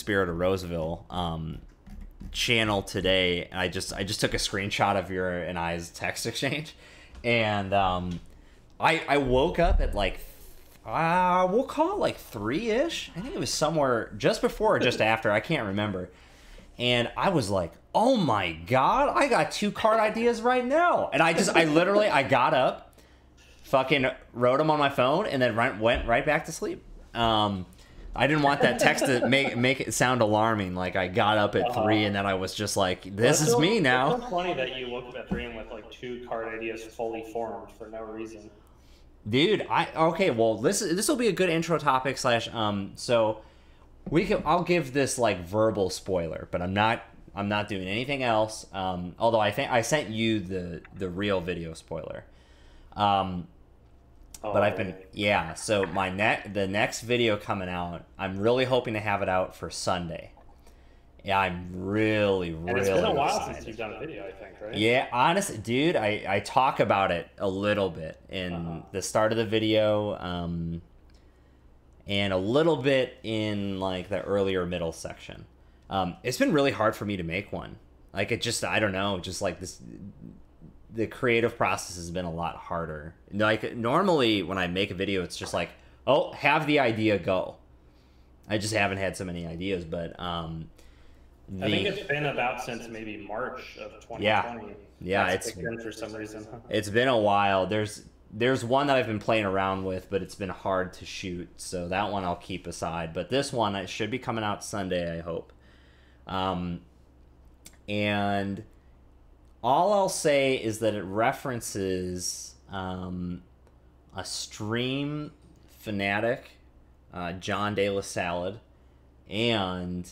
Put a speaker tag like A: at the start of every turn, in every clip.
A: Spirit of Roseville channel today, and I just took a screenshot of your and I's text exchange, and I woke up at like we'll call it like 3-ish. I think it was somewhere just before or just after. I can't remember. And I was like, oh my God, I got 2 card ideas right now. And I literally got up, fucking wrote them on my phone, and then went right back to sleep. I didn't want that text to make it sound alarming. Like I got up at 3 and then I was just like, this is me now.
B: It's so funny that you woke up at 3 and with like 2 card ideas fully formed for no reason.
A: Dude, okay, well this will be a good intro topic / so I'll give this like verbal spoiler, but I'm not doing anything else. Although I think I sent you the real video spoiler. But I've been so the next video coming out, I'm really hoping to have it out for Sunday. Yeah, I'm really
B: it's been a while
A: excited.
B: since you've done a video, I think, right?
A: Yeah, honestly, dude, I talk about it a little bit in the start of the video, and a little bit in like the earlier middle section. It's been really hard for me to make one. Like I don't know, just like this. The creative process has been a lot harder. Like normally when I make a video, it's just like, oh, have the idea, go. I just haven't had so many ideas, but
B: I think it's been about since maybe March of 2020.
A: Yeah,
B: it's been for some reason.
A: It's been a while. There's one that I've been playing around with, but it's been hard to shoot, so that one I'll keep aside. But this one, it should be coming out Sunday, I hope. And all I'll say is that it references a stream fanatic, John De La Salad, and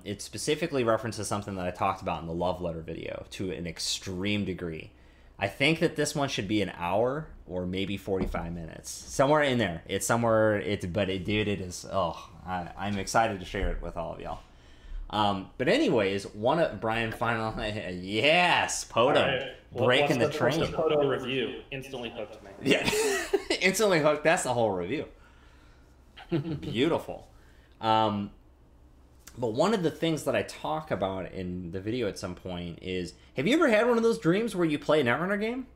A: it specifically references something that I talked about in the love letter video to an extreme degree. I think that this one should be an hour or maybe 45 minutes, somewhere in there. It's somewhere. Dude, it is. Oh, I'm excited to share it with all of y'all. But anyways, Brian finally, yes, Poto,
B: right.
A: breaking the train.
B: What's the Poto review? Instantly hooked me.
A: Yeah, instantly hooked. That's the whole review. Beautiful. But one of the things that I talk about in the video at some point is, have you ever had one of those dreams where you play a Netrunner game?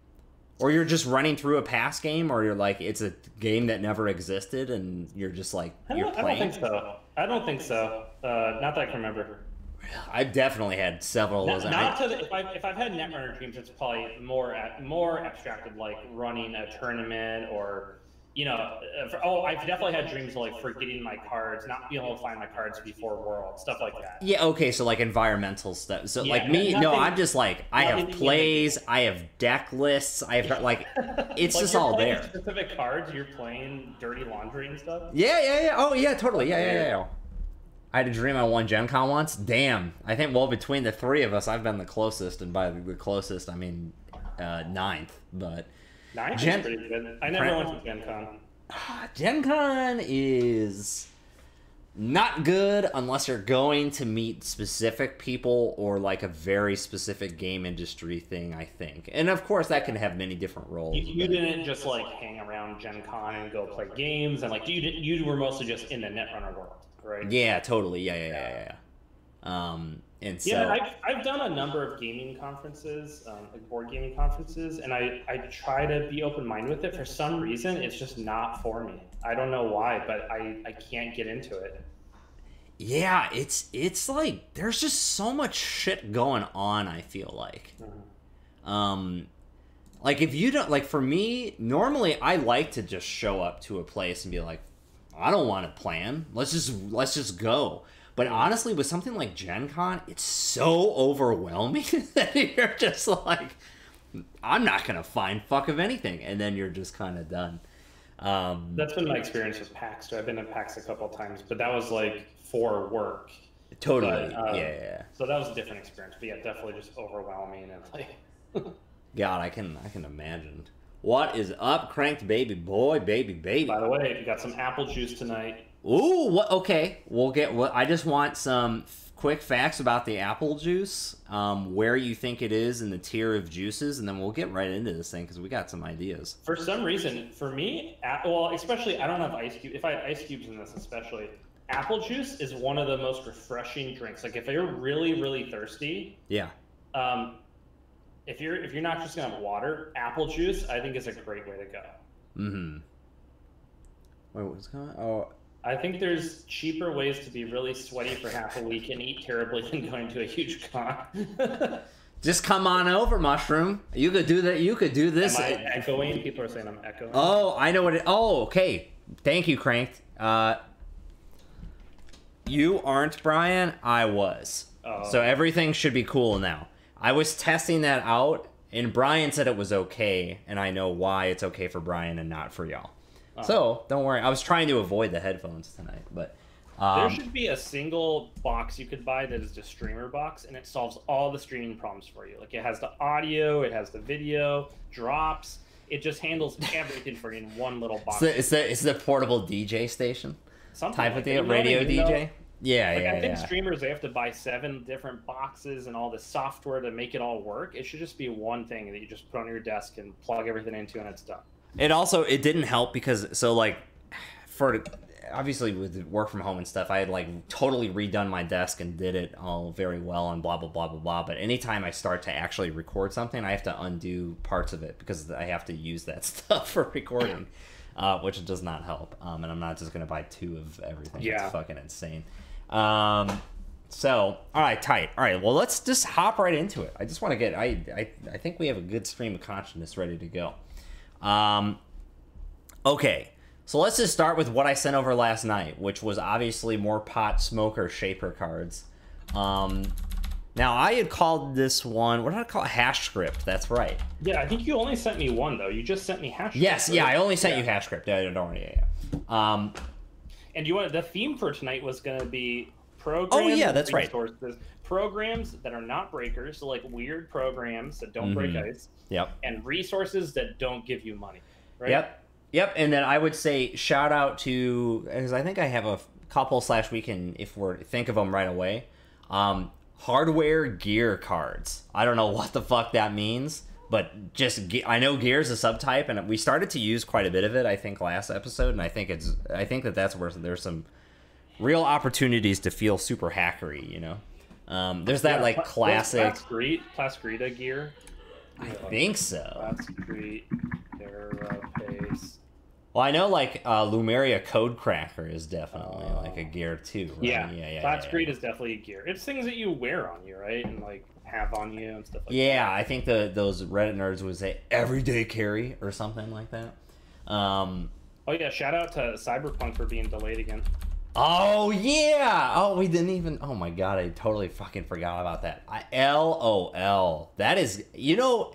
A: Or you're just running through a past game, or you're like, it's a game that never existed, and you're just like, you're playing?
B: I don't think so. I don't think so. Not that I can remember.
A: I've definitely had several of those.
B: If I've had Netrunner dreams, it's probably more abstracted, like running a tournament or, you know, I've definitely had dreams of like forgetting my cards, not being able to find my cards before World, stuff like that.
A: Yeah, okay, so like environmental stuff. So
B: Yeah,
A: like me,
B: nothing-
A: no, I'm just like, I have plays, I have deck lists, I have like, it's
B: Like
A: just
B: you're
A: all
B: playing
A: there.
B: Specific cards, you're playing Dirty Laundry and stuff.
A: Yeah. Oh yeah, totally. Yeah. I had a dream I won Gen Con once. Damn. I think, well, between the 3 of us, I've been the closest, and by the closest, I mean 9th, but...
B: 9th is pretty good. I never went to Gen Con.
A: Gen Con is not good unless you're going to meet specific people or like a very specific game industry thing, I think. And of course, that can have many different roles.
B: You didn't just like hang around Gen Con and go play games, and like you were mostly just in the Netrunner world, right?
A: Yeah, totally. Yeah. And so
B: yeah, I've done a number of gaming conferences, like board gaming conferences, and I try to be open-minded with it. For some reason, it's just not for me. I don't know why, but I can't get into it.
A: Yeah, it's like there's just so much shit going on, I feel like. Like if you don't, like for me, normally I like to just show up to a place and be like, I don't want to plan. Let's just go. But honestly, with something like Gen Con, it's so overwhelming that you're just like, I'm not going to find fuck of anything. And then you're just kind of done.
B: That's been my experience with PAX too. I've been at PAX a couple of times, but that was like for work.
A: Totally,
B: but,
A: yeah.
B: So that was a different experience. But yeah, definitely just overwhelming and like...
A: God, I can imagine. What is up, cranked baby boy, baby?
B: By the way, we got some apple juice tonight.
A: Ooh, what? Okay, we'll get. What? I just want some quick facts about the apple juice. Where you think it is in the tier of juices, and then we'll get right into this thing because we got some ideas.
B: For some reason, for me, well, especially I don't have ice cubes. If I had ice cubes in this, especially, apple juice is one of the most refreshing drinks. Like if you're really, really thirsty,
A: Yeah.
B: If you're not just gonna have water, apple juice I think is a great way to go.
A: Mm-hmm. Wait, what's going on? Oh,
B: I think there's cheaper ways to be really sweaty for half a week and eat terribly than going to a huge con.
A: just come on over, Mushroom. You could do that. You could do this.
B: Am I echoing? People are saying I'm echoing.
A: Oh, I know what it. Oh, okay. Thank you, Cranked. You aren't, Brian. I was.
B: Oh.
A: So everything should be cool now. I was testing that out, and Brian said it was okay, and I know why it's okay for Brian and not for y'all. So don't worry. I was trying to avoid the headphones tonight, but
B: there should be a single box you could buy that is just streamer box, and it solves all the streaming problems for you. Like it has the audio, it has the video, drops. It just handles everything for you in one little box.
A: It's the portable DJ station
B: Something
A: type
B: like
A: of deal, radio DJ. Yeah,
B: like,
A: yeah,
B: I think
A: yeah.
B: streamers, they have to buy 7 different boxes and all the software to make it all work. It should just be one thing that you just put on your desk and plug everything into, and it's done.
A: It didn't help because for obviously with work from home and stuff, I had like totally redone my desk and did it all very well and blah blah blah blah blah. But anytime I start to actually record something, I have to undo parts of it because I have to use that stuff for recording, which does not help. And I'm not just gonna buy 2 of everything.
B: Yeah.
A: It's fucking insane. So all right, tight. All right, well let's just hop right into it. I just want to get. I think we have a good stream of consciousness ready to go. Okay, so let's just start with what I sent over last night, which was obviously more pot smoker shaper cards. Now I had called this one, what did I call it? Hash script. That's right.
B: Yeah, I think you only sent me one though. You just sent me hash.
A: Yes,
B: script,
A: yeah,
B: right?
A: I only sent you hash script. Yeah, don't worry. Yeah.
B: And you want the theme for tonight was going to be programs.
A: Oh yeah, that's right.
B: Resources, programs that are not breakers, so like weird programs that don't break ice.
A: Yep.
B: And resources that don't give you money. Right?
A: Yep. And then I would say shout out to, because I think I have a couple / we can, if we're think of them right away. Hardware gear cards. I don't know what the fuck that means, but just I know gear is a subtype, and we started to use quite a bit of it. I think last episode, and I think that's where there's some real opportunities to feel super hackery. You know, there's that like classic
B: Plaskrita gear.
A: I think so.
B: Plaskrita Carapace.
A: Well, I know like Lumeria Code Cracker is definitely like a gear too. Right?
B: Yeah. Plaskrita is definitely a gear. It's things that you wear on you, right, and like have on you and stuff like that.
A: Yeah, I think those Reddit nerds would say everyday carry or something like that.
B: Oh yeah, shout out to Cyberpunk for being delayed again.
A: Oh yeah. Oh, we didn't even. Oh my god, I totally fucking forgot about that. LOL. That is, you know.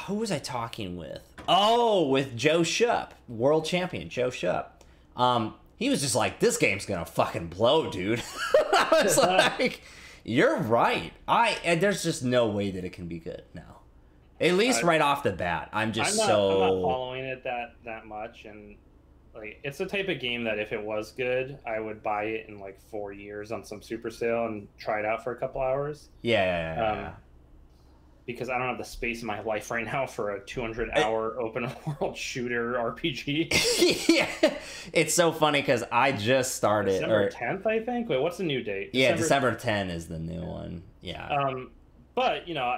A: Who was I talking with? Oh, with Joe Shupp, world champion Joe Shupp. He was just like, "This game's gonna fucking blow, dude." I was like, "You're right." There's just no way that it can be good now. At least right off the bat, I'm not
B: following it that much, and like it's the type of game that if it was good, I would buy it in like 4 years on some super sale and try it out for a couple hours.
A: Yeah.
B: Because I don't have the space in my life right now for a 200-hour open world shooter RPG.
A: Yeah, it's so funny because I just started
B: December 10th, I think. Wait, what's the new date?
A: Yeah, December 10 is the new one. Yeah.
B: But you know,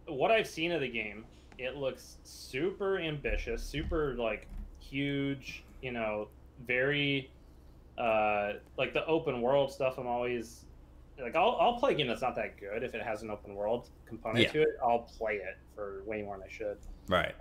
B: what I've seen of the game, it looks super ambitious, super like huge. You know, very like the open world stuff. I'm always like, I'll play a game that's not that good if it has an open world component to it. I'll play it for way more than I should.
A: Right.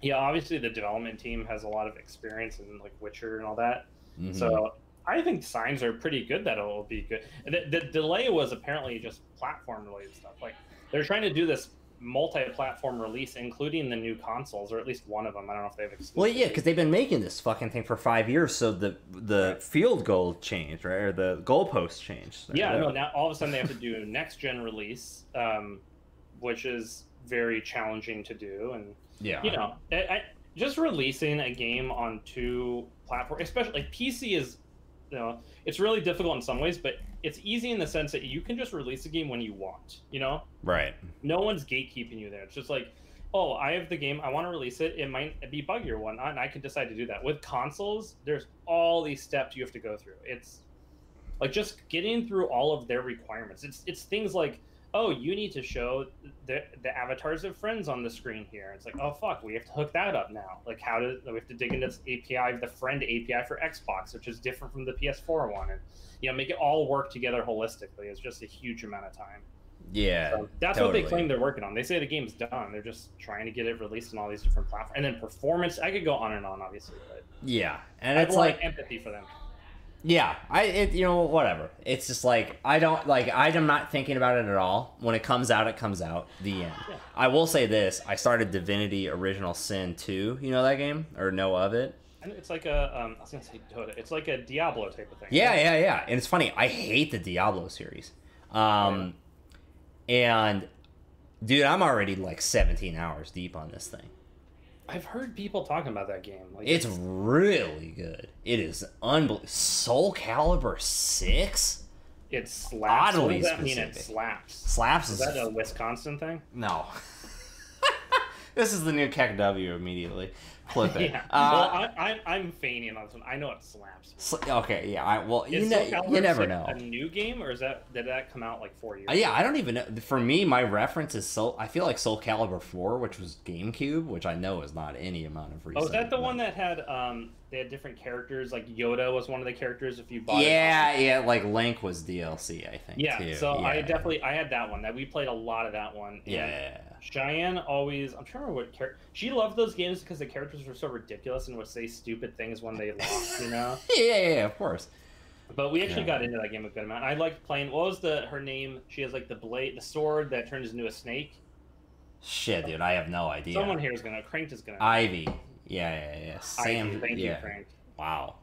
B: Yeah, obviously the development team has a lot of experience in like Witcher and all that. Mm-hmm. So I think signs are pretty good that it'll be good. The delay was apparently just platform related stuff. Like they're trying to do this multi-platform release, including the new consoles, or at least one of them. I don't know if they have exclusive.
A: Well, yeah, because they've been making this fucking thing for 5 years, so the field goal changed, right, or the goalpost changed.
B: Yeah, no. Now all of a sudden they have to do a next gen release, which is very challenging to do, and you know, just releasing a game on 2 platforms, especially like PC is, you know, it's really difficult in some ways, but it's easy in the sense that you can just release a game when you want, you know?
A: Right.
B: No one's gatekeeping you there. It's just like, oh, I have the game, I want to release it. It might be buggy or whatnot, and I could decide to do that. With consoles, there's all these steps you have to go through. It's like just getting through all of their requirements. It's things like, oh, you need to show the avatars of friends on the screen here. It's like, oh fuck, we have to hook that up now. Like, we have to dig into this API, the friend API for Xbox, which is different from the PS4 one, and make it all work together holistically. It's just a huge amount of time.
A: Yeah,
B: so that's
A: totally.
B: what they claim they're working on. They say the game's done. They're just trying to get it released on all these different platforms. And then performance, I could go on and on, obviously, but
A: yeah, and
B: I
A: it's
B: have
A: like
B: empathy for them.
A: Yeah, whatever. It's just like I'm not thinking about it at all. When it comes out, it comes out. The end. Yeah. I will say this: I started Divinity: Original Sin 2. You know that game or know of it?
B: And it's like a I was gonna say Dota. It's like a Diablo type of thing.
A: Yeah. And it's funny. I hate the Diablo series. And dude, I'm already like 17 hours deep on this thing.
B: I've heard people talking about that game. Like,
A: it's really good. It is unbelievable. Soul Calibur 6?
B: It slaps.
A: Oddly
B: what does that
A: specific.
B: mean? It slaps.
A: Slaps
B: is that a Wisconsin thing?
A: No. This is the new KEKW immediately. Clip it.
B: Yeah. Well, I'm feigning on this one. I know it slaps.
A: Okay, yeah. You
B: Calibur
A: never know.
B: A new game, or did that come out like 4 years?
A: Yeah, I don't even know. For me, my reference is I feel like Soul Calibur 4, which was GameCube, which I know is not any amount of reason.
B: Oh, is that the one that had they had different characters? Like Yoda was one of the characters if you bought it.
A: Yeah, like Link was DLC, I think.
B: Yeah,
A: too.
B: so I had that one. That we played a lot of that one.
A: Yeah.
B: Cheyenne always, I'm trying to remember what character, she loved those games because the characters were so ridiculous and would say stupid things when they lost,
A: yeah, of course.
B: But we actually got into that game a good amount. I liked playing, what was her name? She has like the sword that turns into a snake.
A: Shit, dude, I have no idea.
B: Someone here is Cranked is gonna.
A: Ivy. Yeah. Sam.
B: Ivy, thank you, Cranked.
A: Wow.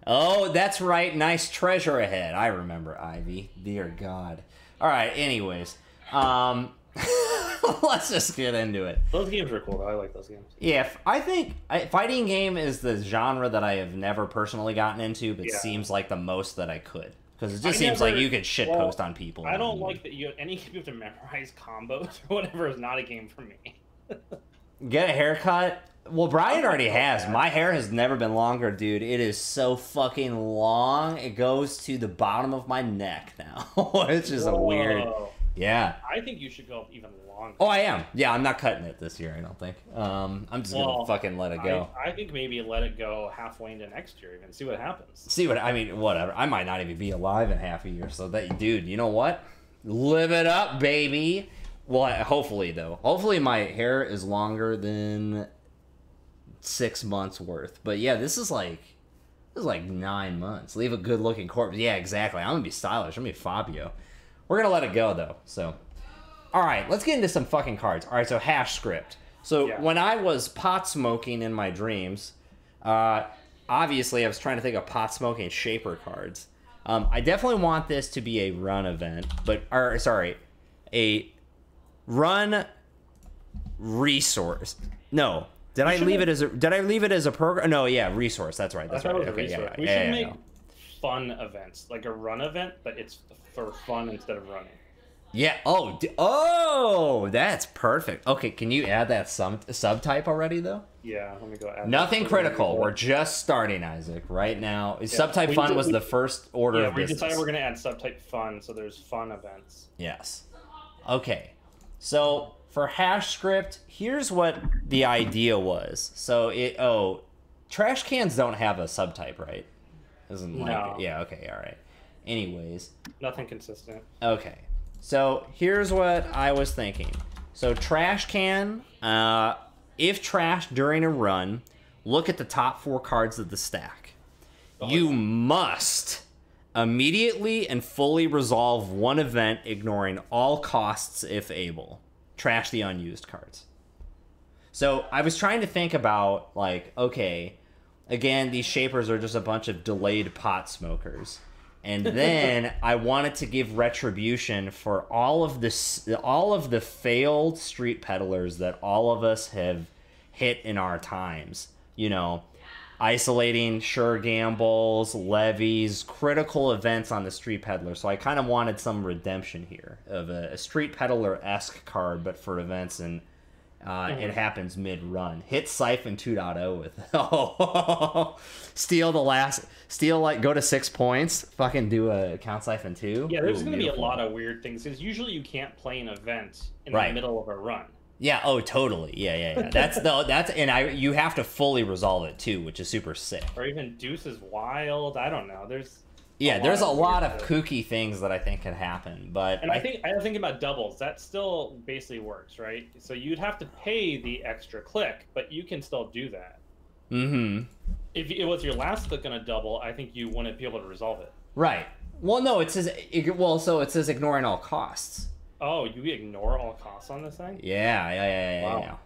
A: Oh, that's right. Nice treasure ahead. I remember Ivy. Dear God. All right. Anyways, let's just get into it.
B: Those games are cool, though. I like those games.
A: Yeah, I think fighting game is the genre that I have never personally gotten into, but seems like the most that I could. Because it just seems like you could shitpost on people.
B: I don't like that any game you have to memorize combos or whatever is not a game for me.
A: Get a haircut? Well, Brian already has. My hair has never been longer, dude. It is so fucking long. It goes to the bottom of my neck now. It's just a weird... Yeah.
B: I think you should go even longer.
A: Oh, I am. Yeah, I'm not cutting it this year, I don't think. I'm just going to fucking let it go.
B: I think maybe let it go halfway into next year even. See what happens.
A: Whatever. I might not even be alive in half a year. So, dude, you know what? Live it up, baby. Well, hopefully, though. Hopefully my hair is longer than 6 months worth. But, yeah, this is like 9 months. Leave a good-looking corpse. Yeah, exactly. I'm going to be stylish. I'm going to be Fabio. We're going to let it go, though. So, all right, let's get into some fucking cards. All right, so hash script. So when I was pot smoking in my dreams, obviously I was trying to think of pot smoking shaper cards. I definitely want this to be a run event, a run resource. No, did I leave it as a program? No, yeah, resource. That's right. That's right. Okay, yeah.
B: We should make fun events, like a run event, but it's for fun instead of running.
A: Yeah. Oh, that's perfect. Okay, can you add that subtype already though?
B: Yeah, let me go add.
A: Nothing critical. We're just starting, Isaac, right now. Subtype fun was the first order of business.
B: We decided we're gonna add subtype fun, so there's fun events.
A: Yes. Okay. So for hash script, here's what the idea was. So trash cans don't have a subtype, right?
B: No.
A: Yeah. Okay. All right. Anyways.
B: Nothing consistent.
A: Okay. So here's what I was thinking. So trash can, if trashed during a run, look at the top 4 cards of the stack. You must immediately and fully resolve one event, ignoring all costs if able. Trash the unused cards. So I was trying to think about, okay, again, these shapers are just a bunch of delayed pot smokers. And then I wanted to give retribution for all of the failed street peddlers that all of us have hit in our times. Isolating sure gambles, levies, critical events on the street peddler. So I kind of wanted some redemption here of a street peddler-esque card, but for events and It happens mid-run. Hit Siphon 2.0 with oh, steal like go to 6 points. Fucking do a Count Siphon 2.
B: Yeah, there's
A: Ooh,
B: going to be a
A: beautiful.
B: lot of weird things because usually you can't play an event in
A: Right.
B: the middle of a run.
A: Yeah. Oh, totally. Yeah. You have to fully resolve it too, which is super sick.
B: Or even Deuce is Wild. I don't know. There's
A: A lot of
B: weird stuff.
A: kooky things that I think can happen, but
B: And I think about doubles. That still basically works, right? So you'd have to pay the extra click, but you can still do that.
A: Mm-hmm.
B: If it was your last click on a double, I think you wouldn't be able to resolve it.
A: Right. Well, no, it says ignoring all costs.
B: Oh, you ignore all costs on this thing?
A: Yeah.
B: Wow.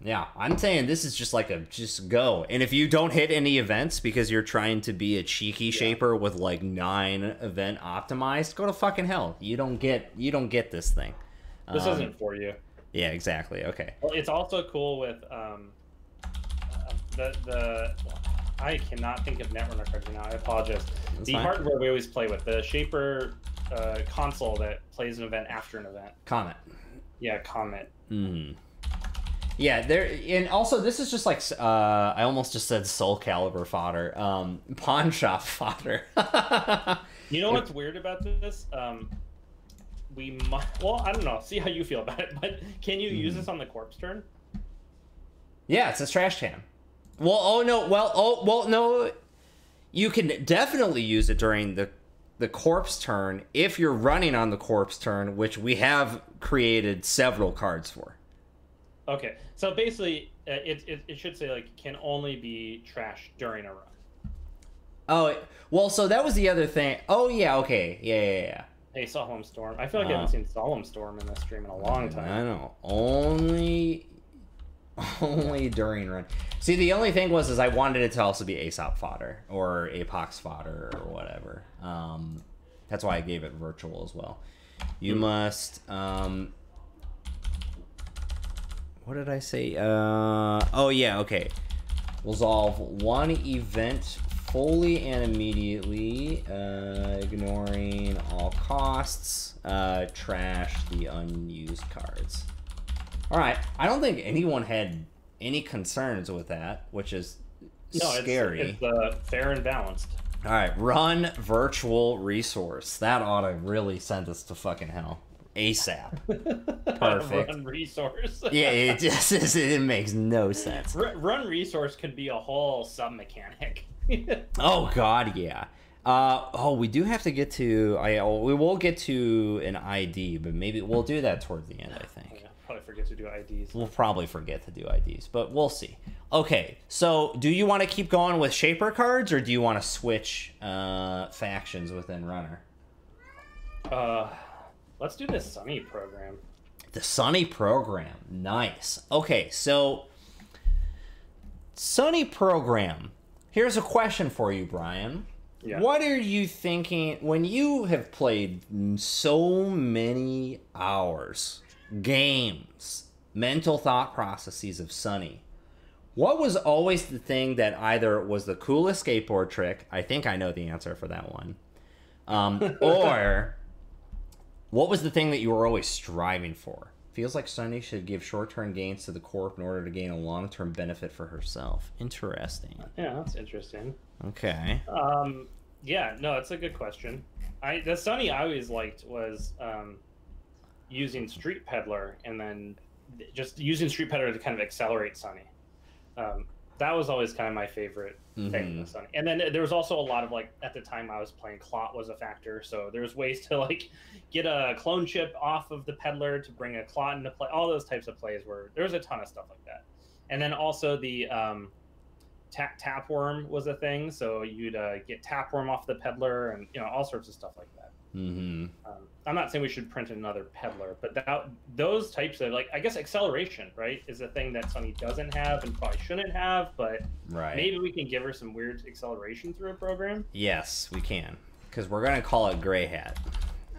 A: Yeah, I'm saying this is just like just go. And if you don't hit any events because you're trying to be a cheeky shaper with like 9 event optimized, go to fucking hell. You don't get this thing.
B: This isn't for you.
A: Yeah, exactly. Okay.
B: Well, it's also cool with the I cannot think of Netrunner cards now. I apologize.
A: That's
B: the
A: fine.
B: hardware we always play with, the Shaper console that plays an event after an event.
A: Comment.
B: Yeah, Comet.
A: Yeah, and also this is just like I almost just said Soul Calibur fodder, pawn shop fodder.
B: You know what's weird about this? Well, I don't know. See how you feel about it. But can you use this on the corpse turn?
A: Yeah, it's a trash can. Well, no. You can definitely use it during the corpse turn if you're running on the corpse turn, which we have created several cards for.
B: Okay, so basically, it should say like can only be trash during a run.
A: Oh, well, so that was the other thing. Oh yeah, okay, yeah.
B: Hey, Solemn Storm. I feel like I haven't seen Solemn Storm in this stream in a long time.
A: I know. Only during run. See, the only thing was I wanted it to also be Aesop fodder or Apox fodder or whatever. That's why I gave it virtual as well. You must. What did I say? Oh yeah, okay. Resolve 1 event fully and immediately, ignoring all costs. Trash the unused cards. All right. I don't think anyone had any concerns with that, which is scary.
B: It's fair and balanced.
A: All right, run virtual resource. That ought to really send us to fucking hell. ASAP. Perfect.
B: Run resource.
A: Yeah, it just it makes no sense.
B: Run resource could be a whole sub mechanic.
A: Oh god, yeah. We do have to get to. We will get to an ID, but maybe we'll do that towards the end. I think.
B: Yeah, probably forget to do IDs.
A: We'll probably forget to do IDs, but we'll see. Okay, so do you want to keep going with Shaper cards, or do you want to switch factions within Runner?
B: Let's do the Sunny program.
A: The Sunny program, nice. Okay, so Sunny program. Here's a question for you, Brian.
B: Yeah.
A: What are you thinking when you have played so many hours, games, mental thought processes of Sunny? What was always the thing that either was the coolest skateboard trick? I think I know the answer for that one. Or what was the thing that you were always striving for? Feels like Sunny should give short-term gains to the corp in order to gain a long-term benefit for herself. Interesting.
B: Yeah, that's interesting.
A: Okay.
B: Yeah, no, it's a good question. The Sunny I always liked was using Street Peddler and then just using Street Peddler to kind of accelerate Sunny. That was always kind of my favorite thing with Sunny. And then there was also a lot of like at the time I was playing Clot was a factor, so there was ways to like get a clone chip off of the Peddler to bring a Clot into play. All those types of plays were there was a ton of stuff like that. And then also the Tapworm was a thing, so you'd get Tapworm off the Peddler and all sorts of stuff like that. I'm not saying we should print another Peddler, but those types of I guess acceleration, right, is a thing that Sunny doesn't have and probably shouldn't have, but maybe we can give her some weird acceleration through a program.
A: Yes, we can, because we're gonna call it Gray Hat.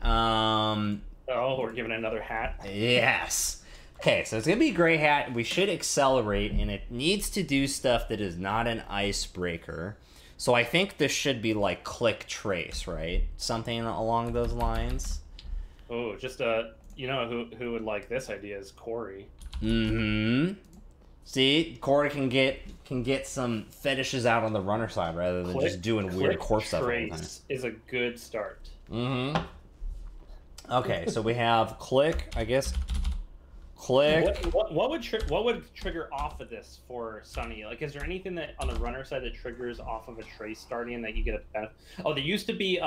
B: We're giving another hat.
A: Yes. Okay, so it's gonna be Gray Hat. We should accelerate, and it needs to do stuff that is not an icebreaker. So I think this should be like Click Trace, right? Something along those lines.
B: Oh, just who would like this idea is Corey.
A: Mm-hmm. See, Corey can get some fetishes out on the runner side rather than just doing weird corp stuff all the time.
B: Trace is a good start.
A: Mm-hmm. Okay, so we have click, I guess. Click.
B: What would trigger off of this for Sunny? Like, is there anything that on the runner side that triggers off of a trace starting that you get a benefit? Oh, there used to be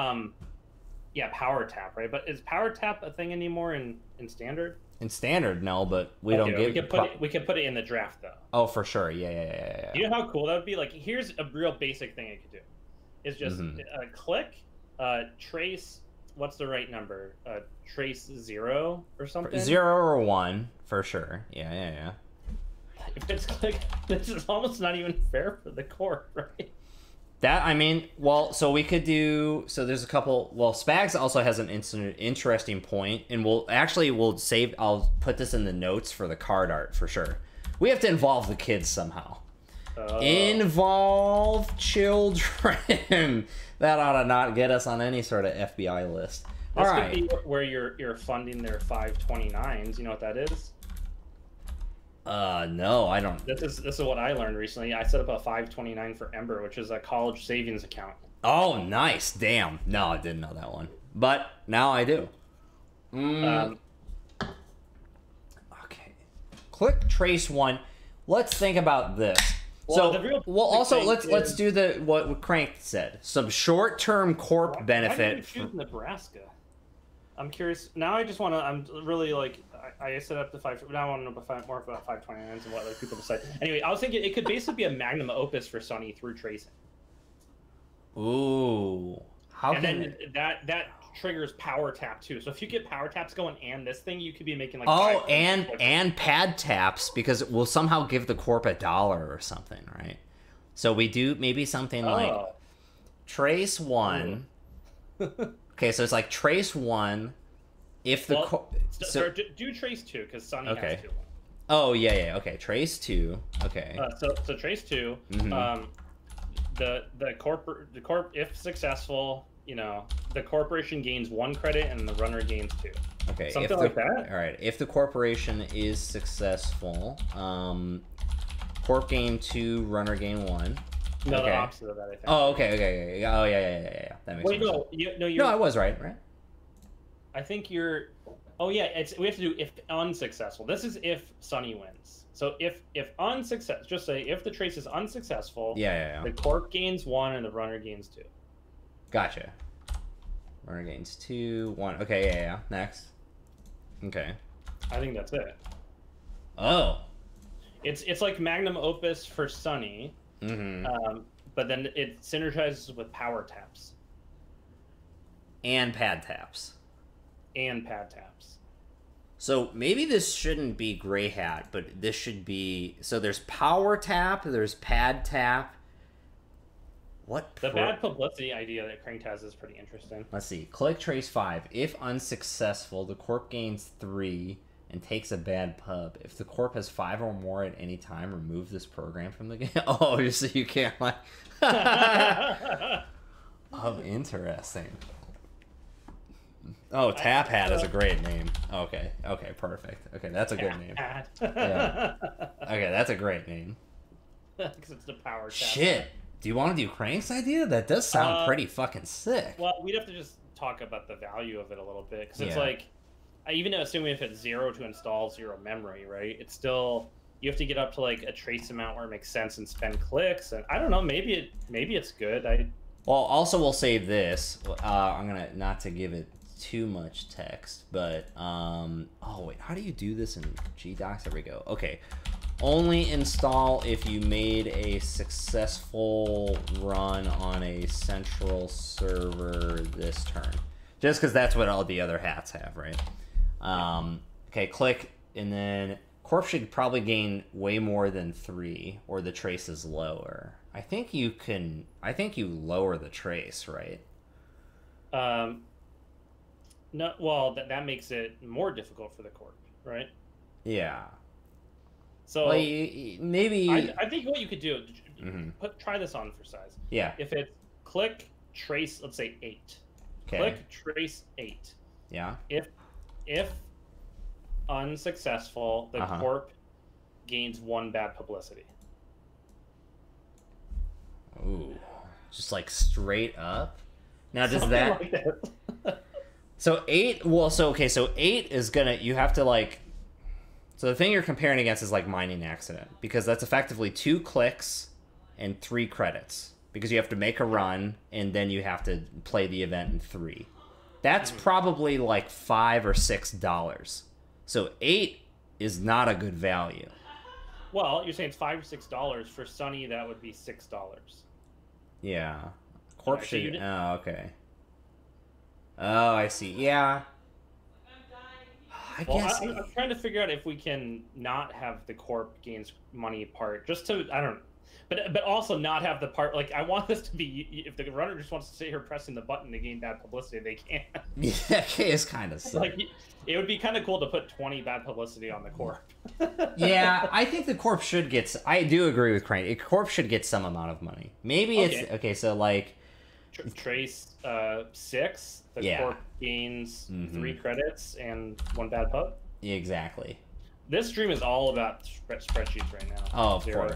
B: yeah, power tap, right? But is power tap a thing anymore in standard?
A: In standard, no, but we don't get.
B: We can put it in the draft though.
A: Oh, for sure. Yeah.
B: You know how cool that would be? Like, here's a real basic thing I could do. It's just click, trace. What's the right number? Trace 0 or something.
A: 0 or 1 for sure. Yeah.
B: If it's click, this is almost not even fair for the core, right?
A: That, I mean, well, so we could do, so there's a couple, well, Spags also has an interesting point, and we'll save, I'll put this in the notes for the card art for sure. We have to involve the kids somehow. Involve children. That ought to not get us on any sort of FBI list.
B: This could be where you're funding their 529s. You know what that is?
A: No, I don't.
B: This is what I learned recently. I set up a 529 for Ember, which is a college savings account.
A: Oh, nice. Damn. No, I didn't know that one. But now I do. Okay. Click trace 1. Let's think about this.
B: Well,
A: let's do what Crank said. Some short-term corp benefit.
B: Why did you choose Nebraska? I'm curious. Now I just want to. I'm really like. I set up the 5. Now I want to know more about 529s and what other people decide. Anyway, I was thinking it could basically be a magnum opus for Sunny through tracing.
A: Ooh.
B: Then that triggers power tap too. So if you get power taps going and this thing, you could be making like.
A: Oh, and pad taps, because we'll somehow give the corp $1 or something, right? So we do maybe something like trace 1. Okay, so it's like trace 1. If the
B: do trace 2 because Sunny has 2.
A: Oh yeah. Okay, trace 2. Okay.
B: So trace 2. The corp if successful, you know, the corporation gains 1 credit and the runner gains 2.
A: Okay,
B: something like that.
A: All right. If the corporation is successful, corp gain 2, runner gain 1.
B: No, the opposite of that, I think.
A: Oh, okay. Oh, yeah. That makes sense. No, I was right?
B: I think you're. Oh yeah, we have to do if unsuccessful. This is if Sunny wins. So if unsuccessful, just say if the trace is unsuccessful.
A: Yeah.
B: The corp gains 1 and the runner gains 2.
A: Gotcha. Runner gains 2, 1. Okay, yeah. Next. Okay.
B: I think that's it.
A: Oh.
B: It's like magnum opus for Sunny. But then it synergizes with power taps.
A: And pad taps. So maybe this shouldn't be Gray Hat, but this should be... So there's power tap, there's pad tap.
B: The bad publicity idea that Cranked has is pretty interesting.
A: Let's see. Click trace 5. If unsuccessful, the corp gains 3 and takes a bad pub. If the corp has 5 or more at any time, remove this program from the game. Oh, so you can't like... Oh, interesting. Oh, Tap Hat is a great name. Okay, perfect. Okay, that's a good name. Yeah. Okay, that's a great name.
B: Because it's the power tap.
A: Shit. Do you want to do Crank's idea? That does sound pretty fucking sick.
B: Well, we'd have to just talk about the value of it a little bit. Because it's like, even assuming if it's 0 to install 0 memory, right? It's still, you have to get up to like a trace amount where it makes sense and spend clicks. And I don't know, maybe it's good.
A: Well, also we'll say this. I'm going to, not to give it too much text, but, oh wait, how do you do this in GDocs? There we go. Okay. Only install if you made a successful run on a central server this turn. Just because that's what all the other hats have, right? Okay, click, and then Corp should probably gain way more than 3, or the trace is lower. I think you lower the trace, right?
B: No, well, that makes it more difficult for the Corp, right?
A: Yeah.
B: So
A: well, maybe
B: I think what you could do, try this on for size.
A: Yeah.
B: If it's click trace, let's say 8.
A: Okay.
B: Click trace 8.
A: Yeah.
B: If unsuccessful, the Corp gains 1 bad publicity.
A: Ooh, just like straight up. Now does
B: Something
A: that?
B: like that.
A: So 8. Well, so okay, so 8 is gonna. You have to like. So the thing you're comparing against is like mining accident, because that's effectively 2 clicks and 3 credits, because you have to make a run and then you have to play the event in 3. That's probably like $5 or $6. So 8 is not a good value.
B: Well, you're saying it's $5 or $6 for Sunny. That would be $6.
A: Yeah. Corp
B: Alright, so you
A: should.
B: did-
A: Oh, okay. Oh, I see. Yeah. I
B: Well,
A: guess.
B: I'm trying to figure out if we can not have the corp gains money part, just to I don't, but also not have the part like I want this to be if the runner just wants to sit here pressing the button to gain bad publicity, they can't.
A: Yeah, it's kind of sick.
B: Like it would be kind of cool to put 20 bad publicity on the corp.
A: Yeah, I think the corp should get. I do agree with Crane. Corp should get some amount of money. Maybe it's okay. So like,
B: Trace 6. The
A: Yeah.
B: corp gains
A: Mhm.
B: 3 credits and 1 bad pub.
A: exactly.
B: This stream is all about spreadsheets right now.
A: Oh, of
B: 0.
A: course.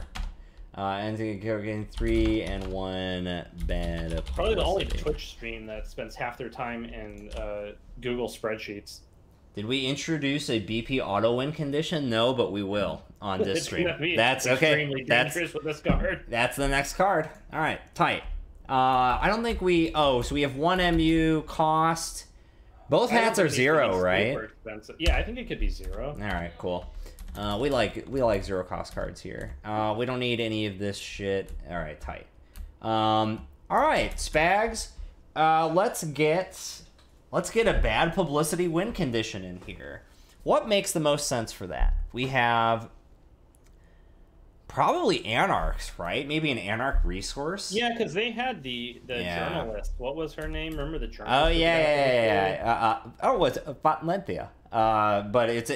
A: And getting 3 and 1 bad.
B: Probably the only
A: publicity.
B: Twitch stream that spends half their time in Google spreadsheets.
A: Did we introduce a BP auto win condition? No, but we will on this
B: It's
A: stream.
B: gonna be
A: That's okay.
B: extremely dangerous with this card.
A: That's the next card. All right, tight. I don't think we. Oh, so we have 1 MU cost. Both
B: I don't
A: hats are
B: think these
A: zero,
B: things
A: right?
B: super expensive. Yeah, I think it could be 0.
A: All right, cool. We like zero cost cards here. We don't need any of this shit. All right, tight. All right, Spags. Let's get a bad publicity win condition in here. What makes the most sense for that? We have probably Anarchs, right? Maybe an Anarch resource.
B: Yeah, because they had the
A: Yeah.
B: journalist. What was her name? Remember the journalist?
A: Oh yeah. Oh, it's Vatlentia. But it's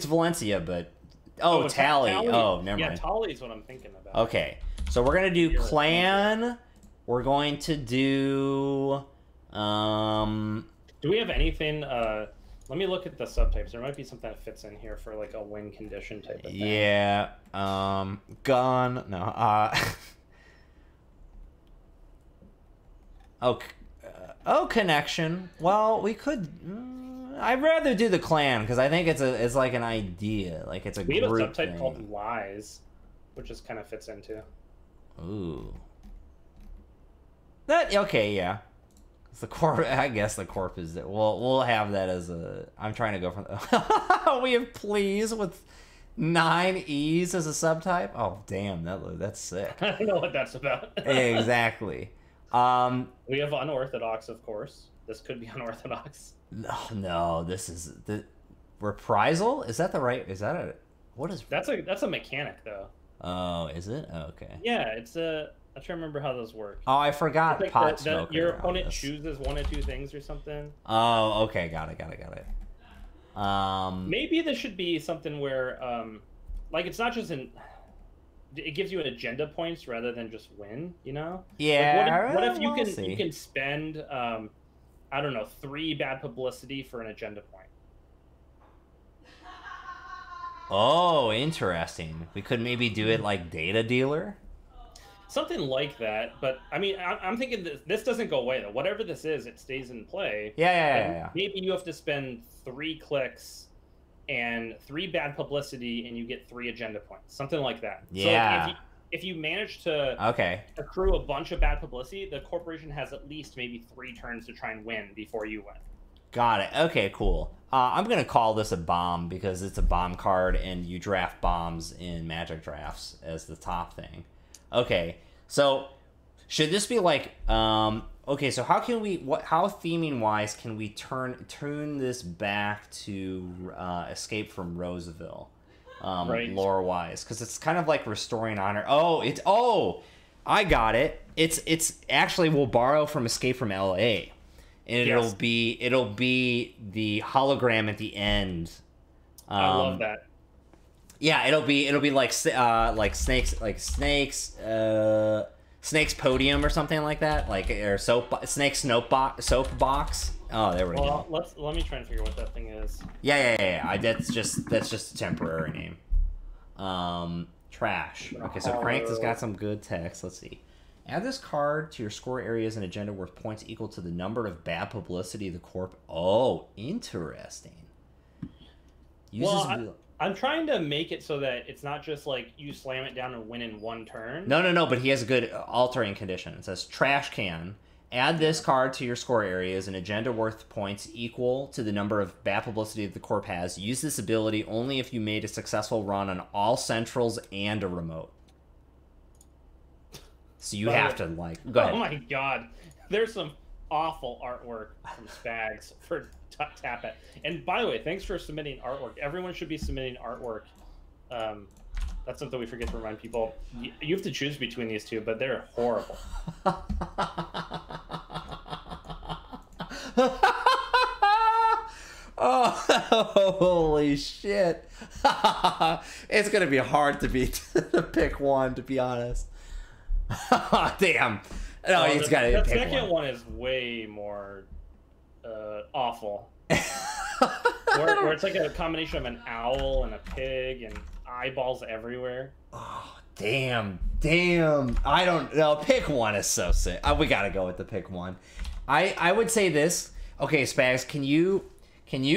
A: Valencia, but Tally. Oh, never
B: Yeah,
A: mind.
B: Tally is what I'm thinking about.
A: Okay, so we're gonna do
B: You're
A: clan. We're going to do
B: Do we have anything? Let me look at the subtypes. There might be something that fits in here for like a win condition type of thing.
A: yeah, gun. No, connection. Well, we could. I'd rather do the clan because I think it's like an idea, like it's a
B: We have a
A: group
B: subtype
A: thing.
B: called lies, which just kind of fits into.
A: Ooh. That okay, yeah. It's the corp. I guess the corp is that. We'll have that as a. I'm trying to go from. We have please with 9 E's as a subtype. Oh damn, that's sick.
B: I don't know what that's about.
A: Exactly.
B: We have unorthodox, of course. This could be unorthodox.
A: No, this is the reprisal. Is that the right? Is that a what is?
B: That's a mechanic though.
A: Oh, is it? Okay.
B: Yeah, it's a. I'm trying to remember how those work.
A: Oh, I forgot
B: It's like
A: pot
B: that
A: smoker.
B: your
A: on
B: opponent
A: this.
B: chooses 1 or 2 things or something.
A: Oh, okay, got it.
B: Maybe this should be something where, like, it's not just an. It gives you an agenda points rather than just win. You know?
A: Yeah.
B: Like, what if you
A: we'll
B: can
A: see.
B: you can spend I don't know 3 bad publicity for an agenda point.
A: Oh, interesting. We could maybe do it like data dealer.
B: Something like that, but I mean, I'm thinking this doesn't go away though. Whatever this is, it stays in play.
A: Yeah.
B: Maybe you have to spend 3 clicks and 3 bad publicity, and you get 3 agenda points, something like that.
A: Yeah.
B: So if you manage to
A: Okay.
B: accrue a bunch of bad publicity, the corporation has at least maybe 3 turns to try and win before you win.
A: Got it. Okay, cool. I'm gonna call this a bomb because it's a bomb card, and you draft bombs in Magic drafts as the top thing. Okay, so should this be like okay? So how can we how theming wise can we turn this back to Escape from Roseville,
B: Right.
A: lore wise? Because it's kind of like restoring honor. I got it. It's actually we'll borrow from Escape from L.A. and
B: Yes.
A: it'll be the hologram at the end.
B: I love that.
A: Yeah, it'll be like snakes Snake's Podium or something like that, like or Snake's soap box. Oh, there we go.
B: Well, let me try and figure what that thing is.
A: Yeah. That's just a temporary name. Trash. Okay, so Cranked has got some good text. Let's see. Add this card to your score areas and agenda worth points equal to the number of bad publicity the corp. Oh, interesting.
B: I'm trying to make it so that it's not just like you slam it down and win in one turn.
A: No. But he has a good altering condition. It says trash can. Add this card to your score areas and agenda worth points equal to the number of bad publicity that the corp has. Use this ability only if you made a successful run on all centrals and a remote. So you have to like. Go ahead.
B: Oh my god, there's some awful artwork from Spags for Tap It. And by the way, thanks for submitting artwork. Everyone should be submitting artwork. That's something we forget to remind people. You have to choose between these two, but they're horrible.
A: Oh, holy shit. It's going to be hard to pick one, to be honest. Damn. No, he's got to pick one.
B: The second one is way more awful. where it's like a combination of an owl and a pig and eyeballs everywhere.
A: Oh, damn. I don't know. Pick one is so sick. We got to go with the pick one. I would say this. Okay, Spags, can you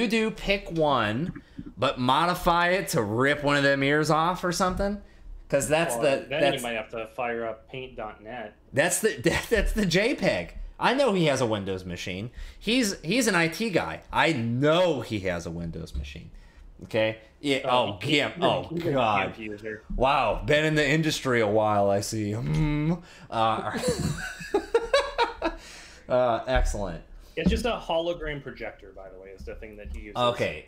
A: do pick one, but modify it to rip one of them ears off or something? Because then
B: you might have to fire up paint.net.
A: That's the JPEG. I know he has a Windows machine. He's an IT guy. I know he has a Windows machine. Okay. Yeah. Oh, GIMP. Oh, God. Wow. Been in the industry a while, I see. Excellent.
B: It's just a hologram projector, by the way, is the thing that he uses.
A: Okay,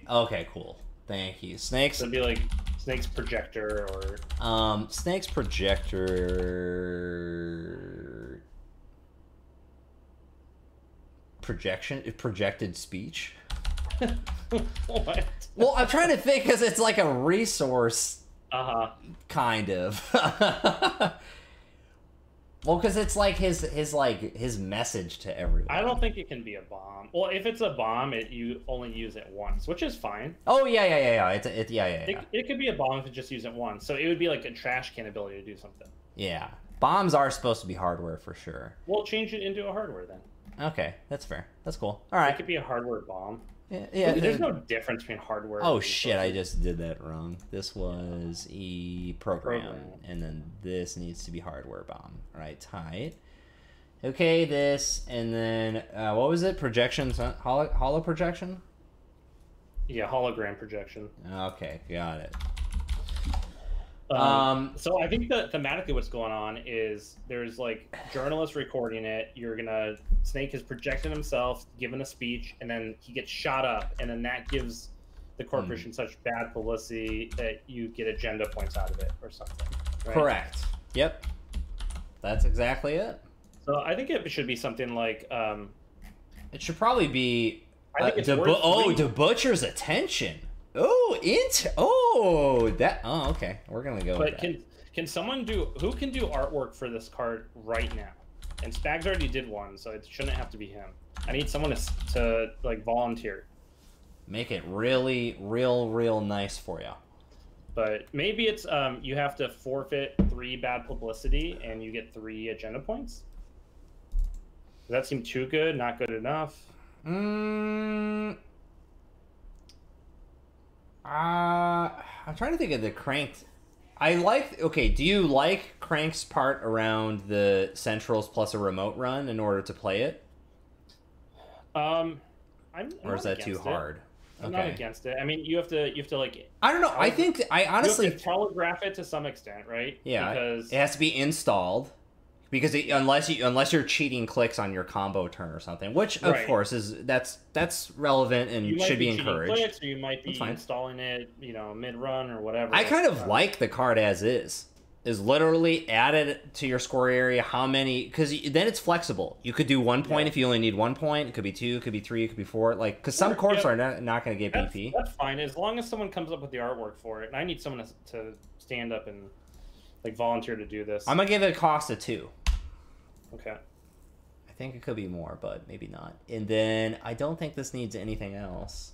A: cool. Thank you. Snakes.
B: So it'd be like Snake's projector or...
A: Snake's projector... Projected speech?
B: What?
A: Well, I'm trying to think because it's like a resource. Kind of. Well, because it's like his message to everyone.
B: I don't think it can be a bomb. Well, if it's a bomb, you only use it once, which is fine.
A: Oh yeah.
B: It could be a bomb if you just use it once. So it would be like a trash can ability to do something.
A: Yeah, bombs are supposed to be hardware for sure.
B: We'll change it into a hardware then.
A: Okay, that's fair. That's cool. All right.
B: It could be a hardware bomb.
A: Yeah.
B: There's no difference between hardware.
A: Oh shit! I just did that wrong. This was program, and then this needs to be hardware bomb. All right, tight. Okay, this, and then what was it? Projections? Holo projection?
B: Yeah, hologram projection.
A: Okay, got it.
B: So I think that thematically what's going on is there's like journalists recording it. Snake has projected himself, given a speech, and then he gets shot up, and then that gives the corporation such bad publicity that you get agenda points out of it or something. Right?
A: Correct. Yep. That's exactly it.
B: So I think it should be something like.
A: It should probably be.
B: I think
A: it's the butcher's attention. Okay. We're gonna go.
B: But can someone who can do artwork for this card right now? And Spags already did one, so it shouldn't have to be him. I need someone to like volunteer.
A: Make it really, real nice for you.
B: But maybe it's you have to forfeit 3 bad publicity and you get 3 agenda points. Does that seem too good? Not good enough?
A: I'm trying to think of the Cranked. Do you like Crank's part around the centrals plus a remote run in order to play it?
B: Or
A: is that too hard?
B: I'm not against it. I mean, you have to like.
A: I don't know. I think I honestly
B: you have to telegraph it to some extent, right?
A: Yeah,
B: because
A: it has to be installed. Because unless you're cheating clicks on your combo turn or something, which of course that's relevant and should be encouraged.
B: Clicks, or you might be installing it, mid run or whatever.
A: I kind of like the card as is literally add it to your score area. How many? Because then it's flexible. You could do 1 point if you only need 1 point. It could be 2, it could be 3, it could be 4. Like because some corps are not going to get BP.
B: That's fine as long as someone comes up with the artwork for it. And I need someone to stand up and like volunteer to do this.
A: I'm gonna give it a cost of 2.
B: Okay.
A: I think it could be more, but maybe not. And then I don't think this needs anything else.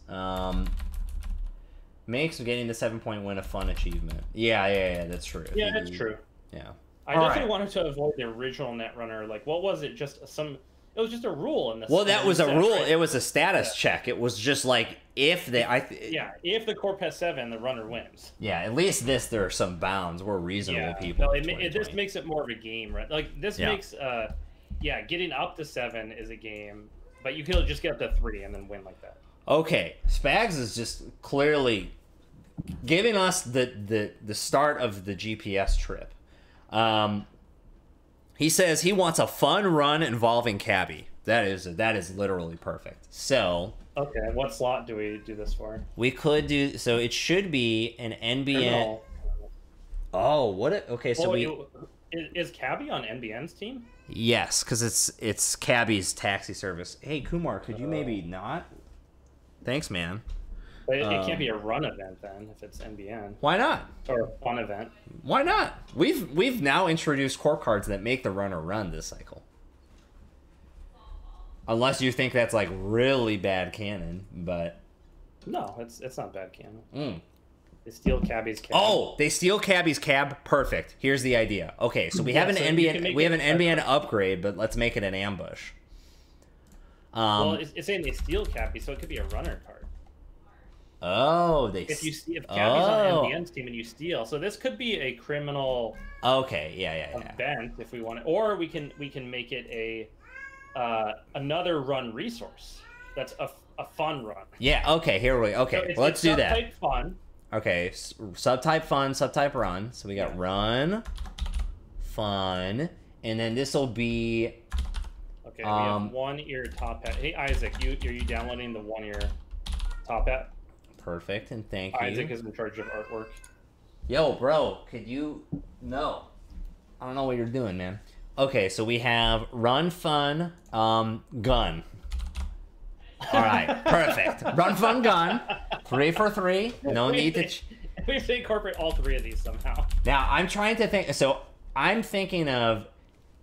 A: Makes getting the 7-point win a fun achievement. Yeah, that's true.
B: Yeah, that's true.
A: Yeah.
B: I definitely wanted to avoid the original Netrunner. Like, what was it? Just some. It was just a rule in this.
A: Well, that was a rule.
B: Right?
A: It was a status check. It was just like if they.
B: If the Corp has 7, the runner wins.
A: Yeah, at least there are some bounds. We're reasonable people.
B: No, this makes it more of a game, right? Like this makes getting up to 7 is a game, but you can just get up to 3 and then win like that.
A: Okay, Spags is just clearly giving us the start of the GPS trip. He says he wants a fun run involving Cabby. That is literally perfect. So
B: okay, what slot do we do this for?
A: We could do so. It should be an NBN. Oh, what? Okay, so
B: is Cabby on NBN's team?
A: Yes, because it's Cabby's taxi service. Hey, Kumar, could you maybe not? Thanks, man.
B: But it can't be a run event then if it's NBN.
A: Why not?
B: Or a fun event.
A: Why not? We've now introduced Corp cards that make the runner run this cycle. Unless you think that's like really bad canon, but
B: no, it's not bad canon.
A: Mm.
B: They steal Cabby's cab.
A: Oh, they steal Cabby's cab. Perfect. Here's the idea. Okay, so we have an NBN. We have an NBN upgrade, but let's make it an ambush.
B: Well, it's saying they steal Cabby, so it could be a runner card.
A: Oh,
B: if Cabby's on NBN's team and you steal, so this could be a criminal.
A: Okay, yeah.
B: Event if we want it, or we can make it a another run resource. That's a fun run.
A: Yeah. Okay. Here we. Okay. So let's do that.
B: Subtype fun.
A: Okay. Subtype fun. Subtype run. So we got run, fun, and then this will be.
B: Okay. We have 1 ear top hat. Hey Isaac, are you downloading the 1 ear top hat?
A: Perfect, and thank you.
B: Isaac is in charge of artwork.
A: Yo, bro, could you... No. I don't know what you're doing, man. Okay, so we have run, fun, gun. All right, perfect. Run, fun, gun. 3 for 3. No need to...
B: We should incorporate all 3 of these somehow.
A: Now, I'm trying to think... So, I'm thinking of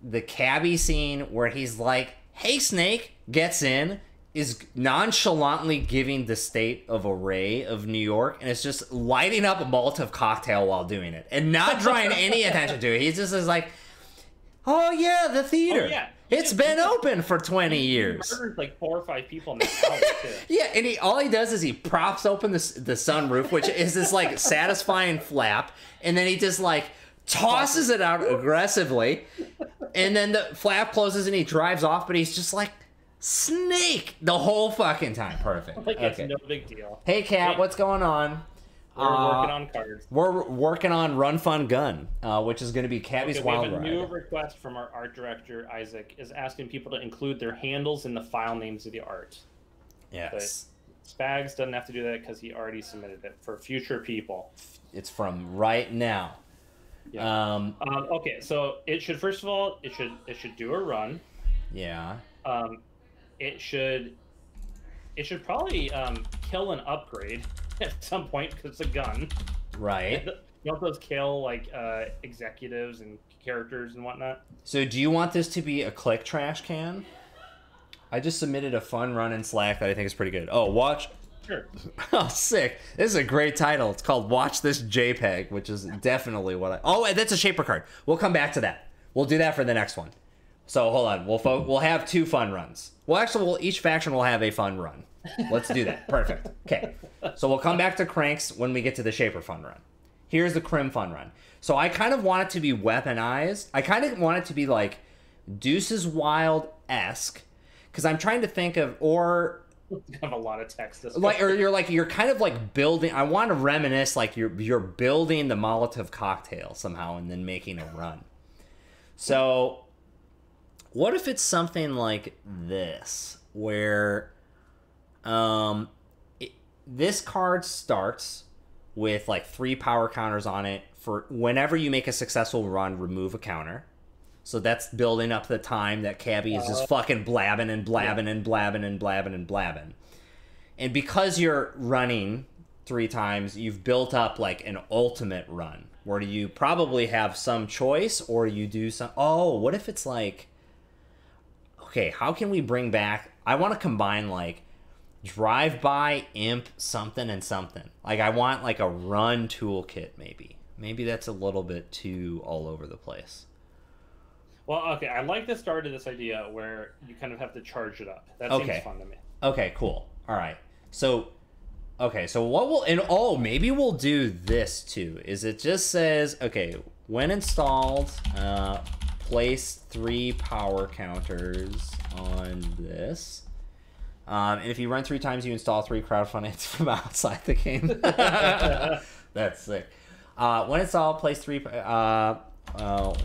A: the Cabby scene where he's like, hey, Snake, gets in... is nonchalantly giving the state of array of New York, and it's just lighting up a Molotov cocktail while doing it, and not drawing any attention to it. He just is like, oh yeah, the theater. Oh, yeah. It's been open for 20 years.
B: He murdered like 4 or 5 people in the house, too.
A: Yeah, and all he does is he props open the sunroof, which is this like satisfying flap, and then he just like tosses it out aggressively, and then the flap closes and he drives off, but he's just like, Snake the whole fucking time. Perfect.
B: Like it's no big deal.
A: Hey Kat, what's going on?
B: We're working on cards.
A: We're working on Run Fun Gun, which is going to be Cabby's Wild Ride.
B: We have a new request from our art director Isaac, is asking people to include their handles in the file names of the art.
A: Yes.
B: But Spags doesn't have to do that because he already submitted it for future people.
A: It's from right now.
B: Yeah. Okay, so it should first of all it should do a run.
A: Yeah.
B: It should probably kill an upgrade at some point because it's a gun.
A: Right.
B: Don't those kill like executives and characters and whatnot?
A: So do you want this to be a click trash can? I just submitted a fun run in Slack that I think is pretty good. Oh, watch.
B: Sure.
A: Oh, sick. This is a great title. It's called Watch This JPEG, which is definitely what I... Oh, that's a shaper card. We'll come back to that. We'll do that for the next one. So hold on, we'll have 2 fun runs. Well, actually, each faction will have a fun run. Let's do that. Perfect. Okay, so we'll come back to Cranks when we get to the Shaper fun run. Here's the Crim fun run. So I kind of want it to be weaponized. I kind of want it to be like Deuces Wild-esque, because I'm trying to think of
B: I have a lot of text.
A: Like, or you're kind of like building. I want to reminisce like you're building the Molotov cocktail somehow and then making a run. So. What if it's something like this, where this card starts with like 3 power counters on it for whenever you make a successful run, remove a counter. So that's building up the time that Cabby is just fucking blabbing and blabbing and blabbing and blabbing and blabbing. And because you're running 3 times, you've built up like an ultimate run where you probably have some choice or you do some... Oh, what if it's like... okay, how can we bring back? I want to combine like drive by, imp, something and something. Like I want like a run toolkit maybe. Maybe that's a little bit too all over the place.
B: Well, okay, I like the start of this idea where you kind of have to charge it up. That
A: Okay.
B: seems fun to me.
A: Okay, cool. All right. So, okay, so what will, and oh, maybe we'll do this too, is it just says, okay, when installed, place 3 power counters on this. And if you run 3 times, you install 3 crowdfunding from outside the game. That's sick. When installed, place 3,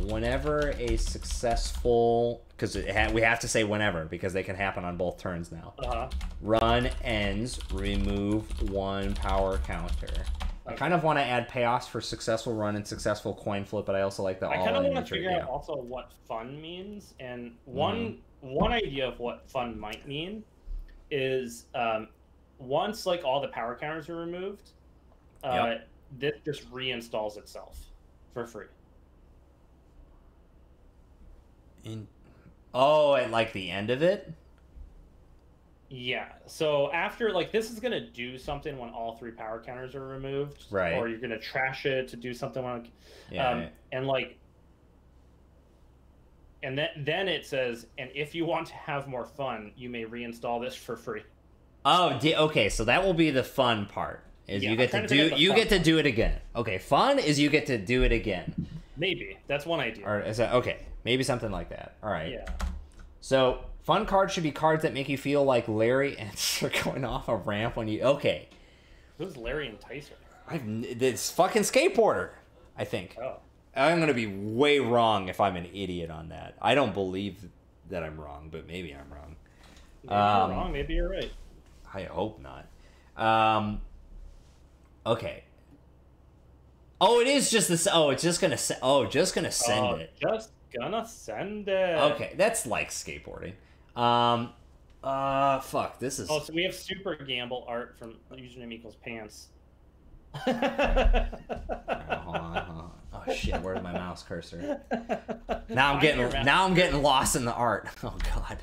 A: whenever a successful, because we have to say whenever because they can happen on both turns now. Run ends, remove 1 power counter. Okay. I kind of want to add payoffs for successful run and successful coin flip, but I also like the all-in.
B: I kind of want to figure out also what fun means, and one idea of what fun might mean is once like all the power counters are removed, this just reinstalls itself for free.
A: At like the end of it?
B: Yeah. So after, like, this is gonna do something when all 3 power counters are removed,
A: right?
B: Or you're gonna trash it to do something like, and like, and then it says, and if you want to have more fun, you may reinstall this for free.
A: Oh, okay. So that will be the fun part. Is you get to do it again. Okay, fun is you get to do it again.
B: Maybe that's one idea.
A: Or is that okay? Maybe something like that. All right.
B: Yeah.
A: So fun cards should be cards that make you feel like Larry and are going off a ramp when you. Okay.
B: Who's Larry Enticer?
A: This fucking skateboarder, I think.
B: Oh.
A: I'm gonna be way wrong if I'm an idiot on that. I don't believe that I'm wrong, but maybe I'm wrong.
B: Maybe you're wrong. Maybe you're right.
A: I hope not. Okay. Oh, it is just this. Oh, it's just gonna. Just gonna send it.
B: Just gonna send it.
A: Okay, that's like skateboarding. Fuck. This is.
B: Oh, so we have Super Gamble art from username equals pants.
A: Hold on. Oh shit! Where's my mouse cursor? Now I'm getting lost in the art. Oh god.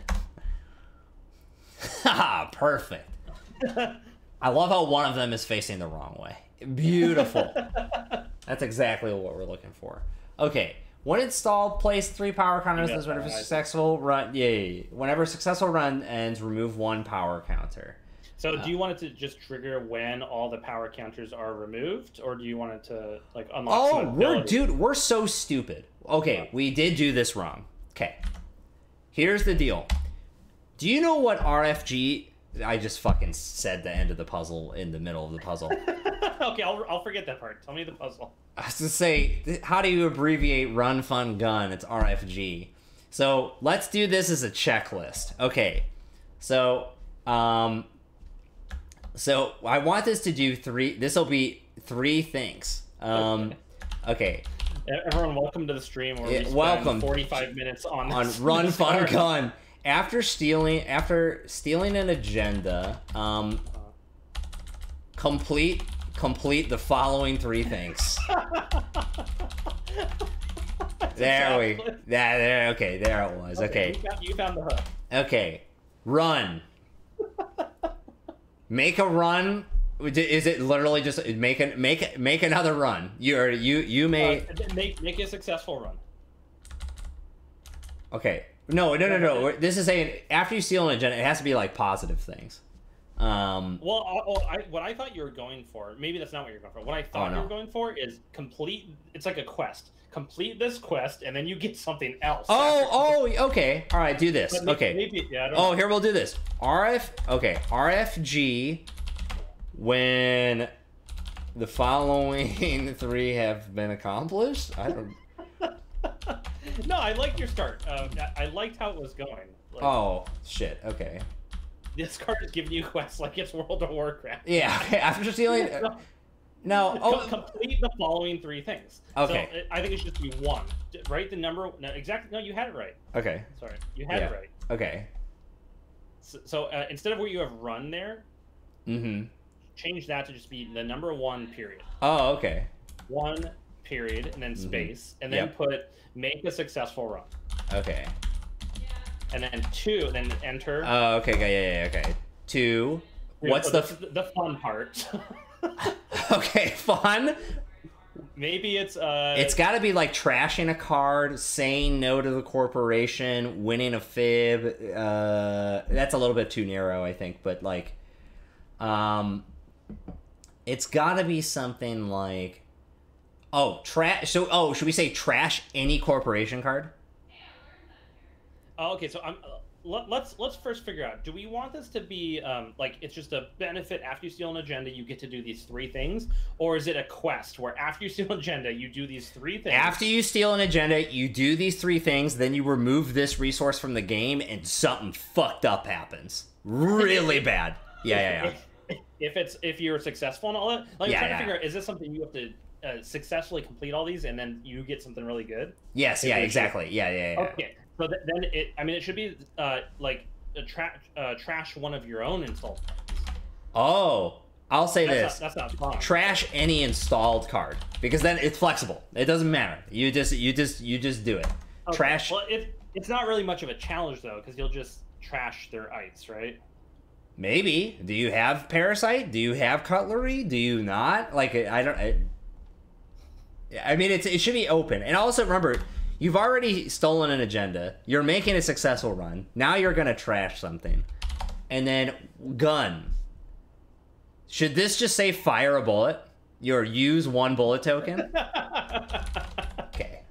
A: Ha! Perfect. I love how one of them is facing the wrong way. Beautiful. That's exactly what we're looking for. Okay. When installed, place 3 power counters. Whenever successful run, whenever successful run ends, remove 1 power counter.
B: So, do you want it to just trigger when all the power counters are removed, or do you want it to like unlock?
A: Oh, we're so stupid. Okay, we did do this wrong. Okay, here's the deal. Do you know what RFG? I just fucking said the end of the puzzle in the middle of the puzzle.
B: Okay, I'll forget that part. Tell me the puzzle.
A: I was to say, how do you abbreviate Run Fun Gun? It's RFG. So let's do this as a checklist. Okay, so I want this to do 3. This will be 3 things. Okay.
B: Everyone, welcome to the stream where we spend 45 minutes on
A: Run Fun Gun. After stealing an agenda, complete the following 3 things. There it was. Okay.
B: You found the hook.
A: Okay. Run. Make a run. Is it literally just make another run? You may
B: make a successful run.
A: Okay. No. This is saying after you steal an agenda, it has to be like positive things.
B: What I thought you were going for, maybe that's not what you're going for. What I thought you were going for is complete. It's like a quest. Complete this quest, and then you get something else.
A: Okay. All right, do this. Okay.
B: Maybe, I don't know.
A: Here we'll do this. RFG. When the following 3 have been accomplished, I don't.
B: No, I liked your start. I liked how it was going.
A: Shit. Okay.
B: This card is giving you quests like it's World of Warcraft.
A: Yeah. After stealing. No.
B: Complete the following 3 things.
A: Okay.
B: So I think it should just be 1. Right? The number. No, exactly. No, you had it right.
A: Okay.
B: Sorry, you had it right.
A: Okay.
B: So instead of where you have run there. Change that to just be the number 1 period.
A: Oh, okay.
B: 1 period and then space, and then put make a successful run.
A: Okay.
B: and then 2, then enter.
A: Oh, okay, yeah, okay. 2. What's
B: the fun part?
A: Okay, fun.
B: Maybe it's
A: It's got to be like trashing a card, saying no to the corporation, winning a fib. That's a little bit too narrow, I think, but like, it's got to be something like, trash. So, should we say trash any corporation card?
B: Oh, okay, so let's first figure out, do we want this to be like it's just a benefit after you steal an agenda you get to do these 3 things, or is it a quest where after you steal an agenda you do these 3 things?
A: After you steal an agenda, you do these 3 things, then you remove this resource from the game, and something fucked up happens. Really bad. Yeah.
B: If you're successful and all that, like, I'm trying to figure out, is this something you have to successfully complete all these and then you get something really good?
A: Yes, exactly. Yeah.
B: Okay. So then it should be like trash one of your own installed cards.
A: Oh, I'll say this.
B: That's not fun.
A: Trash any installed card, because then it's flexible. It doesn't matter. You just do it.
B: Okay.
A: Trash.
B: Well, it's not really much of a challenge though, because you'll just trash their ice, right?
A: Maybe. Do you have Parasite? Do you have Cutlery? Do you not? Like, I mean, it should be open. And also remember, you've already stolen an agenda. You're making a successful run. Now you're going to trash something. And then gun. Should this just say fire a bullet? Or use 1 bullet token? Okay.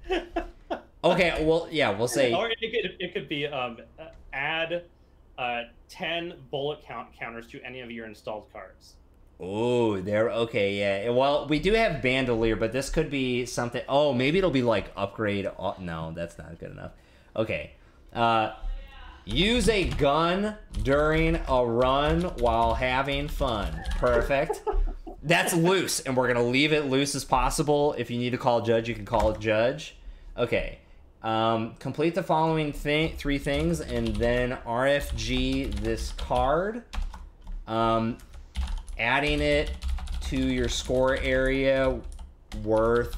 A: Okay, well, yeah, we'll say...
B: Or it could be add 10 bullet counters to any of your installed cards.
A: Oh, there. Okay, yeah. Well, we do have Bandolier, but this could be something. Oh, maybe it'll be like upgrade. No, that's not good enough. Okay. Use a gun during a run while having fun. Perfect. That's loose, and we're gonna leave it loose as possible. If you need to call Judge, you can call it Judge. Okay. Complete the following 3 things, and then RFG this card. Adding it to your score area worth...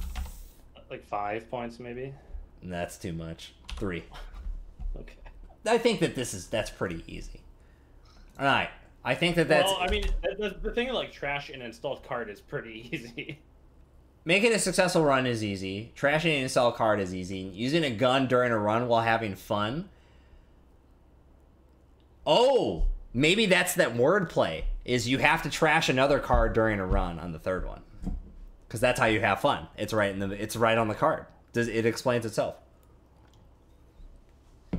B: like 5 points, maybe?
A: That's too much. 3.
B: Okay.
A: I think that that's pretty easy. All right. I think that's...
B: Well, I mean, the thing of, like, trash an installed card is pretty easy.
A: Making a successful run is easy. Trashing an installed card is easy. Using a gun during a run while having fun. Oh! Maybe that's that wordplay, is you have to trash another card during a run on the 3rd one. Because that's how you have fun. It's right on the card. It explains itself.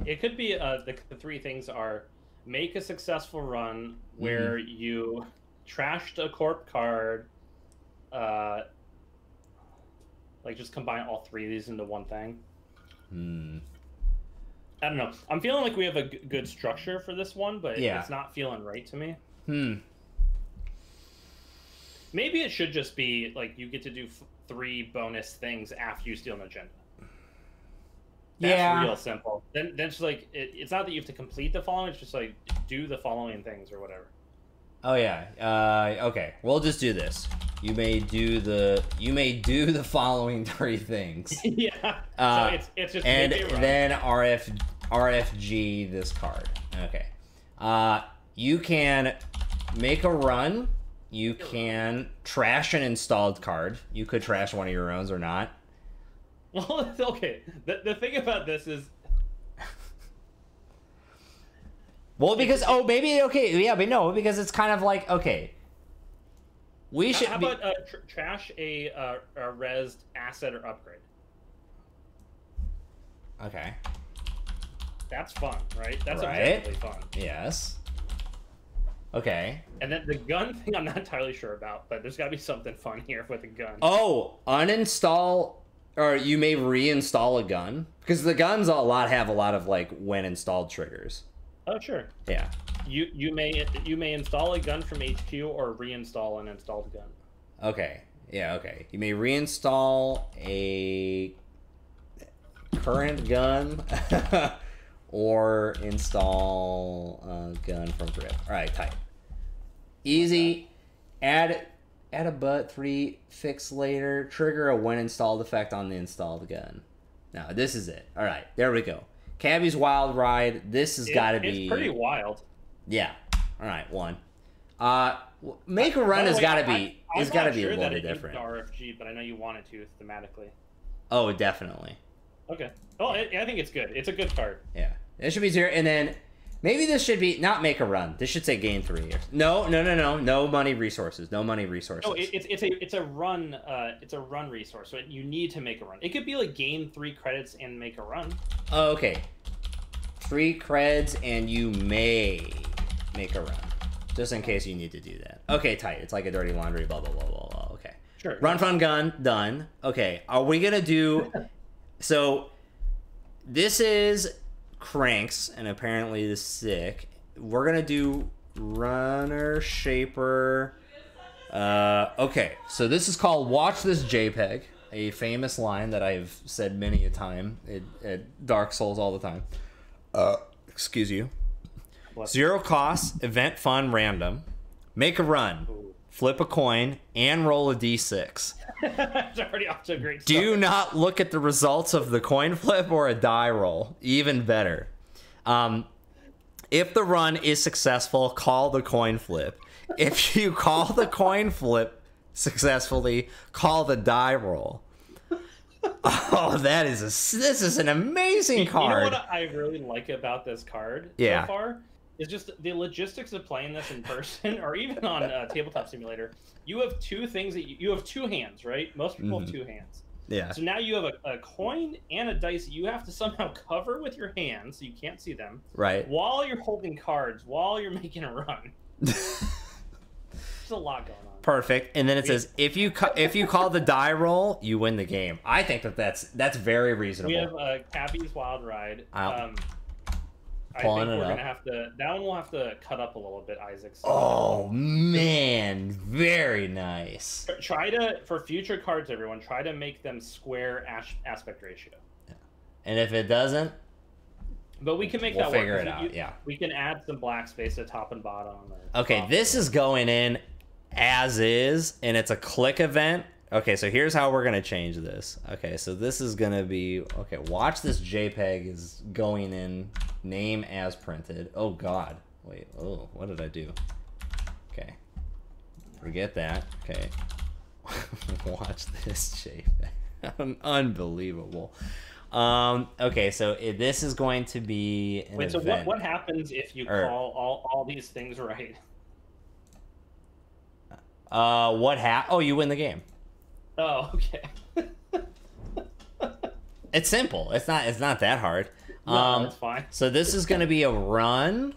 B: It could be the 3 things are make a successful run where you trashed a corp card, like just combine all 3 of these into one thing. I don't know. I'm feeling like we have a good structure for this one, but it's not feeling right to me. Maybe it should just be like you get to do 3 bonus things after you steal an agenda. That's real simple. Then it's like it's not that you have to complete the following. It's just like do the following things or whatever.
A: Oh yeah. Okay. We'll just do this. You may do the following 3 things.
B: Yeah. So it's just
A: and then RFG this card. Okay. You can make a run. You can trash an installed card. You could trash one of your own or not.
B: Well, okay. The thing about this is...
A: Well, because... maybe... Okay, yeah, but no, because it's kind of like... Okay. We should...
B: How about trash a rezzed asset or upgrade?
A: Okay.
B: That's fun, right? That's
A: right.
B: objectively fun.
A: Yes. Okay.
B: And then the gun thing I'm not entirely sure about, but there's got to be something fun here with a gun.
A: Oh, uninstall... Or you may reinstall a gun, because the guns have a lot of like when installed triggers.
B: Oh sure.
A: Yeah.
B: You may install a gun from HQ or reinstall an installed gun.
A: Okay. Yeah. Okay. You may reinstall a current gun or install a gun from grip. All right. Tight. Easy. Add a butt 3 fix later. Trigger a when installed effect on the installed gun. Now, this is it. All right, there we go. Cabby's Wild Ride. This has got to be...
B: It's pretty wild.
A: Yeah. All right, one. Make a Run has got to be... It's got to be a little bit different.
B: RFG, but I know you want it to thematically.
A: Oh, definitely.
B: Okay. Well, I think it's good. It's a good card.
A: Yeah. It should be 0. And then maybe this should be not Make a Run. This should say gain 3 years. No. No money resources. No money resources.
B: No, it's a run. It's a run resource. So you need to make a run. It could be like gain 3 credits and make a run.
A: Oh, okay. 3 creds and you may make a run. Just in case you need to do that. Okay, tight. It's like a dirty laundry, blah, blah, blah, blah, blah. Okay.
B: Sure.
A: Run, Fun, Gun, done. Okay. Are we going to do... So, this is Cranks, and apparently this is sick. We're going to do Runner, Shaper. Okay. So, this is called Watch This JPEG. A famous line that I've said many a time at Dark Souls all the time. Excuse you. 0 cost, event fun, random. Make a run.
B: Ooh.
A: Flip a coin, and roll a d6.
B: It's already off to a great start.
A: Do not look at the results of the coin flip or a die roll. Even better. If the run is successful, call the coin flip. If you call the coin flip successfully, call the die roll. Oh, this is an amazing card.
B: You know what I really like about this card so far? Is just the logistics of playing this in person or even on Tabletop Simulator. You have 2 things that you have 2 hands, right? Most people have 2 hands.
A: Yeah.
B: So now you have a coin and a dice that you have to somehow cover with your hands so you can't see them.
A: Right.
B: While you're holding cards, while you're making a run. There's a lot going on.
A: Perfect. And then it says if you call the die roll, you win the game. I think that's very reasonable.
B: We have Cabby's Wild Ride. I
A: Pulling
B: think
A: it
B: we're
A: up.
B: gonna have to. That one will have to cut up a little bit, Isaac. So
A: Oh man, very nice.
B: try to, for future cards, everyone, try to make them square aspect ratio.
A: And if it doesn't,
B: but we can make
A: we'll
B: that
A: figure
B: work.
A: it out. Yeah.
B: We can add some black space at top and bottom.
A: Okay, this is going in as is, and it's a click event. Okay, so here's how we're gonna change this. Okay, so this is gonna be Watch This JPEG is going in name as printed. Oh God, wait. Oh, what did I do? Okay, forget that. Okay, Watch This JPEG. Unbelievable. Okay, so this is going to be an
B: Wait, so
A: event.
B: what happens if you call all these things right?
A: Oh, you win the game.
B: Oh, okay.
A: It's simple. It's not that hard.
B: No, it's fine.
A: So this is going to be a run.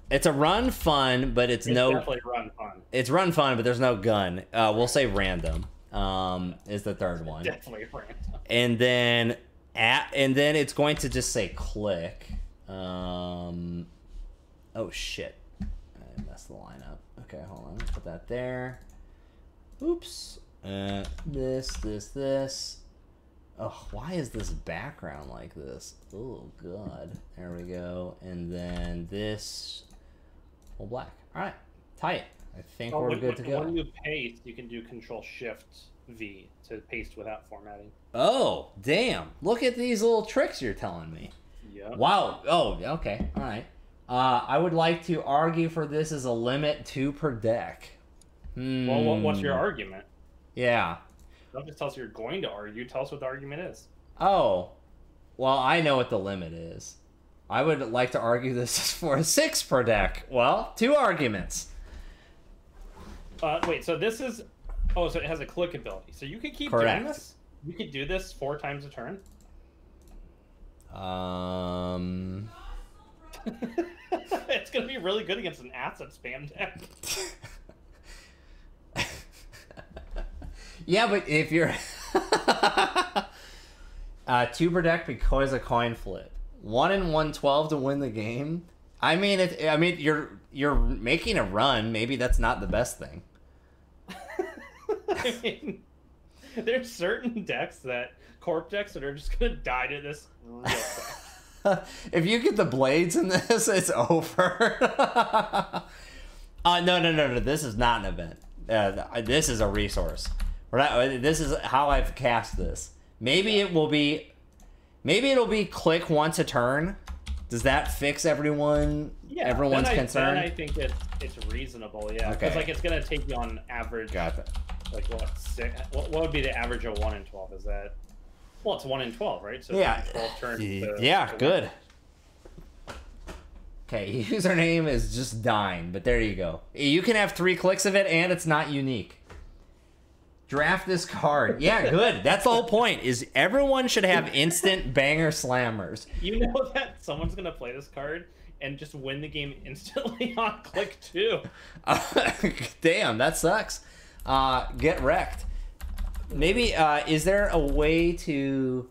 A: It's a run fun, but it's no.
B: Definitely run fun.
A: It's run fun, but there's no gun. We'll say random. Is the third one.
B: Definitely random.
A: And then it's going to just say click. Oh shit! I messed the line up. Okay, hold on. Let's put that there. Oops. This. Oh, why is this background like this? Oh, God. There we go. And then this. Full black. All right. Tight. I think we're good to go.
B: When you paste, you can do Control-Shift-V to paste without formatting.
A: Oh, damn. Look at these little tricks you're telling me.
B: Yeah.
A: Wow. Oh, okay. All right. I would like to argue for this as a limit 2 per deck.
B: Well, what's your argument?
A: Yeah.
B: Don't just tell us you're going to argue. Tell us what the argument is.
A: Oh. Well, I know what the limit is. I would like to argue this is for a 6 per deck. Well, 2 arguments.
B: Wait, so this is... Oh, so it has a click ability. So you can keep
A: Correct.
B: doing this? You could do this 4 times a turn? It's going to be really good against an asset spam deck.
A: Yeah, but if you're 2 per deck because a coin flip, 1 in 112 to win the game. I mean, you're making a run. Maybe that's not the best thing.
B: I mean, there's certain decks corp decks that are just gonna die to this real quick.
A: If you get the blades in this, it's over. No. This is not an event. This is a resource. This is how I've cast this. Maybe it'll be click once a turn, Does that fix everyone's concern?
B: Then I think it's reasonable, yeah.
A: Okay.
B: Because like it's gonna take you on average.
A: Got it.
B: Like what? What would be the average of 1 in 12? Is that? Well, it's 1 in 12, right? So
A: Yeah.
B: 12 turns.
A: Yeah. Good. Okay. Username is just dying, but there you go. You can have 3 clicks of it, and it's not unique. Draft this card. Yeah, good. That's the whole point. Is everyone should have instant banger slammers.
B: You know that someone's gonna play this card and just win the game instantly on click 2.
A: Damn, that sucks. Get wrecked. Maybe is there a way to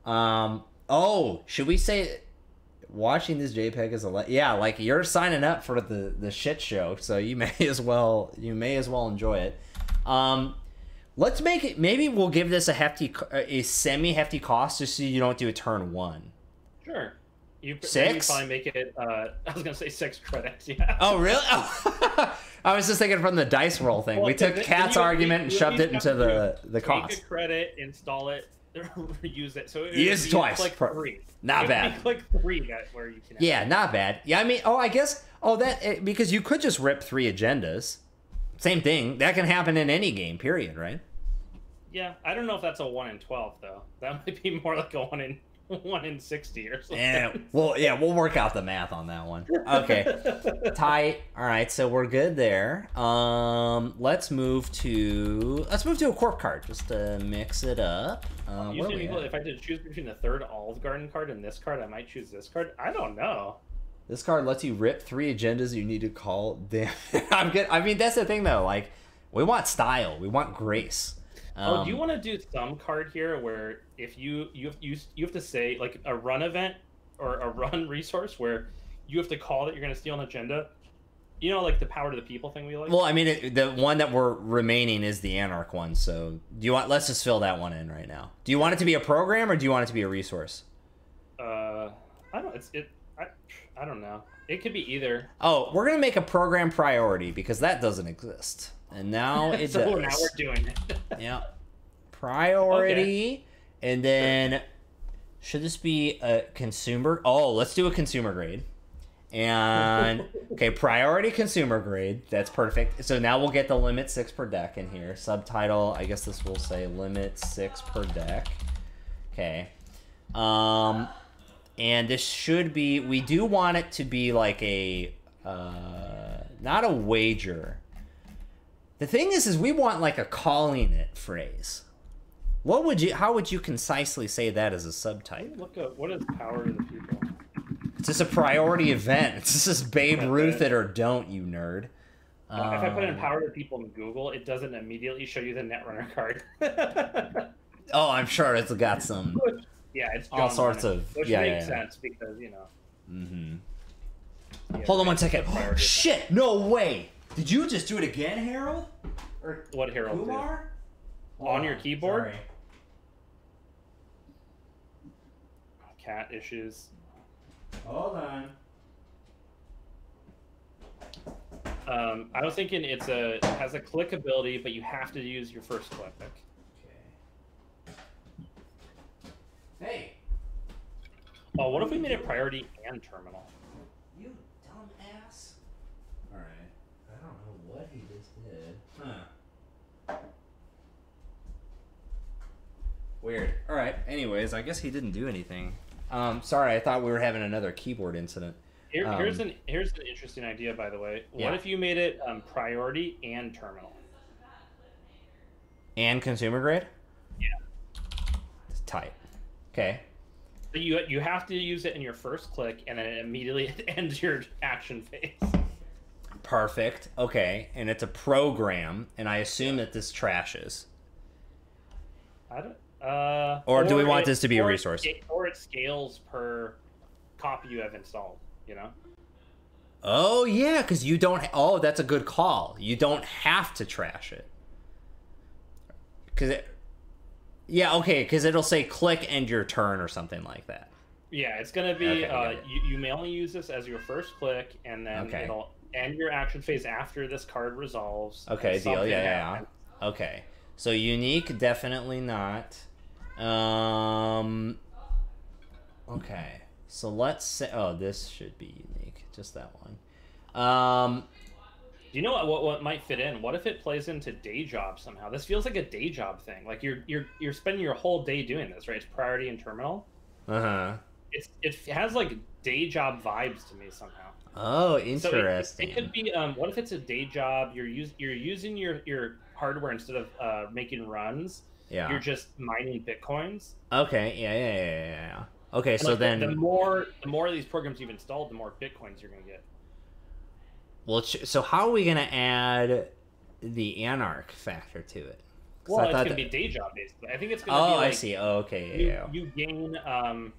A: should we say watching this JPEG is like you're signing up for the shit show, so you may as well enjoy it. Let's make it. Maybe we'll give this a semi-hefty cost, just so you don't do a turn 1.
B: Sure. You
A: 6?
B: probably make it. I was gonna say 6 credits. Yeah.
A: Oh really? Oh. I was just thinking from the dice roll thing.
B: Well,
A: we took Cat's argument and shoved it into the cost.
B: Take a credit, install it, use it. So
A: use it twice.
B: Click 3.
A: Not bad.
B: Click 3. That where you can.
A: Yeah, not bad. Yeah, I mean, I guess. Because you could just rip 3 agendas. Same thing. That can happen in any game, period, right?
B: Yeah, I don't know if that's a 1 in 12 though. That might be more like a 1 in 60 or something.
A: Yeah, we'll work out the math on that one. Okay, tight. All right, so we're good there. Let's move to a corp card just to mix it up.
B: Usually, if I did choose between the 3rd Olive Garden card and this card, I might choose this card. I don't know.
A: This card lets you rip 3 agendas you need to call. Damn, I'm good. I mean, that's the thing though. Like, we want style, we want grace.
B: Do you want to do some card here where if you have to say like a run event or a run resource where you have to call that you're going to steal an agenda? You know, like the power to the people thing we like.
A: Well, I mean, the one that we're remaining is the Anarch one. So do you want? Let's just fill that one in right now. Do you want it to be a program or do you want it to be a resource?
B: I don't know. It could be either.
A: Oh, we're gonna make a program priority because that doesn't exist, and now it
B: so
A: does.
B: Now we're doing it.
A: Yeah, priority, and then should this be a consumer? Oh, let's do a consumer grade. And okay, priority consumer grade. That's perfect. So now we'll get the limit 6 per deck in here. Subtitle. I guess this will say limit 6 per deck. Okay. And this should be, we do want it to be like a, not a wager. The thing is we want like a calling it phrase. How would you concisely say that as a subtype?
B: Look up, what is power to the people?
A: It's just a priority event. It's just Babe Ruth it or don't, you nerd.
B: If I put in power to the people in Google, it doesn't immediately show you the Netrunner card.
A: Oh, I'm sure it's got some...
B: Yeah, it's
A: all sorts of
B: which makes sense because you know.
A: Mm-hmm.
B: Yeah,
A: hold on one second. Oh, shit! No way! Did you just do it again, Harold? Or
B: what Harold?
A: Kumar?
B: On your keyboard?
A: Sorry.
B: Cat issues.
A: Hold on.
B: I was thinking it has a click ability, but you have to use your first click.
A: Hey.
B: Oh, what if we made it priority and terminal?
A: You dumb ass. Alright. I don't know what he just did. Huh. Weird. Alright, anyways, I guess he didn't do anything. Sorry, I thought we were having another keyboard incident.
B: Here's an interesting idea, by the way.
A: Yeah.
B: What if you made it priority and terminal?
A: And consumer grade?
B: Yeah.
A: It's tight. Okay.
B: So you have to use it in your first click, and then it immediately ends your action phase.
A: Perfect. Okay, and it's a program, and I assume that this trashes.
B: I don't.
A: Or do we want this to be a resource?
B: Or it scales per copy you have installed. You know.
A: Oh yeah, because you don't. Oh, that's a good call. You don't have to trash it. Because it. Yeah, okay, because it'll say click end your turn or something like that.
B: Yeah, it's going to be, you may only use this as your first click, and then it'll end your action phase after this card resolves.
A: Okay, deal, yeah. Okay, so unique, definitely not. Okay, So let's say, oh, this should be unique, just that one.
B: Do you know what might fit in? What if it plays into day job somehow? This feels like a day job thing. Like you're spending your whole day doing this, right? It's priority and terminal. It has like day job vibes to me somehow.
A: Oh, interesting.
B: So it could be. What if it's a day job? You're using your hardware instead of making runs.
A: Yeah.
B: You're just mining bitcoins.
A: Okay. Yeah. Okay, and so
B: like
A: then
B: the more of these programs you've installed, the more bitcoins you're gonna get.
A: Well, so how are we gonna add the Anarch factor to it?
B: Well, it's gonna be day job basically. I think it's gonna be like,
A: I see. Oh, okay. Yeah.
B: You gain. I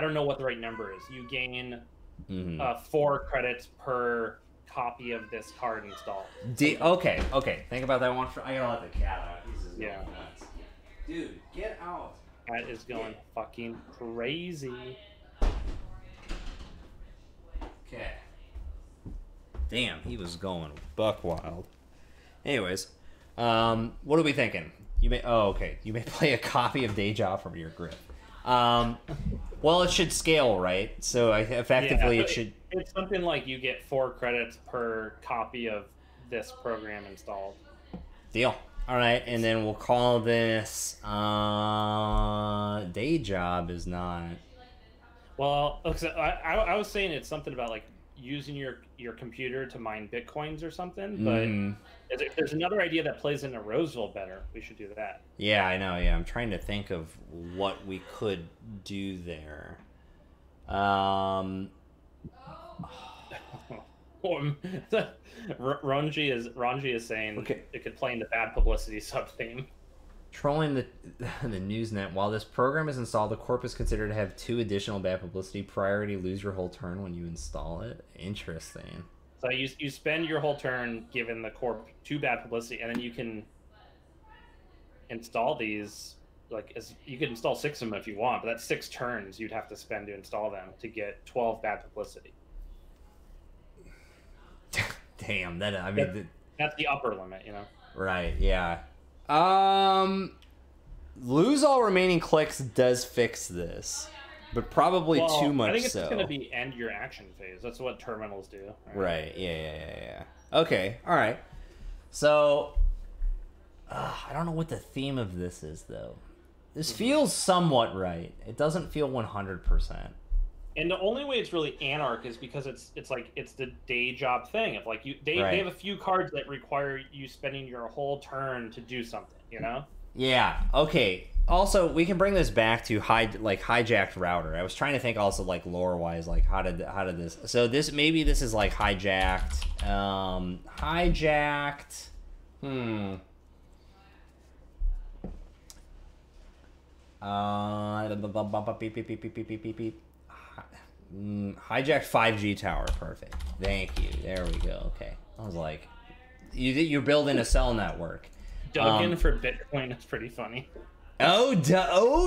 B: don't know what the right number is. You gain 4 credits per copy of this card installed.
A: Okay. Think about that one. I gotta let the cat out.
B: Yeah.
A: Nuts. Dude, get out.
B: That is going fucking crazy.
A: Okay. Damn, he was going buck wild. Anyways, what are we thinking? You may play a copy of Day Job from your grip. Well, it should scale, right? So effectively, it should.
B: It's something like you get 4 credits per copy of this program installed.
A: Deal. All right, and then we'll call this Day Job is not.
B: Well, I was saying it's something about like using your computer to mine bitcoins or something, but if there's another idea that plays into Roseville better, we should do that.
A: Yeah, I know. Yeah, I'm trying to think of what we could do there. Ranji is saying it could play into bad publicity sub theme. Trolling the Newsnet. While this program is installed, the corp is considered to have 2 additional bad publicity. Priority, lose your whole turn when you install it. Interesting. So you spend your whole turn giving the corp 2 bad publicity, and then you can install these. You could install 6 of them if you want, but that's 6 turns you'd have to spend to install them to get 12 bad publicity. Damn, that's the upper limit, you know. Right, yeah. Lose all remaining clicks does fix this, but probably too much. I think it's going to be end your action phase. That's what terminals do. Right. Yeah. Okay. All right. So, I don't know what the theme of this is though. This feels somewhat right. It doesn't feel 100%. And the only way it's really Anarch is because it's the day job thing. If they have a few cards that require you spending your whole turn to do something, you know? Yeah. Okay. Also, we can bring this back to hijacked router. I was trying to think also lore wise, how did this? So this is like hijacked. Hijacked. Hijacked 5G tower. Perfect. Thank you. There we go. Okay. I was like, you're building a cell network. Duggan for Bitcoin is pretty funny. Oh,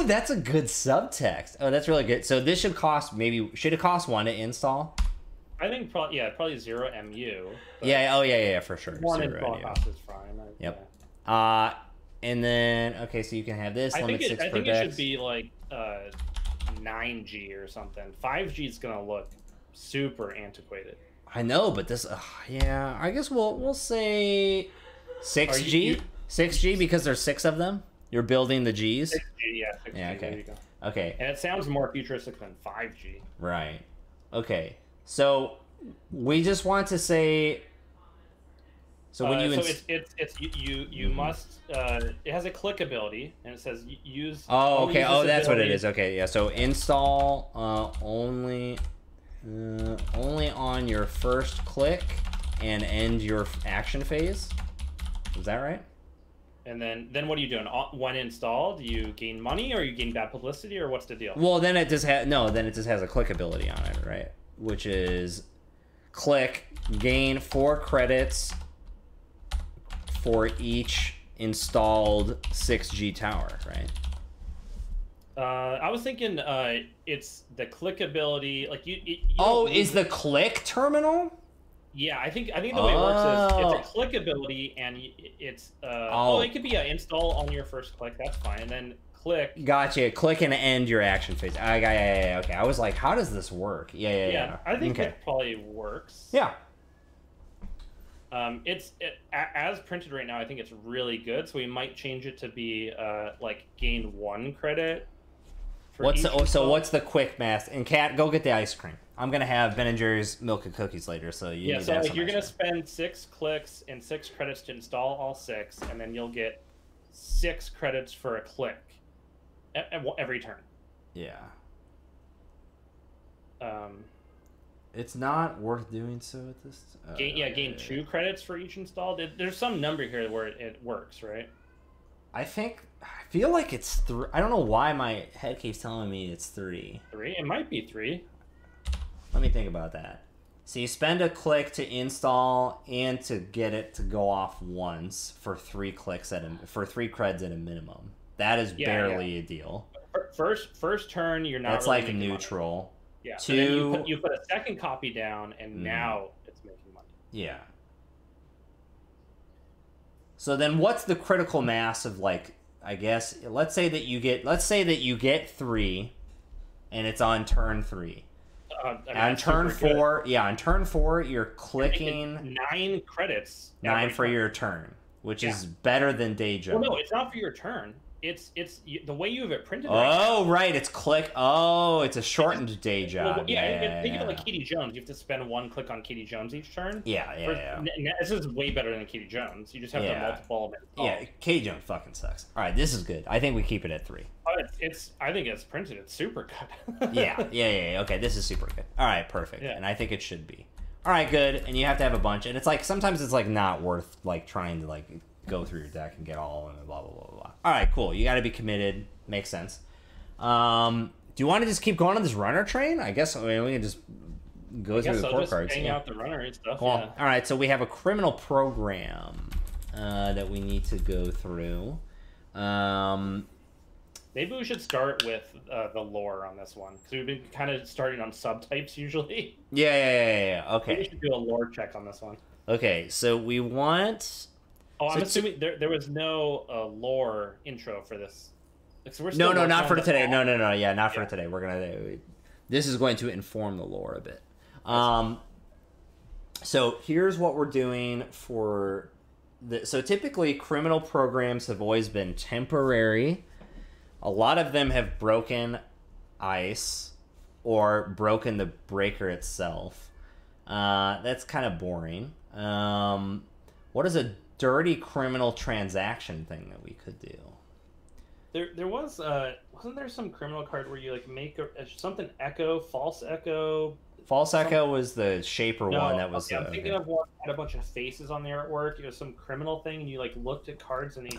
A: that's a good subtext. Oh, that's really good. So this should it cost 1 to install? I think probably 0 MU. Yeah, for sure. 1 install cost is fine. Yep. Yeah. And then so you can have this. I think it should be 9G or something. 5G is gonna look super antiquated. I know, but this, I guess we'll say 6G. 6G because there's 6 of them. You're building the Gs. 6G, yeah. 6G, yeah. Okay. There you go. Okay. And it sounds more futuristic than 5G. Right. Okay. So we just want to say. So when you you must it has a click ability and it says use. Oh, okay. Oh, that's what it is. Okay, yeah. So install only on your first click and end your action phase. Is that right? And then what are you doing? When installed, you gain money or you gain bad publicity or what's the deal? Well, then it just has a click ability on it, right? Which is click, gain 4 credits for each installed 6G tower, right? I was thinking it's the click ability, is the click terminal? Yeah, I think the way it works is it's a click ability and it's it could be an install on your first click, that's fine, and then
B: click.
A: Gotcha. Click and end your action phase. Yeah. Okay. I was like, how does this work? Yeah.
B: I think it probably works.
A: Yeah.
B: As printed right now, I think it's really good. So we might change it to be like gain 1 credit.
A: What's the quick math? And Kat, go get the ice cream. I'm gonna have Ben and Jerry's milk and cookies later, so you need to have
B: you're gonna spend 6 clicks and 6 credits to install all 6, and then you'll get 6 credits for a click every turn.
A: Yeah. It's not worth doing so at this.
B: Gain 2 credits for each install. There's some number here where it works, right?
A: I feel like it's 3. I don't know why my head keeps telling me it's 3.
B: 3? It might be 3.
A: Let me think about that. So you spend a click to install and to get it to go off once for 3 clicks for 3 creds at a minimum. That is barely a deal.
B: First turn, you're not.
A: That's
B: really
A: like neutral.
B: Money. Yeah.
A: 2.
B: Then you put a second copy down, and now it's making money.
A: Yeah. So then, what's the critical mass of, like, I guess let's say that you get 3, and it's on turn 3. On turn 4, on turn 4, you're clicking
B: 9 credits.
A: 9 for your turn, which is better than day jump.
B: Well, no, it's not for your turn. It's the way you have it printed.
A: Right. It's click. Oh, it's a shortened day job.
B: Think of it like Katie Jones. You have to spend 1 click on Katie Jones each turn.
A: Yeah.
B: This is way better than Katie Jones. You just have to multiple.
A: Yeah, Katie Jones fucking sucks. All right, this is good. I think we keep it at 3.
B: I think it's printed. It's super good.
A: yeah. Okay, this is super good. All right, perfect.
B: Yeah.
A: And I think it should be. All right, good. And you have to have a bunch. And it's like sometimes it's like not worth like trying to like go through your deck and get all and blah blah blah blah. All right, cool. You got to be committed. Makes sense. Do you want to just keep going on this runner train? I guess we can just go through the core cards.
B: Hang out the runner and stuff.
A: Cool. Yeah. All right, so we have a criminal program that we need to go through.
B: Maybe we should start with the lore on this one because we've been kind of starting on subtypes usually.
A: Yeah. Okay.
B: Maybe we should do a lore check on this one.
A: Okay, so we want.
B: Oh, I'm assuming there was no lore intro for this.
A: No, not for today. No. Yeah, not for today. We're gonna. This is going to inform the lore a bit. So here's what we're doing for so typically criminal programs have always been temporary. A lot of them have broken ice or broken the breaker itself. That's kind of boring. What is a dirty criminal transaction thing that we could do?
B: There was wasn't there some criminal card where you like make something echo, false echo?
A: False echo was the shaper one that was.
B: I'm thinking of one that had a bunch of faces on the artwork. It was some criminal thing, and you like looked at cards and
A: the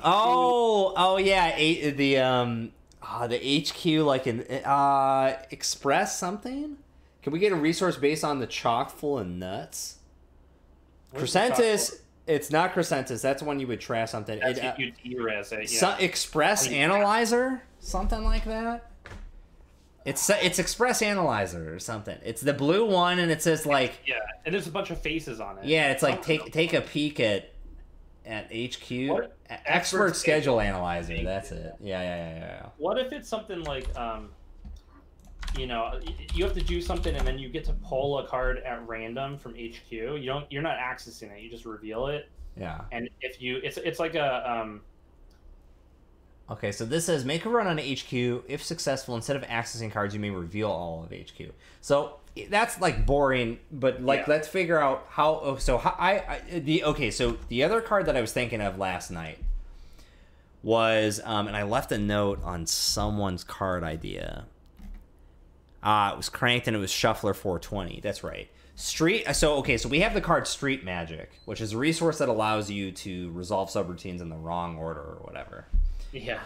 A: HQ like in Express something. Can we get a resource based on the chock full of nuts? Crescentus. It's not Crescentus. That's when you would trash something. Express Analyzer, something like that. It's Express Analyzer or something. It's the blue one, and it says like
B: and there's a bunch of faces on it.
A: Yeah, it's like take a peek at HQ. Expert Schedule Analyzer. That's it. Yeah.
B: What if it's something like you have to do something and then you get to pull a card at random from HQ. You're not accessing it. You just reveal it.
A: Yeah.
B: And if it's like a
A: Okay, so this says make a run on HQ. If successful, instead of accessing cards, you may reveal all of HQ. So that's like boring, but let's figure out how. So the other card that I was thinking of last night was, and I left a note on someone's card idea. It was cranked and it was Shuffler 420. That's right. So we have the card Street Magic, which is a resource that allows you to resolve subroutines in the wrong order or whatever.
B: Yeah.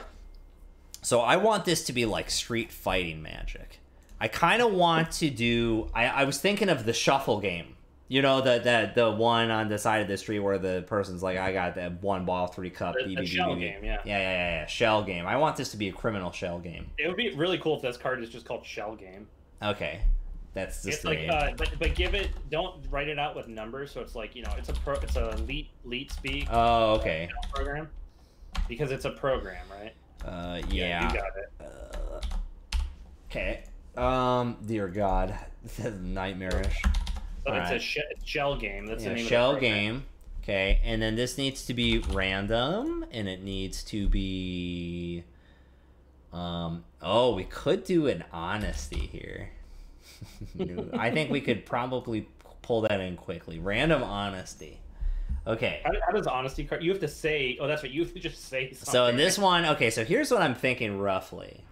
A: So I want this to be like Street Fighting Magic. I kind of want to do. I was thinking of the shuffle game. You know, the one on the side of the street where the person's like, I got that 1 ball, 3 cup.
B: The shell game, yeah.
A: Yeah. Shell game. I want this to be a criminal shell game.
B: It would be really cool if this card is just called Shell Game.
A: Okay. That's just
B: it's like, but give it. Don't write it out with numbers. So it's like it's a leet speak.
A: Oh, okay.
B: Program. Because it's a program, right?
A: Yeah.
B: You got it.
A: Okay. Dear God, this is nightmarish.
B: So it's a shell game. That's the name
A: shell
B: of the program.
A: game. Okay, and then this needs to be random, and it needs to be. Oh, we could do an honesty here. I think we could probably pull that in quickly. Random honesty. Okay.
B: How does honesty card? You have to say. Oh, that's right. You have to just say something.
A: So in this one, okay. So here's what I'm thinking roughly.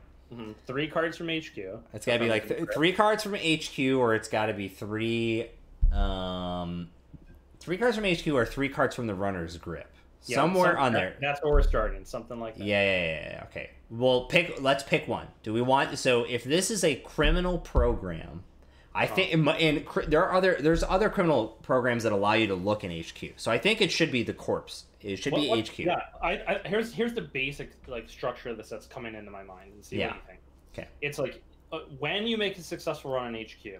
B: 3 cards from HQ.
A: It's got to be like 3 cards from HQ, or it's got to be 3. 3 cards from HQ or 3 cards from the runner's grip. Yeah, somewhere on there.
B: That's where we're starting. Something like that.
A: Yeah. Okay. Well, let's pick one. Do we want? So if this is a criminal program, I think there's other criminal programs that allow you to look in HQ. So I think it should be the corpse. It should be HQ.
B: Yeah. Here's the basic structure of this that's coming into my mind and see what you think.
A: Okay.
B: It's like when you make a successful run on HQ.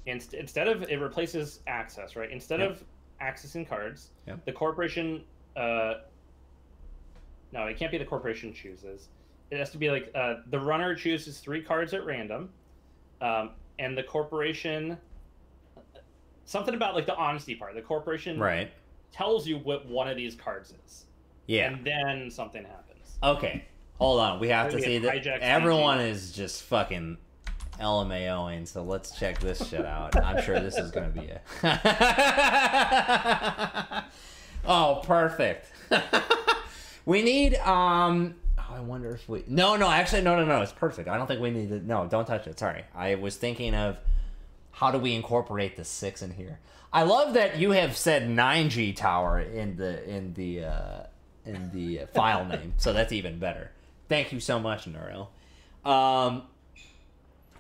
B: Instead of it replaces access, right? Instead of accessing cards, the corporation. No, it can't be the corporation chooses. It has to be like the runner chooses 3 cards at random, and the corporation. Something about like the honesty part. The corporation tells you what one of these cards is. Yeah. And then something happens.
A: Okay, hold on. We have to see that everyone is just fucking LMAOing, so let's check this shit out. I'm sure this is gonna be Oh, perfect. We need I wonder if we no actually no it's perfect. I don't think we need to. No, don't touch it. Sorry, I was thinking of how do we incorporate the 6 in here. I love that you have said 9G Tower in the file name, so that's even better. Thank you so much, Norel.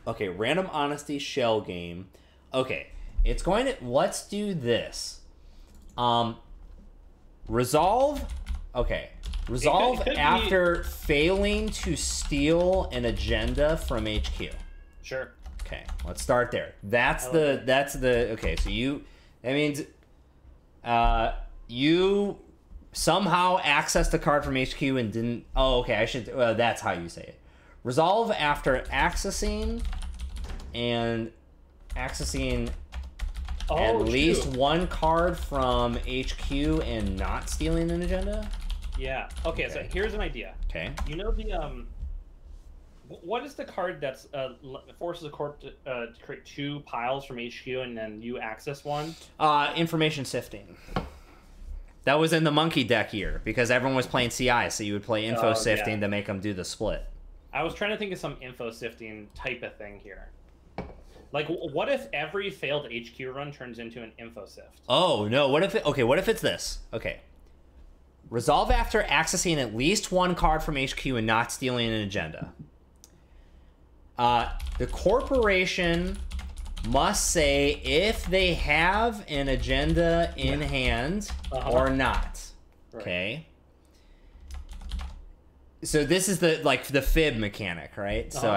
A: Okay, random honesty shell game. Okay, it's going to. Let's do this. Resolve. Okay, resolve after failing to steal an agenda from HQ.
B: Sure.
A: Okay, let's start there. That's the. Okay, so that means, you somehow accessed the card from HQ and didn't. Oh, okay. I should. That's how you say it. Resolve after accessing at least 1 card from HQ and not stealing an agenda?
B: Yeah. Okay, so here's an idea.
A: Okay.
B: You know the what is the card that's forces a corp to create 2 piles from HQ and then you access 1?
A: Information sifting. That was in the monkey deck year because everyone was playing CI, so you would play info sifting to make them do the split.
B: I was trying to think of some info sifting type of thing here. Like, what if every failed HQ run turns into an info sift?
A: Oh, no. What if it's this? Okay. Resolve after accessing at least 1 card from HQ and not stealing an agenda. The corporation must say if they have an agenda in hand or not. Okay. So this is the fib mechanic, right? So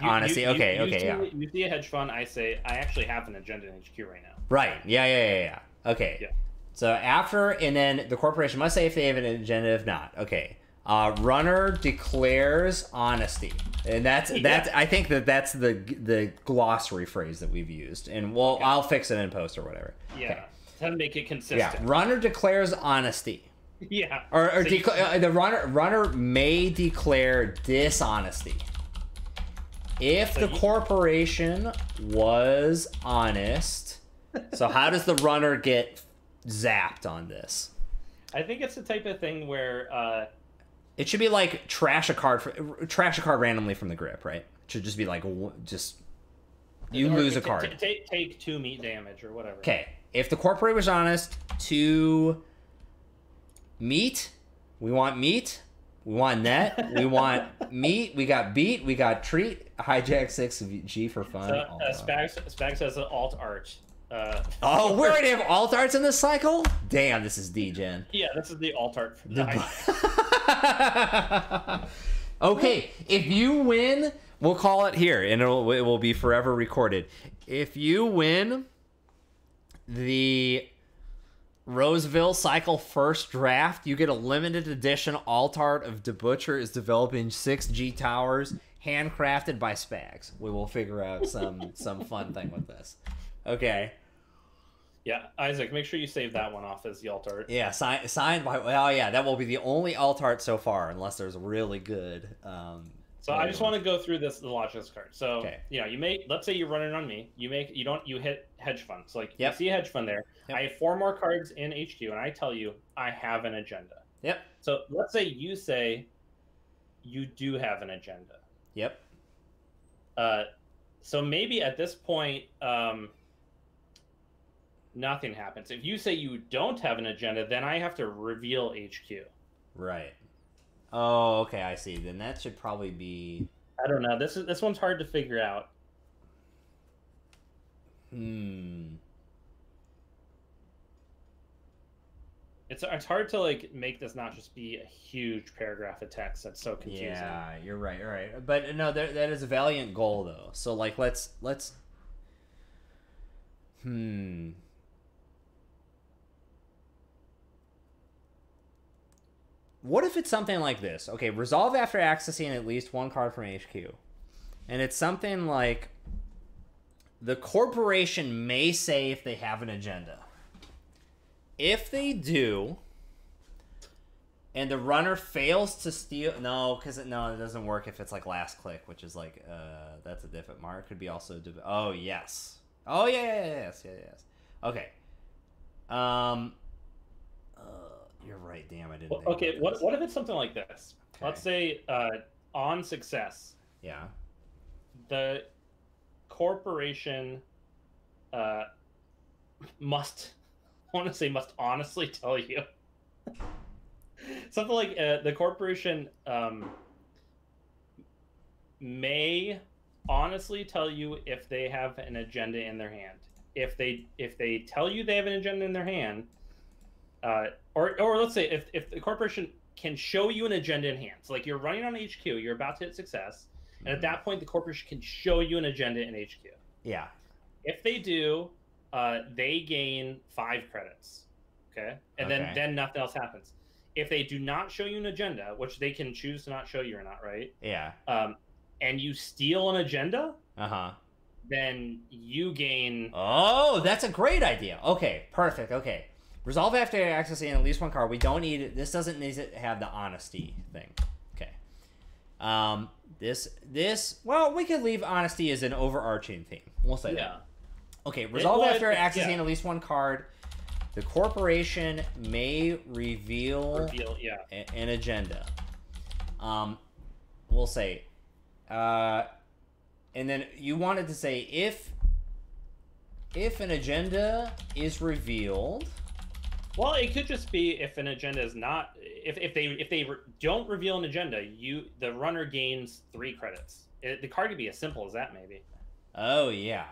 A: honesty.
B: You see a hedge fund. I say I actually have an agenda in HQ right now.
A: Right. Yeah. Okay. Yeah. So after, and then the corporation must say if they have an agenda, if not. Okay. Runner declares honesty, and that's I think that's the glossary phrase that we've used, and I'll fix it in post or whatever.
B: Yeah. To make it consistent.
A: Yeah. Runner declares honesty.
B: Yeah.
A: Or the runner may declare dishonesty. If the corporation was honest. So how does the runner get zapped on this?
B: I think it's the type of thing where
A: it should be like trash a card randomly from the grip, right? It should just be like you lose a card.
B: Take 2 meat damage or whatever.
A: Okay. If the corporation was honest, 2 meat, we want meat, we want net, we want meat, we got beat, we got treat, hijack 6G for fun.
B: So, Spags has an alt art.
A: We already have alt arts in this cycle? Damn, this is D-Gen.
B: Yeah, this is the alt art.
A: Okay, if you win, we'll call it here, and it will be forever recorded. If you win the Roseville Cycle First Draft. You get a limited edition alt art of DeButcher is developing 6G towers, handcrafted by Spags. We will figure out some fun thing with this. Okay.
B: Yeah, Isaac, make sure you save that one off as the alt art.
A: Yeah, signed by. Well, yeah, that will be the only alt art so far, unless there's really good.
B: So I just want to go through the logic of this card. So
A: Okay.
B: you make, let's say you're running on me. You hit hedge fund. So like
A: Yep.
B: you see a hedge fund there.
A: Yep.
B: I have 4 more cards in HQ, and I tell you I have an agenda.
A: Yep.
B: So let's say you do have an agenda.
A: Yep.
B: So maybe at this point, nothing happens. If you say you don't have an agenda, then I have to reveal HQ.
A: Right. Oh, okay, I see. Then that should probably be.
B: I don't know. This one's hard to figure out. It's hard to like make this not just be a huge paragraph of text that's so confusing.
A: Yeah, you're right. You're right. But no, that is a valiant goal though. So like, let's. What if it's something like this? Okay, resolve after accessing at least 1 card from HQ. And it's something like the corporation may say if they have an agenda. If they do, and the runner fails to steal... No, because it doesn't work if it's like last click, which is like, that's a different mark. Could be also... Oh, yes. Oh, yes. Okay. You're right. Damn, I didn't.
B: Well, okay, what if it's something like this?
A: Okay.
B: Let's say on success,
A: Yeah.
B: the corporation must honestly tell you something like the corporation may honestly tell you if they have an agenda in their hand. If they tell you they have an agenda in their hand. Or let's say if the corporation can show you an agenda in hand. So like you're running on HQ, you're about to hit success, and at that point the corporation can show you an agenda in HQ.
A: Yeah.
B: If they do, they gain 5 credits. Okay? And then nothing else happens. If they do not show you an agenda, which they can choose to not show you or not, right?
A: Yeah.
B: And you steal an agenda,
A: Uh-huh.
B: then you gain...
A: Oh, that's a great idea. Okay, perfect. Okay. Resolve after accessing at least 1 card. We don't need it. This doesn't need to have the honesty thing. Okay. Well, we could leave honesty as an overarching theme. We'll say that. Okay, resolve after accessing at least 1 card. The corporation may reveal an agenda. We'll say, and then you wanted to say if an agenda is revealed.
B: Well, it could just be if an agenda is not if they don't reveal an agenda, the runner gains 3 credits. The card could be as simple as that, maybe.
A: Oh yeah.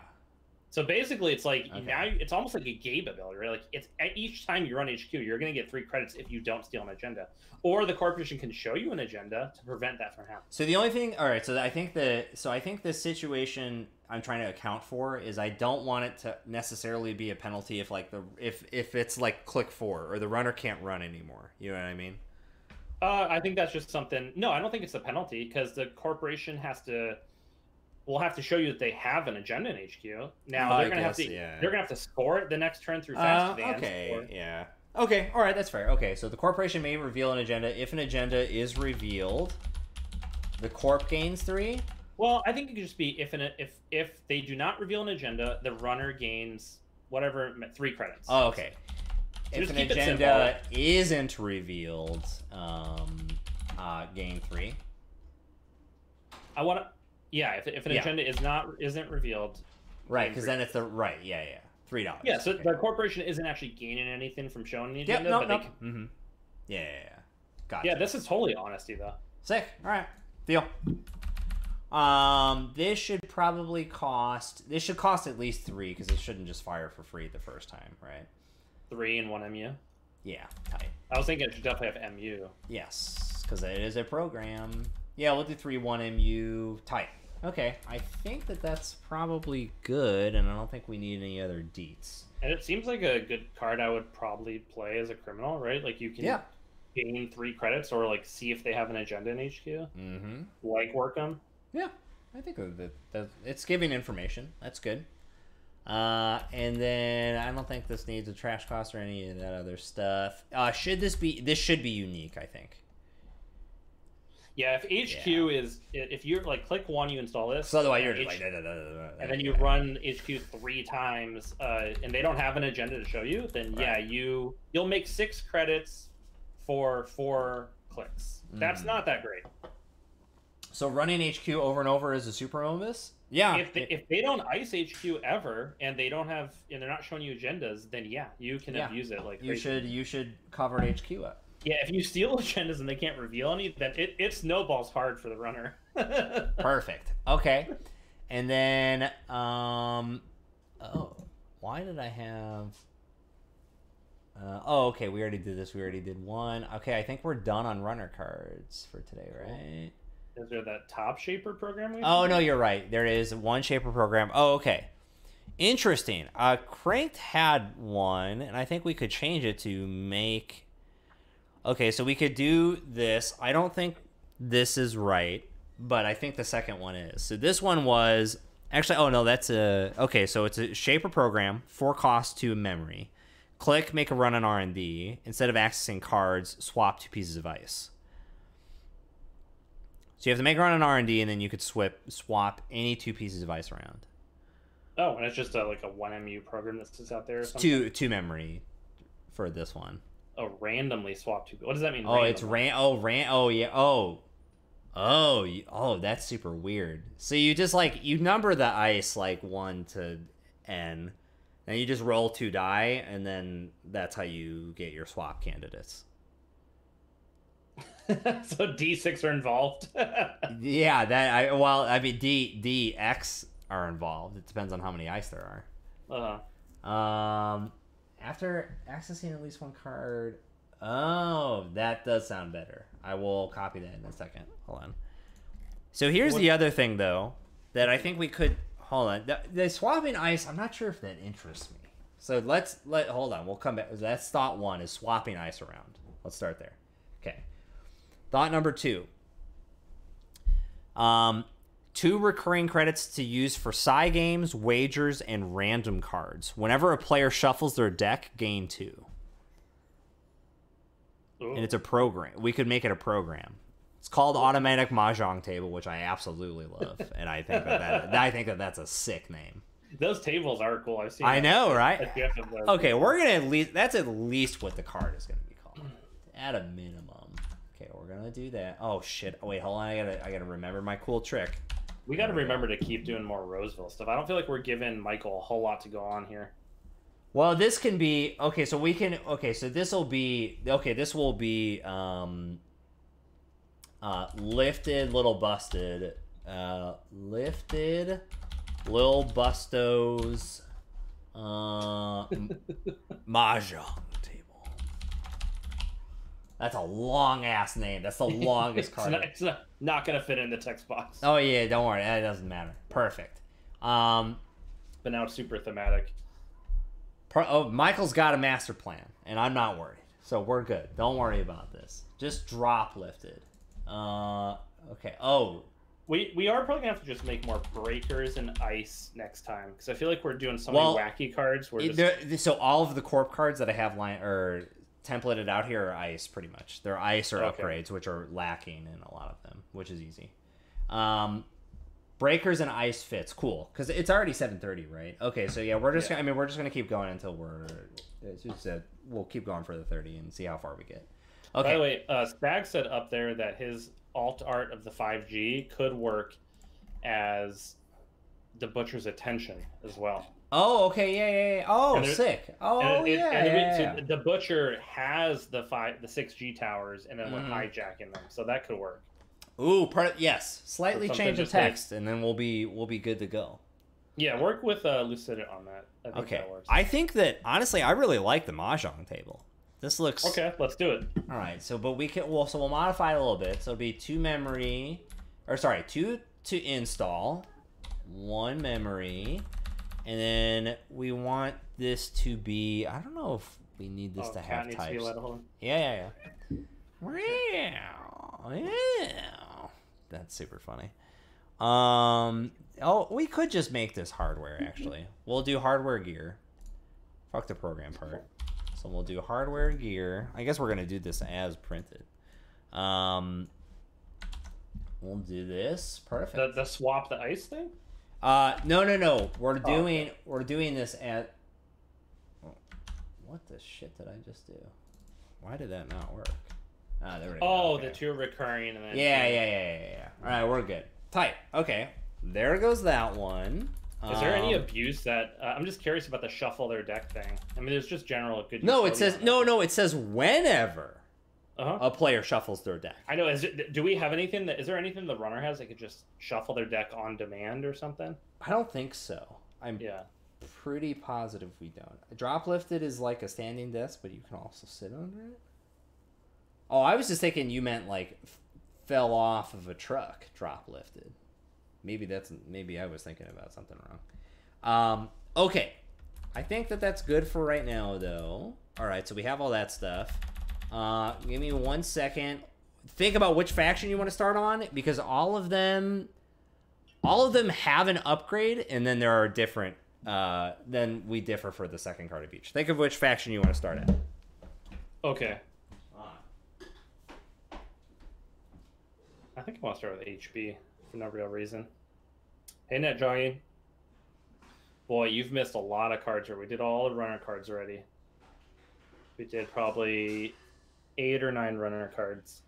B: So basically, it's like now it's almost like a game ability, right? Like it's each time you run HQ, you're going to get 3 credits if you don't steal an agenda, or the corporation can show you an agenda to prevent that from happening.
A: So the only thing, all right. So I think the situation I'm trying to account for is I don't want it to necessarily be a penalty if like if it's like click 4 or the runner can't run anymore. You know what I mean?
B: I think that's just something. No, I don't think it's a penalty because the corporation will have to show you that they have an agenda in HQ. Now they're gonna have to score it the next turn through fast advance.
A: Okay, yeah. Okay, all right, that's fair. Okay, so the corporation may reveal an agenda. If an agenda is revealed, the corp gains 3.
B: Well, I think it could just be if they do not reveal an agenda, the runner gains whatever 3 credits.
A: Oh, okay.
B: So
A: if an agenda isn't revealed, gain 3.
B: I want to. Yeah, if an agenda isn't revealed,
A: right? Because then it's $3.
B: Yeah, so the corporation isn't actually gaining anything from showing the agenda.
A: Yeah. Gotcha.
B: Yeah, this is totally honesty though.
A: Sick. All right, deal. This should probably cost. This should cost at least 3 because it shouldn't just fire for free the first time, right?
B: 3 and 1 MU.
A: Yeah, tight.
B: I was thinking it should definitely have MU.
A: Yes, because it is a program. Yeah, we'll do 3 1 MU tight. Okay, I think that's probably good, and I don't think we need any other deets.
B: And it seems like a good card I would probably play as a criminal, right? Like you can gain 3 credits or like see if they have an agenda in HQ.
A: Mm-hmm.
B: Like work them.
A: Yeah, I think that it's giving information. That's good. And then I don't think this needs a trash cost or any of that other stuff. This should be unique, I think.
B: Yeah, if HQ is, if you're like click 1, you install this.
A: So otherwise you're just like,
B: and then you run HQ 3 times, and they don't have an agenda to show you, then you'll make 6 credits for 4 clicks. That's not that great.
A: So running HQ over and over is a super bonus? Yeah.
B: If they don't ice HQ ever and they don't have and they're not showing you agendas, then you can abuse it like crazy.
A: You should cover HQ up.
B: Yeah, if you steal agendas and they can't reveal any, then it snowballs hard for the runner.
A: Perfect. Okay. And then why did I have okay, we already did this. We already did 1. Okay, I think we're done on runner cards for today, right?
B: Is there that top shaper program?
A: Oh, no, you're right. There is 1 shaper program. Oh, okay. Interesting. Cranked had 1, and I think we could change it to make... Okay, so we could do this. I don't think this is right, but I think the second one is. So this one was... Actually, oh, no, that's a... Okay, so it's a shaper program, 4 cost, 2 memory. Click, make a run on R&D. Instead of accessing cards, swap 2 pieces of ice. So you have to make a run on R&D, and then you could swap any 2 pieces of ice around.
B: Oh, and it's just like a 1 MU program that sits out there or something?
A: 2 memory for this one.
B: Oh, randomly swap 2. What does that mean?
A: Oh, randomly? It's that's super weird. So you just you number the ice 1 to N, and you just roll 2 die, and then that's how you get your swap candidates.
B: So D6 are involved.
A: Yeah, D, X are involved. It depends on how many ice there are. After accessing at least 1 card. Oh, that does sound better. I will copy that in a second. Hold on. So here's the other thing, though, that I think we could... Hold on. The swapping ice, I'm not sure if that interests me. So hold on. We'll come back. That's thought 1 is swapping ice around. Let's start there. Okay. Thought number 2. 2 recurring credits to use for side games, wagers, and random cards. Whenever a player shuffles their deck, gain 2. Ooh. And it's a program. We could make it a program. It's called Automatic Mahjong Table, which I absolutely love, and I think that's a sick name.
B: Those tables are cool. I've seen.
A: I know, right? Okay,
B: cool.
A: we're gonna that's at least what the card is gonna be called, at a minimum. Okay, we're gonna do that. Oh shit! Oh, wait, hold on. I gotta remember my cool trick.
B: We got to remember to keep doing more Roseville stuff. I don't feel like we're giving Michael a whole lot to go on here.
A: Well, this can be... Okay, so we can... Okay, so this will be... Okay, this will be... Lifted, Little Busted. Lifted, Lil Busto's... Mahjong Table. That's a long-ass name. That's the longest card.
B: It's not going to fit in the text box.
A: Oh, yeah, don't worry. That doesn't matter. Perfect.
B: But now it's super thematic.
A: Michael's got a master plan, and I'm not worried. So we're good. Don't worry about this. Just drop Lifted. Okay. Oh.
B: We are probably going to have to just make more breakers and ice next time, because I feel like we're doing so many wacky cards.
A: So all of the corp cards that I have templated out here are ice, pretty much. They're ice or upgrades, which are lacking in a lot of them, which is easy. Breakers and ice fits, cool, because it's already 7:30, right? Okay, so yeah, we're just gonna keep going until we'll keep going for the 30 and see how far we get. Okay.
B: By the way, Spag said up there that his alt art of the 5G could work as the Butcher's Attention as well.
A: Oh, okay, yeah. Oh, sick. Oh, yeah.
B: The Butcher has the 6G towers, and then we're hijacking them, so that could work.
A: Ooh, yes. Slightly change the text, and then we'll be good to go.
B: Yeah, work with Lucida on that. I think that works.
A: I think that honestly, I really like the Mahjong Table. This looks
B: okay. Let's do it.
A: All right. So, but we'll modify it a little bit. So it'll be 2 memory, or sorry, 2 to install, 1 memory, and then we want this to be, I don't know if we need this to have types. Yeah. That's super funny. Oh, we could just make this hardware, actually. We'll do hardware gear. Fuck the program part. So we'll do hardware gear. I guess we're going to do this as printed. We'll do this. Perfect.
B: The swap the ice thing?
A: No. We're doing this at... What the shit did I just do? Why did that not work? There we go.
B: Oh,
A: okay.
B: The 2 recurring and then...
A: Yeah. All right, we're good. Tight. Okay. There goes that one.
B: Is there any abuse that... I'm just curious about the shuffle their deck thing. I mean, there's just general good...
A: No, it says... No, it says whenever
B: Uh-huh.
A: a player shuffles their deck.
B: I know. Do we have anything that... Is there anything the runner has that could just shuffle their deck on demand or something?
A: I don't think so. I'm pretty positive we don't. Drop lifted is like a standing desk, but you can also sit under it. Oh, I was just thinking you meant like fell off of a truck, drop lifted. Maybe I was thinking about something wrong. Okay. I think that's good for right now, though. All right, so we have all that stuff. Give me 1 second. Think about which faction you want to start on, because all of them have an upgrade, and then there are different. Then we differ for the second card of each. Think of which faction you want to start at.
B: Okay. I think I want to start with HB for no real reason. Hey, Net Jogging. Boy, you've missed a lot of cards here. We did all the runner cards already. We did probably 8 or 9 runner cards.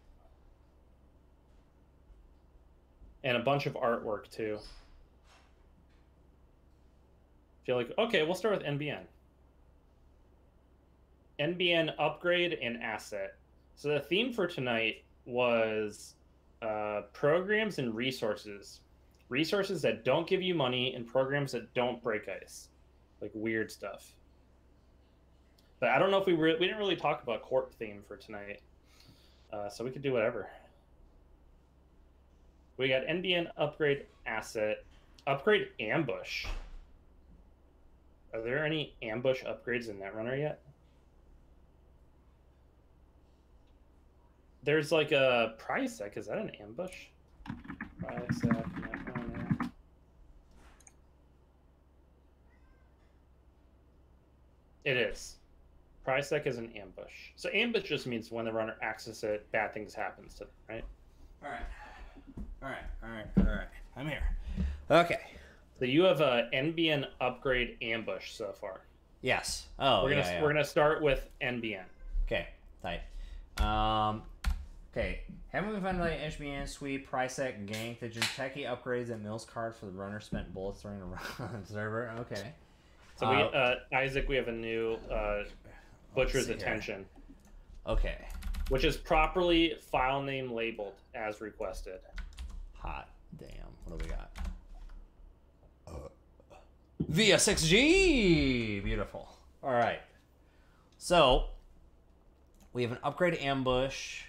B: And a bunch of artwork, too. Feel like... Okay, we'll start with NBN. NBN upgrade and asset. So the theme for tonight was... programs and resources. Resources that don't give you money and programs that don't break ice. Like weird stuff. But I don't know if we didn't really talk about court theme for tonight. So we could do whatever. We got NBN upgrade asset. Upgrade ambush. Are there any ambush upgrades in Netrunner yet? There's like a Prysec. Is that an ambush? Prysec, Netrunner. It is. Prysec is an ambush. So ambush just means when the runner accesses it, bad things happen to them, right?
A: All right. I'm here. Okay.
B: So you have a NBN upgrade ambush so far.
A: Yes. Oh,
B: we're gonna start with NBN.
A: Okay. Tight. Okay. Haven't we found like HBN, Sweep, Prysec, Gank, the Jinteki upgrades and Mills card for the runner spent bullets during a run on server? Okay.
B: So Isaac, we have a new Butcher's Attention.
A: Okay.
B: Which is properly file name labeled as requested.
A: Hot damn. What do we got? Via 6G! Beautiful. All right. So, we have an upgrade ambush.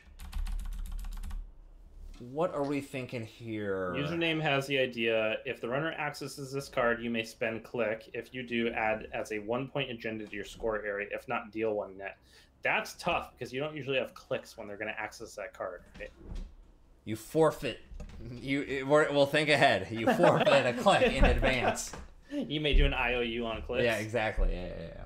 A: What are we thinking here?
B: Username has the idea. If the runner accesses this card, you may spend click. If you do, add as a 1-point agenda to your score area. If not, deal 1 net. That's tough because you don't usually have clicks when they're going to access that card. Right?
A: You forfeit. We'll think ahead. You forfeit a click in advance.
B: You may do an IOU on clicks.
A: Yeah, exactly. Yeah.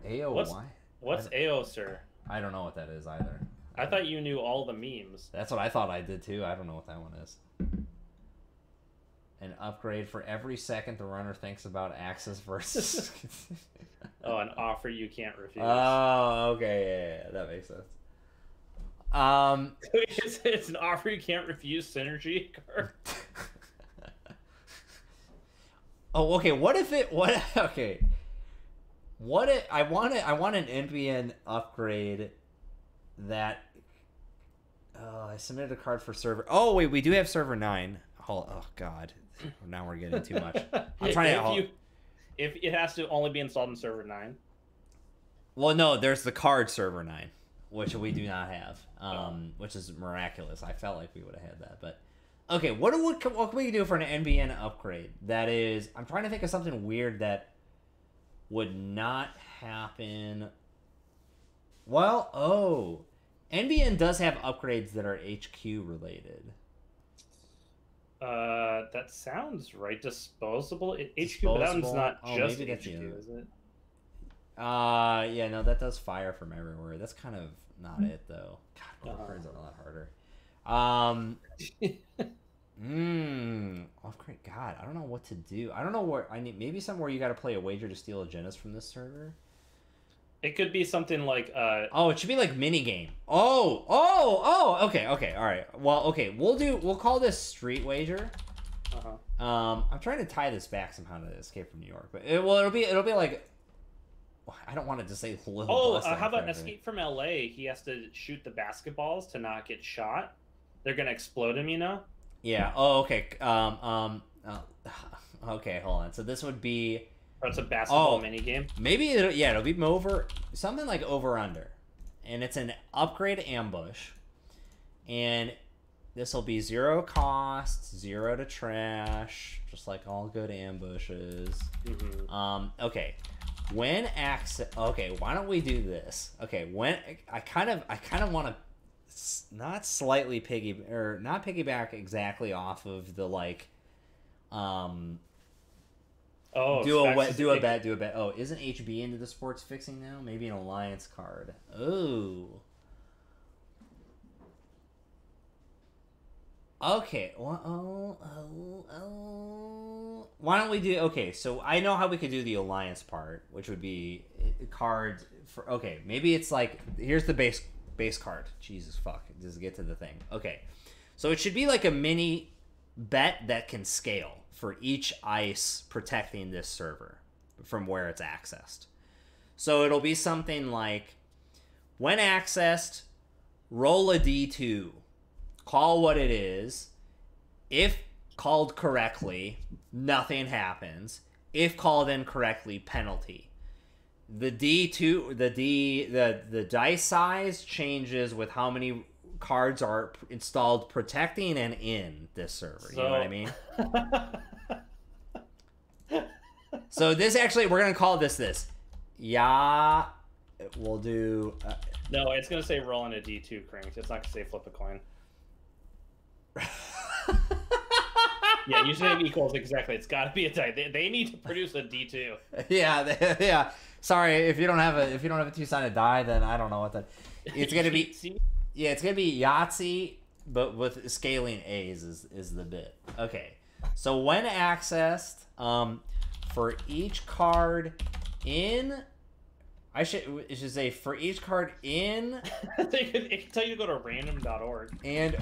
A: AOY?
B: What's AO, sir?
A: I don't know what that is either.
B: I thought you knew all the memes.
A: That's what I thought I did too. I don't know what that one is. An upgrade for every second the runner thinks about Axis versus...
B: Oh, an offer you can't refuse.
A: Oh, okay. Yeah, that makes sense.
B: It's an offer you can't refuse synergy card.
A: Oh, okay. What if I want an NBN upgrade that I submitted a card for server. Oh wait, we do have server 9. Oh god. Now we're getting too much. I'm trying to
B: if it has to only be installed in server 9.
A: Well, no, there's the card server 9, which we do not have. Which is miraculous. I felt like we would have had that, but Okay, what can we do for an NBN upgrade? That is, I'm trying to think of something weird that would not happen. Well, oh, NBN does have upgrades that are HQ related.
B: That sounds right. Disposable HQ, but that one's not just HQ, is it?
A: Yeah, no, that does fire from everywhere. That's kind of not it though. God, upgrades are a lot harder. Upgrade. God, I don't know what to do. I don't know where I need. Maybe somewhere you got to play a wager to steal agendas from this server.
B: It could be something like
A: Oh, it should be like mini game. Oh. Okay. All right. Well, okay. We'll call this street wager. I'm trying to tie this back somehow to Escape from New York, but it'll be like. I don't want it to say little.
B: How about Escape from LA? He has to shoot the basketballs to not get shot. They're gonna explode him, you know.
A: Yeah. Oh, okay. Okay. Hold on. So this would be.
B: Oh, it's a basketball mini game.
A: Maybe it'll be something like over under, and it's an upgrade ambush, and this will be 0 cost, 0 to trash, just like all good ambushes. Okay. Okay, why don't we do this? Okay, when I kind of want to not piggyback exactly off of the like do a bet. Oh, isn't HB into the sports fixing now? Maybe an alliance card. Oh. Okay. Well, why don't we do? Okay, so I know how we could do the alliance part, which would be cards for. Okay, maybe it's like here's the base card. Jesus fuck, just get to the thing. Okay, so it should be like a mini bet that can scale for each ice protecting this server from where it's accessed. So it'll be something like when accessed, roll a d2. Call what it is. If called correctly, nothing happens. If called incorrectly, penalty. The D2, the dice size changes with how many cards are installed protecting and in this server. You know what I mean? So this actually, we're gonna call this. Yeah, we'll do.
B: No, it's gonna say rolling a D2 cranked. It's not gonna say flip a coin. Yeah, username equals exactly. It's got to be a die. They need to produce a D2.
A: Yeah. Sorry, if you don't have a 2-sided die, then I don't know what that. It's gonna be. Yeah, it's gonna be Yahtzee, but with scaling A's is the bit. Okay, so when accessed, for each card in. It should say for each card in.
B: It can tell you to go to random.org.
A: And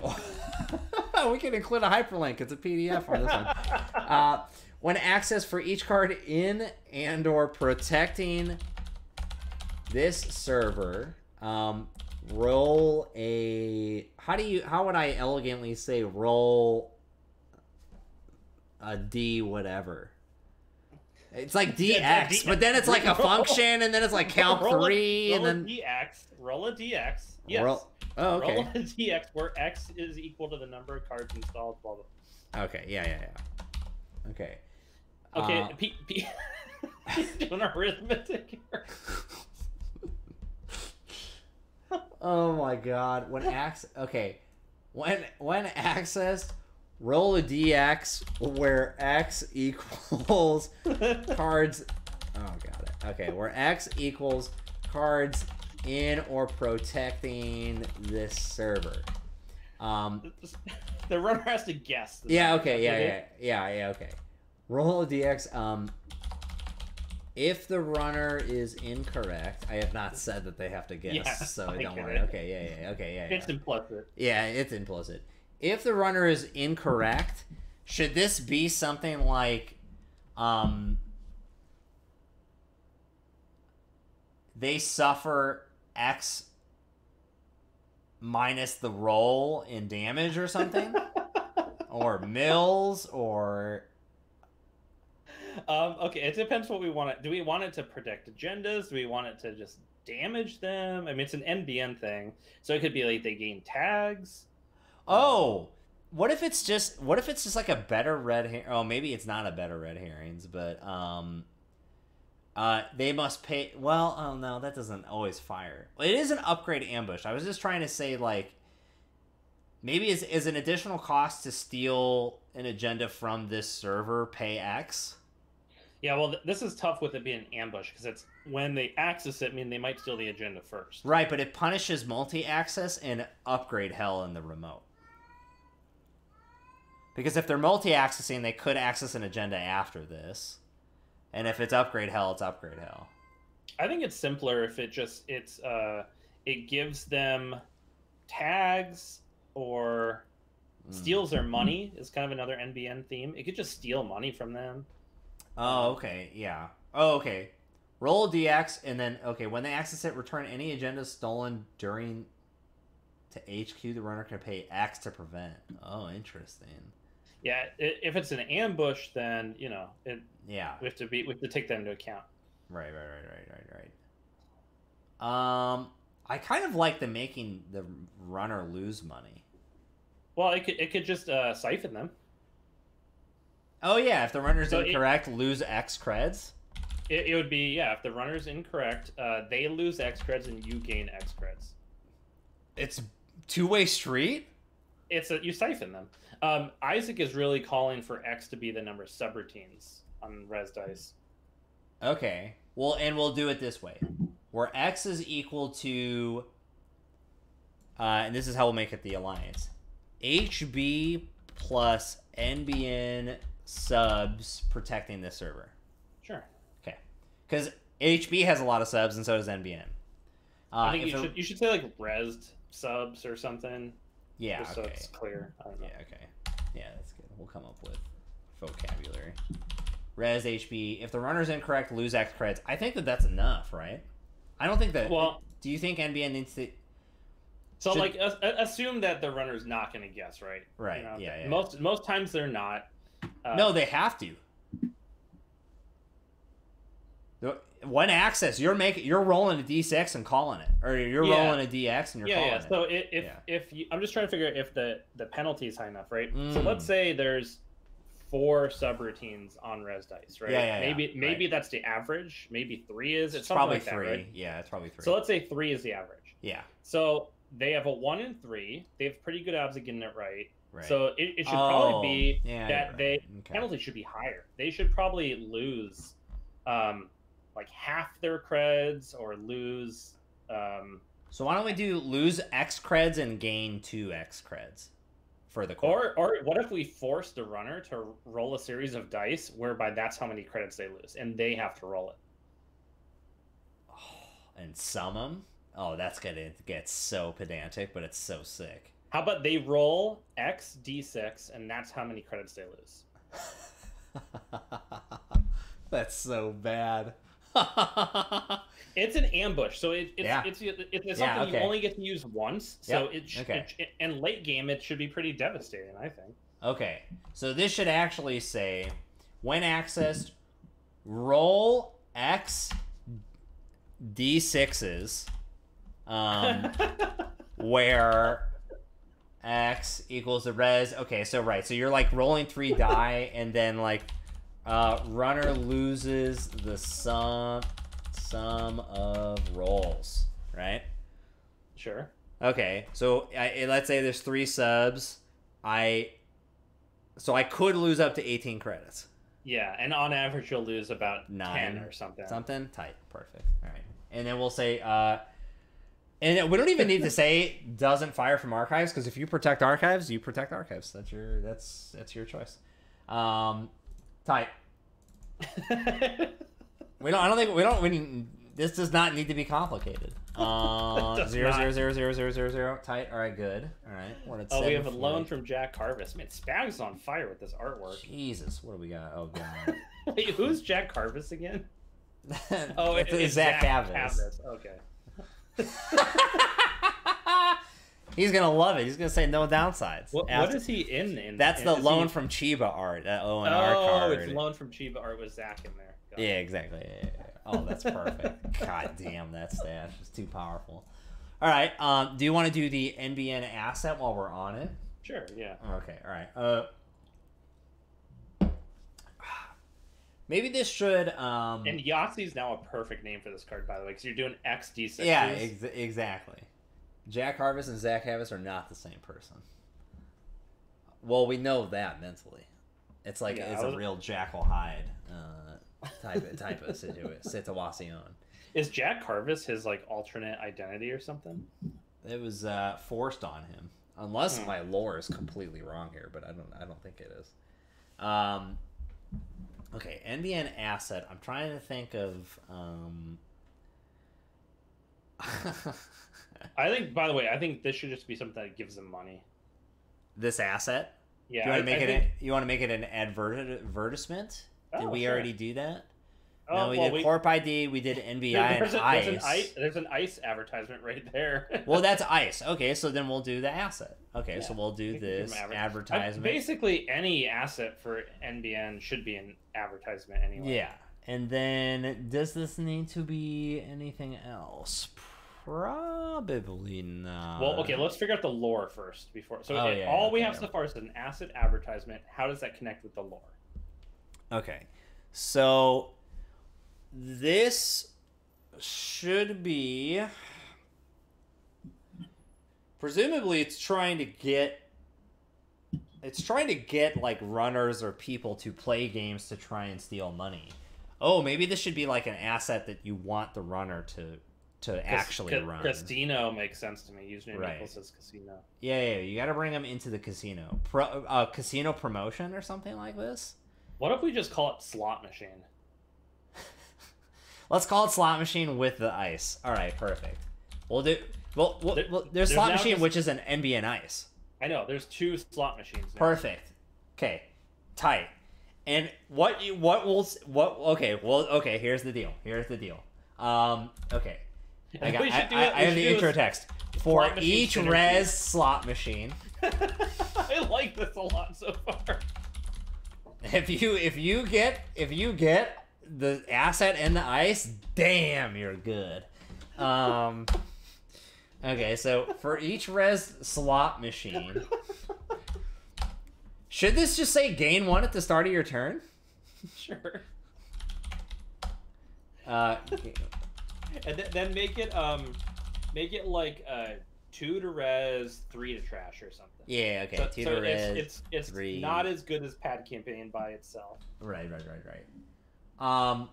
A: we can include a hyperlink. It's a PDF on this one. When access for each card in and or protecting this server, roll a. How would I elegantly say roll a D whatever? It's like DX, but then it's like a function, and then it's like count 3, and then
B: roll a DX. Yes.
A: Okay.
B: Roll a DX where X is equal to the number of cards installed. Blah blah.
A: Okay. Yeah. Okay.
B: Okay. He's doing arithmetic here.
A: Oh my God! When accessed. Roll a DX where X equals cards. Oh, got it. Okay, where X equals cards in or protecting this server.
B: The runner has to guess.
A: Yeah. Okay. Yeah. Okay. Roll a DX. If the runner is incorrect, I have not said that they have to guess, so don't worry. Okay. Yeah.
B: It's implicit.
A: Yeah, it's implicit. If the runner is incorrect, should this be something like, they suffer X minus the roll in damage or something? Or mills, or...
B: Okay, it depends what we want it. Do we want it to protect agendas? Do we want it to just damage them? I mean, it's an NBN thing, so it could be like they gain tags.
A: Oh, What if it's just like a better red herring? Oh, maybe it's not a better red herrings, but they must pay. Well, oh no, that doesn't always fire. It is an upgrade ambush. I was just trying to say, like, maybe is an additional cost to steal an agenda from this server pay X?
B: Yeah, well, this is tough with it being an ambush because it's when they access it, I mean, they might steal the agenda first.
A: Right, but it punishes multi-access and upgrade hell in the remote. Because if they're multi-accessing, they could access an agenda after this. And if it's upgrade hell, it's upgrade hell.
B: I think it's simpler if it gives them tags or steals their money is kind of another NBN theme. It could just steal money from them.
A: Oh, okay, yeah. Oh, okay. Roll DX, and then, okay, when they access it, return any agenda stolen during to HQ. The runner can pay X to prevent. Oh, interesting.
B: Yeah, if it's an ambush, then, you know,
A: yeah,
B: we have to take that into account.
A: Right. I kind of like the making the runner lose money.
B: Well, it could just siphon them.
A: Oh yeah, if the runner's incorrect, lose X creds.
B: It would be, yeah, if the runner's incorrect, they lose X creds and you gain X creds.
A: It's two-way street?
B: You siphon them. Isaac is really calling for X to be the number of subroutines on Res Dice.
A: Okay. Well, and we'll do it this way. Where X is equal to... and this is how we'll make it the alliance. HB plus NBN subs protecting this server.
B: Sure.
A: Okay. Because HB has a lot of subs and so does NBN.
B: I think you should say like resed subs or something.
A: Yeah,
B: just so it's clear. I don't know.
A: Yeah, okay. Yeah, that's good. We'll come up with vocabulary. Res HB. If the runner's incorrect, lose X creds. I think that's enough, right? I don't think that... Well... Do you think NBN needs to...
B: So, assume that the runner's not going to guess, right?
A: Right,
B: you know,
A: yeah.
B: Most times they're not.
A: No, they have to. One access, you're rolling a D6 and calling it, or you're rolling a DX and you're calling it.
B: So if you, I'm just trying to figure out if the penalty is high enough, right? So let's say there's 4 subroutines on Res Dice, right? Maybe that's the average. Maybe 3 is. It's
A: probably
B: like
A: 3.
B: That, right?
A: Yeah, it's probably 3.
B: So let's say 3 is the average.
A: Yeah.
B: So they have a 1 in 3. They have pretty good odds of getting it right. So it should probably be that penalty should be higher. They should probably lose like half their creds or lose.
A: So why don't we do lose X creds and gain 2 X creds for the core?
B: Or what if we force the runner to roll a series of dice whereby that's how many credits they lose and they have to roll it.
A: Oh, and sum them? Oh, that's gonna get so pedantic, but it's so sick.
B: How about they roll X D6 and that's how many credits they lose?
A: That's so bad.
B: It's an ambush, so it's something you only get to use once. So in late game, it should be pretty devastating, I think.
A: Okay, so this should actually say, when accessed, roll X D6s, where X equals the res. Okay, so so you're like rolling 3 die, and then like runner loses the sum of rolls, right?
B: Sure.
A: Okay, so let's say there's 3 subs. So I could lose up to 18 credits.
B: Yeah, and on average you'll lose about
A: 9
B: 10 or something.
A: Something tight, perfect. All right, and then we'll say, and we don't even need to say doesn't fire from archives, because if you protect archives, you protect archives. That's your choice. Tight. This does not need to be complicated. 0 tight. All right, good. All right.
B: We have a loan from Jack Harvest. Man, Spag is on fire with this artwork.
A: Jesus, what do we got? Oh god.
B: Wait, who's Jack Harvest again?
A: It's Zach Cavis.
B: Okay.
A: He's gonna love it. He's gonna say no downsides.
B: What is he in?
A: That's the loan from Chiba art. That O&R card.
B: Oh, it's loan from Chiba art with Zach in there.
A: Yeah, exactly. Yeah. Oh, that's perfect. God damn, that stash is too powerful. All right. Do you want to do the NBN asset while we're on it?
B: Sure, yeah.
A: Okay, all right. Maybe this should.
B: And Yahtzee's now a perfect name for this card, by the way, because you're doing XD6s.
A: Yeah, exactly. Jack Harvest and Zach Harvest are not the same person. Well, we know that mentally. It's like it's a real Jackal Hyde type of situation.
B: Is Jack Harvest his like alternate identity or something?
A: It was forced on him, unless my lore is completely wrong here, but I don't think it is. Okay, NBN asset. I'm trying to think of.
B: I think, by the way, I think this should just be something that gives them money.
A: This asset.
B: Yeah,
A: you want to make it an advertisement? Did we already do that? No, we did Corp ID. We did NBI and ICE.
B: There's an ICE advertisement right there.
A: Well, that's ICE. Okay, so then we'll do the asset. Okay, so we'll do this advertisement.
B: Basically, any asset for NBN should be an advertisement anyway.
A: Yeah, and then does this need to be anything else? Probably not.
B: Well, okay, let's figure out the lore first before. So all we have so far is an asset advertisement. How does that connect with the lore?
A: Okay, so this should be, presumably it's trying to get like runners or people to play games to try and steal money. Oh, maybe this should be like an asset that you want the runner to actually run.
B: Casino makes sense to me. Username equals as casino.
A: Yeah, you got to bring them into the casino. Casino promotion or something like this.
B: What if we just call it slot machine?
A: Let's call it slot machine with the ice. All right, perfect. We'll do. There's slot machine, which is an NBN ice.
B: I know. There's 2 slot machines now.
A: Perfect. Okay, tight. And okay. Here's the deal. Okay. I have the intro text for each res slot machine.
B: I like this a lot so far.
A: If you get the asset and the ice, damn, you're good. Okay, so for each res slot machine, should this just say gain 1 at the start of your turn?
B: Sure. And then make it like 2 to res, 3 to trash or something.
A: Yeah, okay. 2 to res.
B: It's
A: 3.
B: not as good as Pad Campaign by itself.
A: Right. I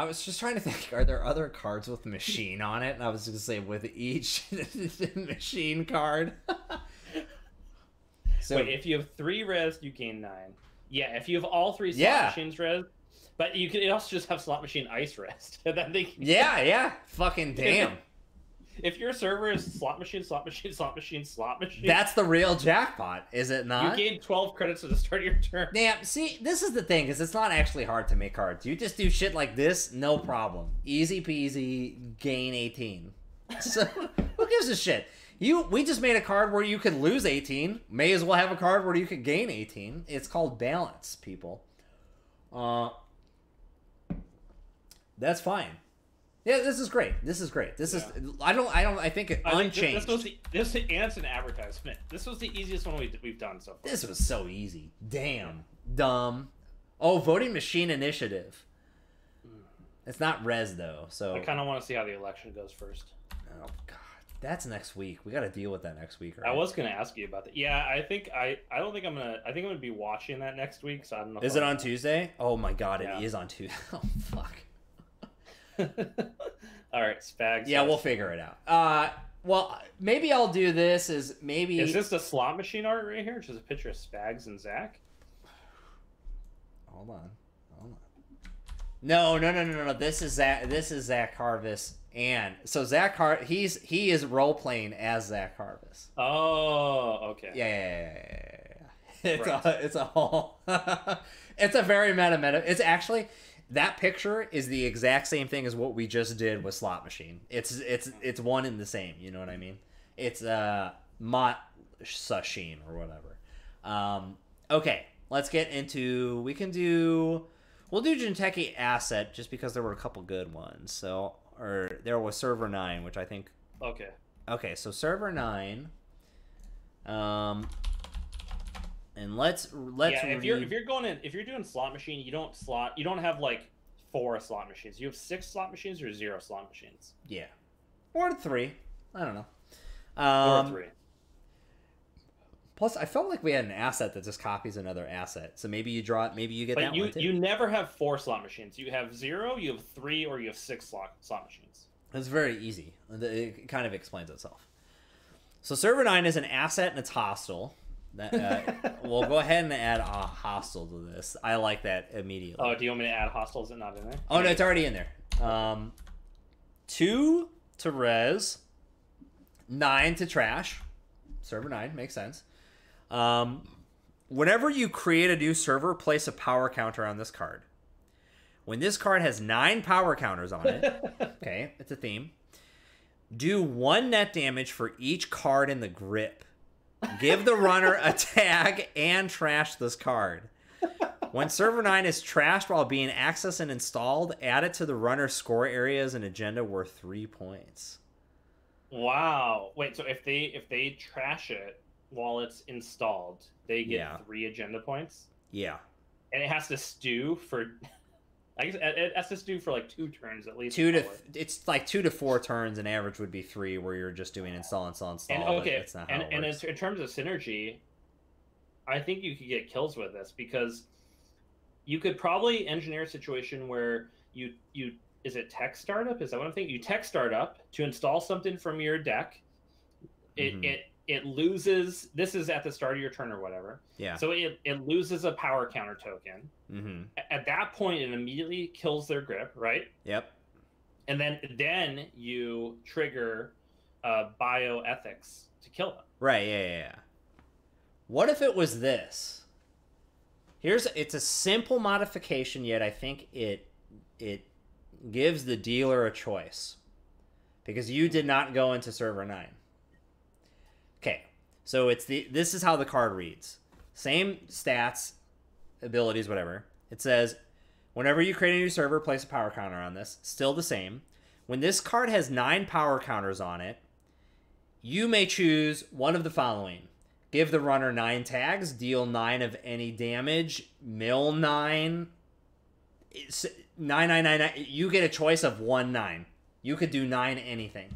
A: was just trying to think, are there other cards with machine on it? And I was going to say with each machine card.
B: So wait, if you have 3 res, you gain 9. Yeah, if you have all 3 slot machines res, but you could also just have slot machine ice rest. And then
A: yeah. Fucking damn.
B: If your server is slot machine, slot machine, slot machine, slot machine,
A: that's the real jackpot, is it not?
B: You gain 12 credits at the start of your turn.
A: Damn, see, this is the thing, because it's not actually hard to make cards. You just do shit like this, no problem. Easy peasy, gain 18. So, who gives a shit? We just made a card where you could lose 18. May as well have a card where you could gain 18. It's called balance, people. That's fine. Yeah, this is great. This is I think it unchanged.
B: This and it's an advertisement. This was the easiest one we've done so far.
A: This was so easy. Damn. Dumb. Oh, voting machine initiative. It's not res though, so
B: I kind of want to see how the election goes first.
A: Oh god. That's next week. We got to deal with that next week, right?
B: I was going to ask you about that. Yeah, I think I'm going to be watching that next week, so I don't know.
A: Is it on Tuesday? Oh my god, it is on Tuesday. Oh fuck.
B: All right, Spags.
A: Yeah, we'll figure it out. Well, maybe I'll do this. Is
B: this the slot machine art right here? Which is a picture of Spags and Zach.
A: Hold on. No. This is Zach Harvest, and so he is role playing as Zach Harvest.
B: Oh, okay.
A: Yeah. It's a whole. It's a very meta. It's actually. That picture is the exact same thing as what we just did with Slot Machine. It's one and the same. You know what I mean? It's Mott Sasheen or whatever. Okay, let's get into. We'll do Jinteki Asset just because there were a couple good ones. So there was Server 9, which I think.
B: Okay.
A: Okay, so Server 9. And let's
B: Yeah, if
A: read.
B: you're going in, if you're doing slot machine, you don't have like 4 slot machines. You have 6 slot machines or 0 slot machines.
A: Yeah, or 3. I don't know.
B: Or 3.
A: Plus, I felt like we had an asset that just copies another asset. So maybe you draw it. Maybe you get
B: But
A: that one too.
B: you never have 4 slot machines. You have 0, you have 3, or you have 6 slot machines.
A: It's very easy. It kind of explains itself. So Server 9 is an asset and it's hostile. We'll go ahead and add a hostile to this. I like that immediately.
B: Oh, do you want me to add hostile? Is it not in there?
A: Oh, no, it's already in there. 2 to res, 9 to trash. Server 9 makes sense. Whenever you create a new server, place a power counter on this card. When this card has 9 power counters on it, okay, it's a theme. Do 1 net damage for each card in the grip. Give the runner a tag and trash this card. When Server 9 is trashed while being accessed and installed, add it to the runner's score area as an agenda worth 3 points.
B: Wow. Wait, so if they trash it while it's installed, they get 3 agenda points?
A: Yeah.
B: And it has to stew for... I guess it has to stew for like 2 turns at least.
A: It's like 2 to 4 turns. An average would be 3, where you're just doing install.
B: And okay,
A: that's not how it works.
B: in terms of synergy, I think you could get kills with this because you could probably engineer a situation where you is it tech startup? Is that what I'm thinking? You tech startup to install something from your deck. It loses. This is at the start of your turn or whatever.
A: Yeah.
B: So it loses a power counter token.
A: Mm-hmm.
B: At that point, it immediately kills their grip, right?
A: Yep.
B: And then you trigger bioethics to kill them.
A: Right. Yeah. What if it was this? It's a simple modification, yet I think it gives the dealer a choice because you did not go into Server 9. Okay, so this is how the card reads. Same stats, abilities, whatever. It says, whenever you create a new server, place a power counter on this. Still the same. When this card has 9 power counters on it, you may choose one of the following. Give the runner 9 tags, deal 9 of any damage, mill 9. 9. You get a choice of 1/9. You could do 9 anything.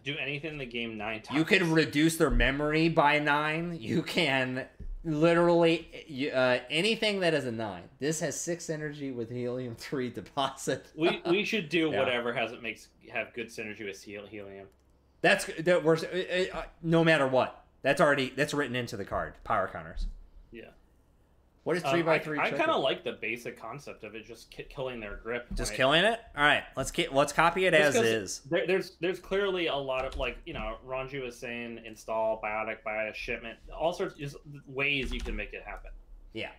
B: Do anything in the game 9 times.
A: You can reduce their memory by 9. You can literally anything that is a 9. This has 6 energy with helium 3 deposit.
B: We should do whatever have good synergy with helium.
A: That works no matter what. That's written into the card. Power counters.
B: Yeah.
A: What is 3x3?
B: I kind of like the basic concept of it just killing their grip.
A: Just killing it. All right, let's copy it as is.
B: There's clearly a lot of Ranju was saying, install biotic by a shipment, all sorts of ways you can make it happen.
A: Yeah.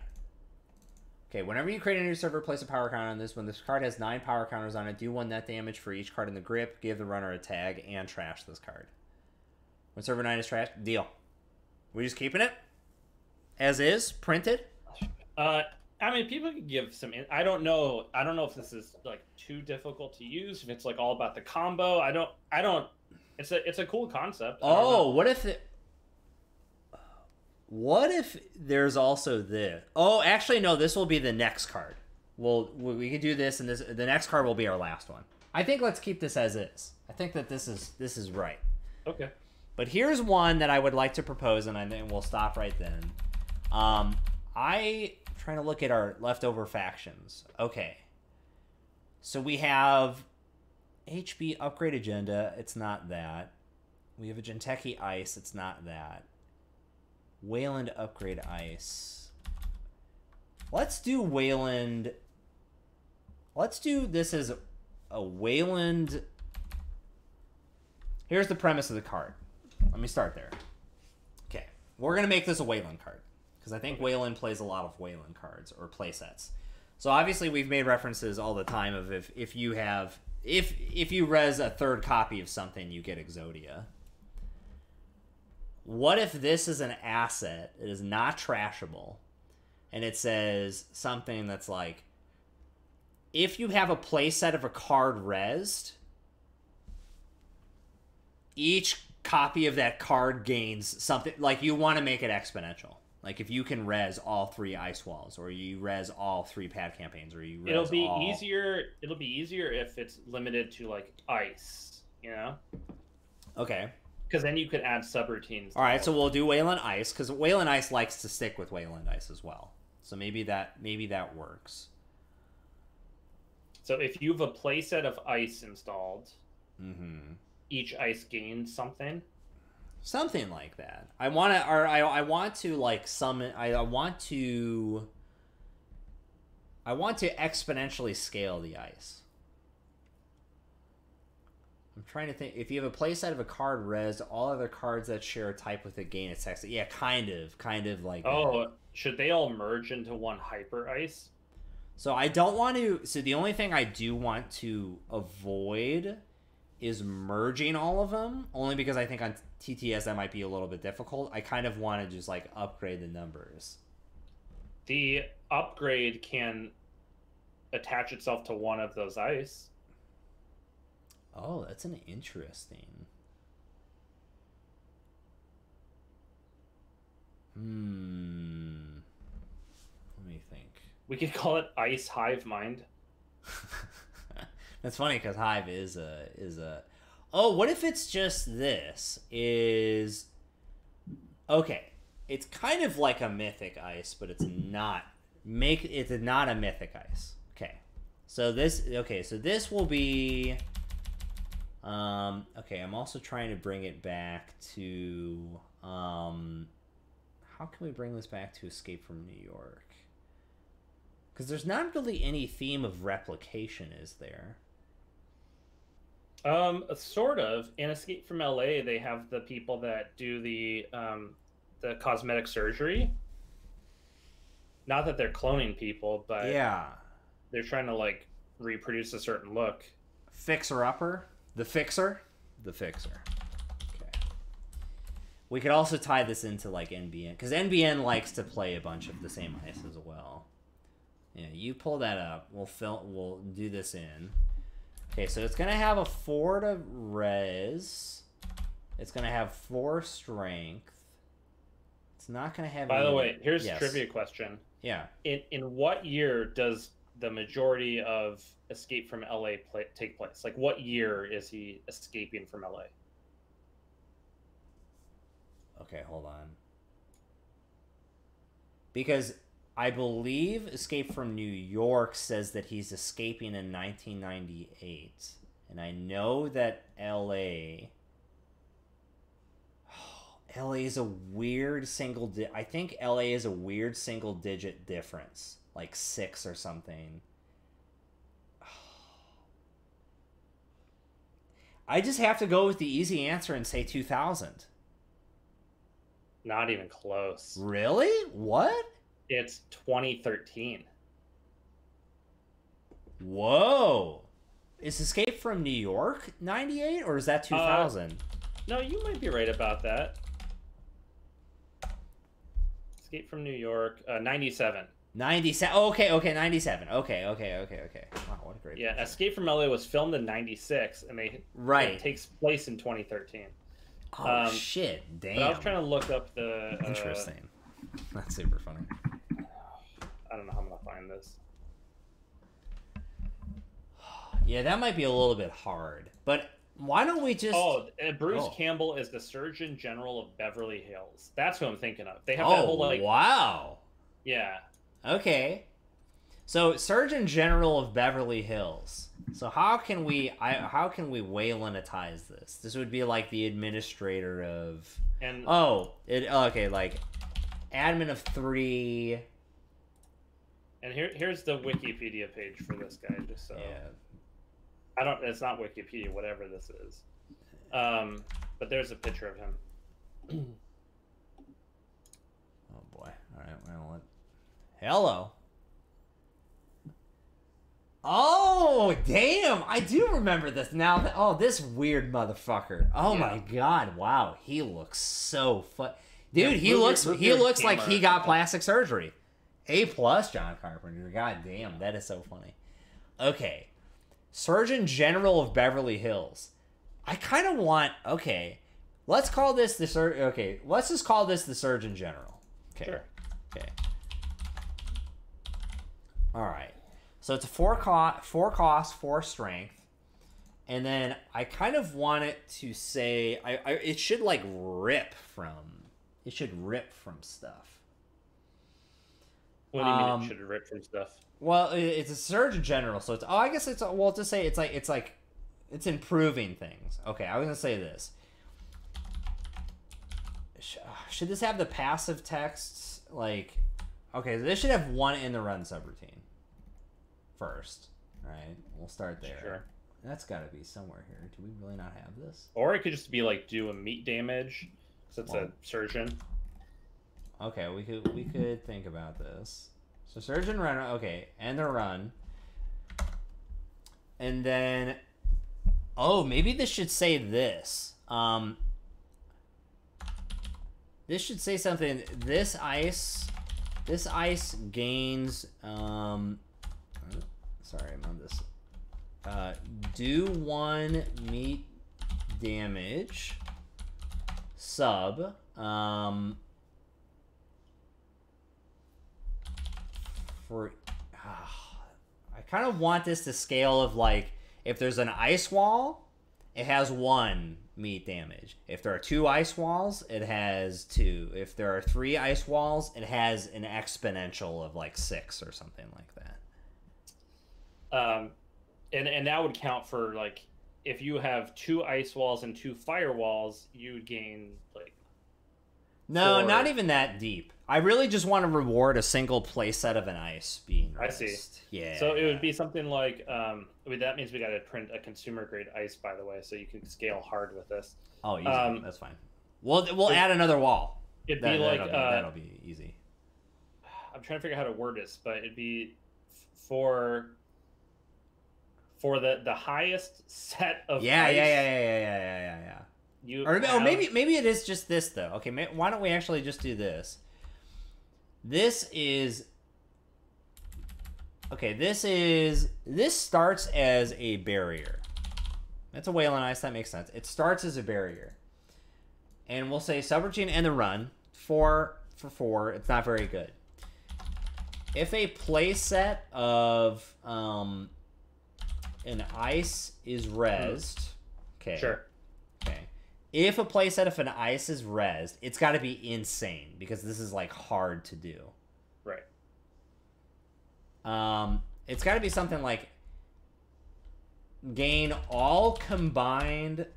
A: Okay, whenever you create a new server, place a power counter on this. When this card has 9 power counters on it, do 1 net damage for each card in the grip. Give the runner a tag and trash this card. When server 9 is trashed, deal. We just keeping it as is, printed.
B: I mean, people can give some. I don't know if this is like too difficult to use. If it's like all about the combo, I don't. It's a cool concept.
A: Oh, what if there's also this? Oh, actually, no. This will be the next card. We could do this, and the next card will be our last one. I think let's keep this as is. I think that this is right.
B: Okay.
A: But here's one that I would like to propose, and then we'll stop right then. Trying to look at our leftover factions. Okay. So we have HB upgrade agenda. It's not that. We have a Jinteki ice. It's not that. Wayland upgrade ice. Let's do Wayland. Let's do this as a Wayland. Here's the premise of the card. Let me start there. Okay. We're going to make this a Wayland card. Because I think Wayland plays a lot of Wayland cards or play sets. So obviously we've made references all the time of if you res a 3rd copy of something, you get Exodia. What if this is an asset? It is not trashable. And it says something that's like, if you have a play set of a card resed, each copy of that card gains something. Like, you want to make it exponential. Like if you can res all 3 ice walls, or you res all 3 pad campaigns, or you res
B: It'll be
A: all...
B: easier. It'll be easier if it's limited to like ice, you know?
A: Okay.
B: Because then you could add subroutines.
A: All right, so we'll do Wayland Ice, because Wayland Ice likes to stick with Wayland Ice as well. So maybe that works.
B: So if you have a playset of ice installed,
A: Mm-hmm.
B: each ice gains something.
A: Something like that. I want to like summon. I want to exponentially scale the ice. I'm trying to think. If you have a playset of a card res, all other cards that share a type with it gain its text. Yeah, kind of like.
B: Oh, should they all merge into one hyper ice?
A: So I don't want to. So the only thing I do want to avoid is merging all of them, only because I think on TTS that might be a little bit difficult. I kind of want to just like upgrade the numbers.
B: The upgrade can attach itself to one of those ice.
A: Oh, that's an interesting. Let me think.
B: We could call it Ice Hive Mind.
A: That's funny because Hive is a. Oh, what if it's just this? Okay, it's kind of like a mythic ice, but it's not. It's not a mythic ice. Okay, so this. Okay, so this will be. Okay, I'm also trying to bring it back to. How can we bring this back to Escape from New York? Because there's not really any theme of replication, is there?
B: Sort of. In Escape from LA, they have the people that do the cosmetic surgery. Not that they're cloning people, but
A: yeah,
B: they're trying to like reproduce a certain look.
A: Fixer upper, the fixer. Okay. We could also tie this into like NBN, because NBN likes to play a bunch of the same ice as well. Yeah, you pull that up. We'll do this in. Okay, so it's gonna have a 4 to res. It's gonna have 4 strength. It's not gonna have.
B: By the way, here's
A: yes.
B: a trivia question.
A: Yeah.
B: In what year does the majority of Escape from LA take place? Like, what year is he escaping from LA?
A: Okay, hold on. Because I believe Escape from New York says that he's escaping in 1998. And I know that LA is a weird I think LA is a weird single digit difference. Like 6 or something. I just have to go with the easy answer and say 2000.
B: Not even close.
A: Really? What?
B: It's 2013.
A: Whoa. Is Escape from New York 98 or is that 2000?
B: No, you might be right about that. Escape from New York, 97.
A: 97. Okay, 97. Okay. Wow, what a great
B: Yeah,
A: picture.
B: Escape from LA was filmed in 96, and it takes place in 2013.
A: Oh, shit. Damn.
B: But I was trying to look up the...
A: Interesting. That's super funny.
B: I don't know how I'm going to find this.
A: Yeah, that might be a little bit hard. But why don't we just...
B: Bruce Campbell is the Surgeon General of Beverly Hills. That's who I'm thinking of. They have that whole, like...
A: wow.
B: Yeah.
A: Okay. So, Surgeon General of Beverly Hills. So how can we Waylandize this? This would be like the administrator of...
B: And
A: like admin of 3.
B: And here's the Wikipedia page for this guy, just so...
A: Yeah.
B: It's not Wikipedia, whatever this is. But there's a picture of him.
A: Oh boy. Alright, hello. Oh, damn! I do remember this now. This weird motherfucker. Oh my god! Wow, he looks so fun, dude. He looks like he got plastic surgery. A+, John Carpenter. God damn, that is so funny. Okay, Surgeon General of Beverly Hills. I kind of want. Okay, let's call this the Let's just call this the Surgeon General. Okay.
B: Sure.
A: Okay. All right. So it's a 4 cost, 4 strength. And then I kind of want it to say it should like rip from stuff.
B: What do you mean it should rip from stuff?
A: Well, it's a surge in general, so it's I guess it's well to say it's improving things. Okay, I was gonna say this. Should this have the passive texts? Like, okay, this should have 1 in the run subroutine first. All right, we'll start there.
B: Sure.
A: That's got to be somewhere here. Do we really not have this?
B: Or it could just be like do a meat damage, because it's a surgeon.
A: Okay, we could think about this. So surgeon run. Okay, and the run, and then maybe this should say this. This should say something. This ice gains. Sorry, I'm on this. Do 1 meat damage sub for I kind of want this to scale of like if there's an ice wall, it has 1 meat damage. If there are 2 ice walls, it has 2. If there are 3 ice walls, it has an exponential of like 6 or something like that.
B: And that would count for like if you have 2 ice walls and 2 fire walls, you would gain like.
A: No, not even that deep. I really just want to reward a single playset of an ice being raised.
B: I see.
A: Yeah.
B: So it would be something like that means we got to print a consumer grade ice, by the way, so you can scale hard with this.
A: Oh, easy. That's fine. We'll add another wall.
B: It'd be
A: that'll be easy.
B: I'm trying to figure out how to word this, but it'd be for the highest set of ice.
A: Yeah. Maybe it is just this though. Okay, why don't we actually just do this? This starts as a barrier. That's a whale and ice. That makes sense. It starts as a barrier, and we'll say subroutine and the run 4 for 4. It's not very good. If a playset of an ice is rezzed, okay.
B: Sure.
A: Okay. If a playset of an ice is rezzed, it's got to be insane because this is like hard to do.
B: Right.
A: It's got to be something like gain all combined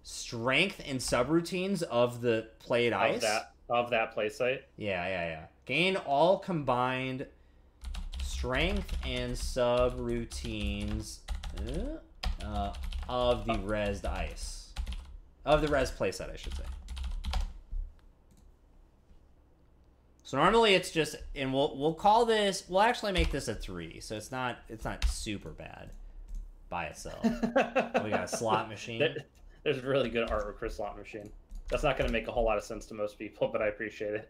A: strength and subroutines of the played ice.
B: Of that playset.
A: Yeah. Gain all combined strength and subroutines of the rezzed ice. Of the res playset, I should say. So normally it's just, and we'll call this, we'll actually make this a 3, so it's not super bad by itself. We got a slot machine.
B: There's really good artwork for a slot machine. That's not going to make a whole lot of sense to most people, but I appreciate it.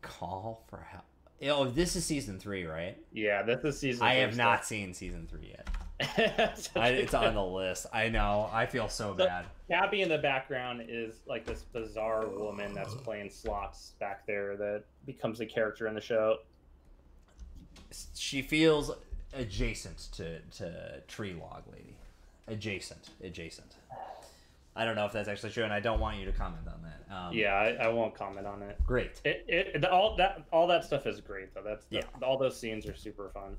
A: Call for help. Oh, this is season 3, right?
B: Yeah, this is season 3.
A: I have not seen season 3 yet. It's on the list. I know. I feel so bad.
B: Gabby in the background is like this bizarre woman that's playing slots back there that becomes a character in the show.
A: She feels adjacent to Tree Log Lady. Adjacent. I don't know if that's actually true, and I don't want you to comment on that.
B: Yeah, I won't comment on it.
A: Great.
B: All that stuff is great though. All those scenes are super fun.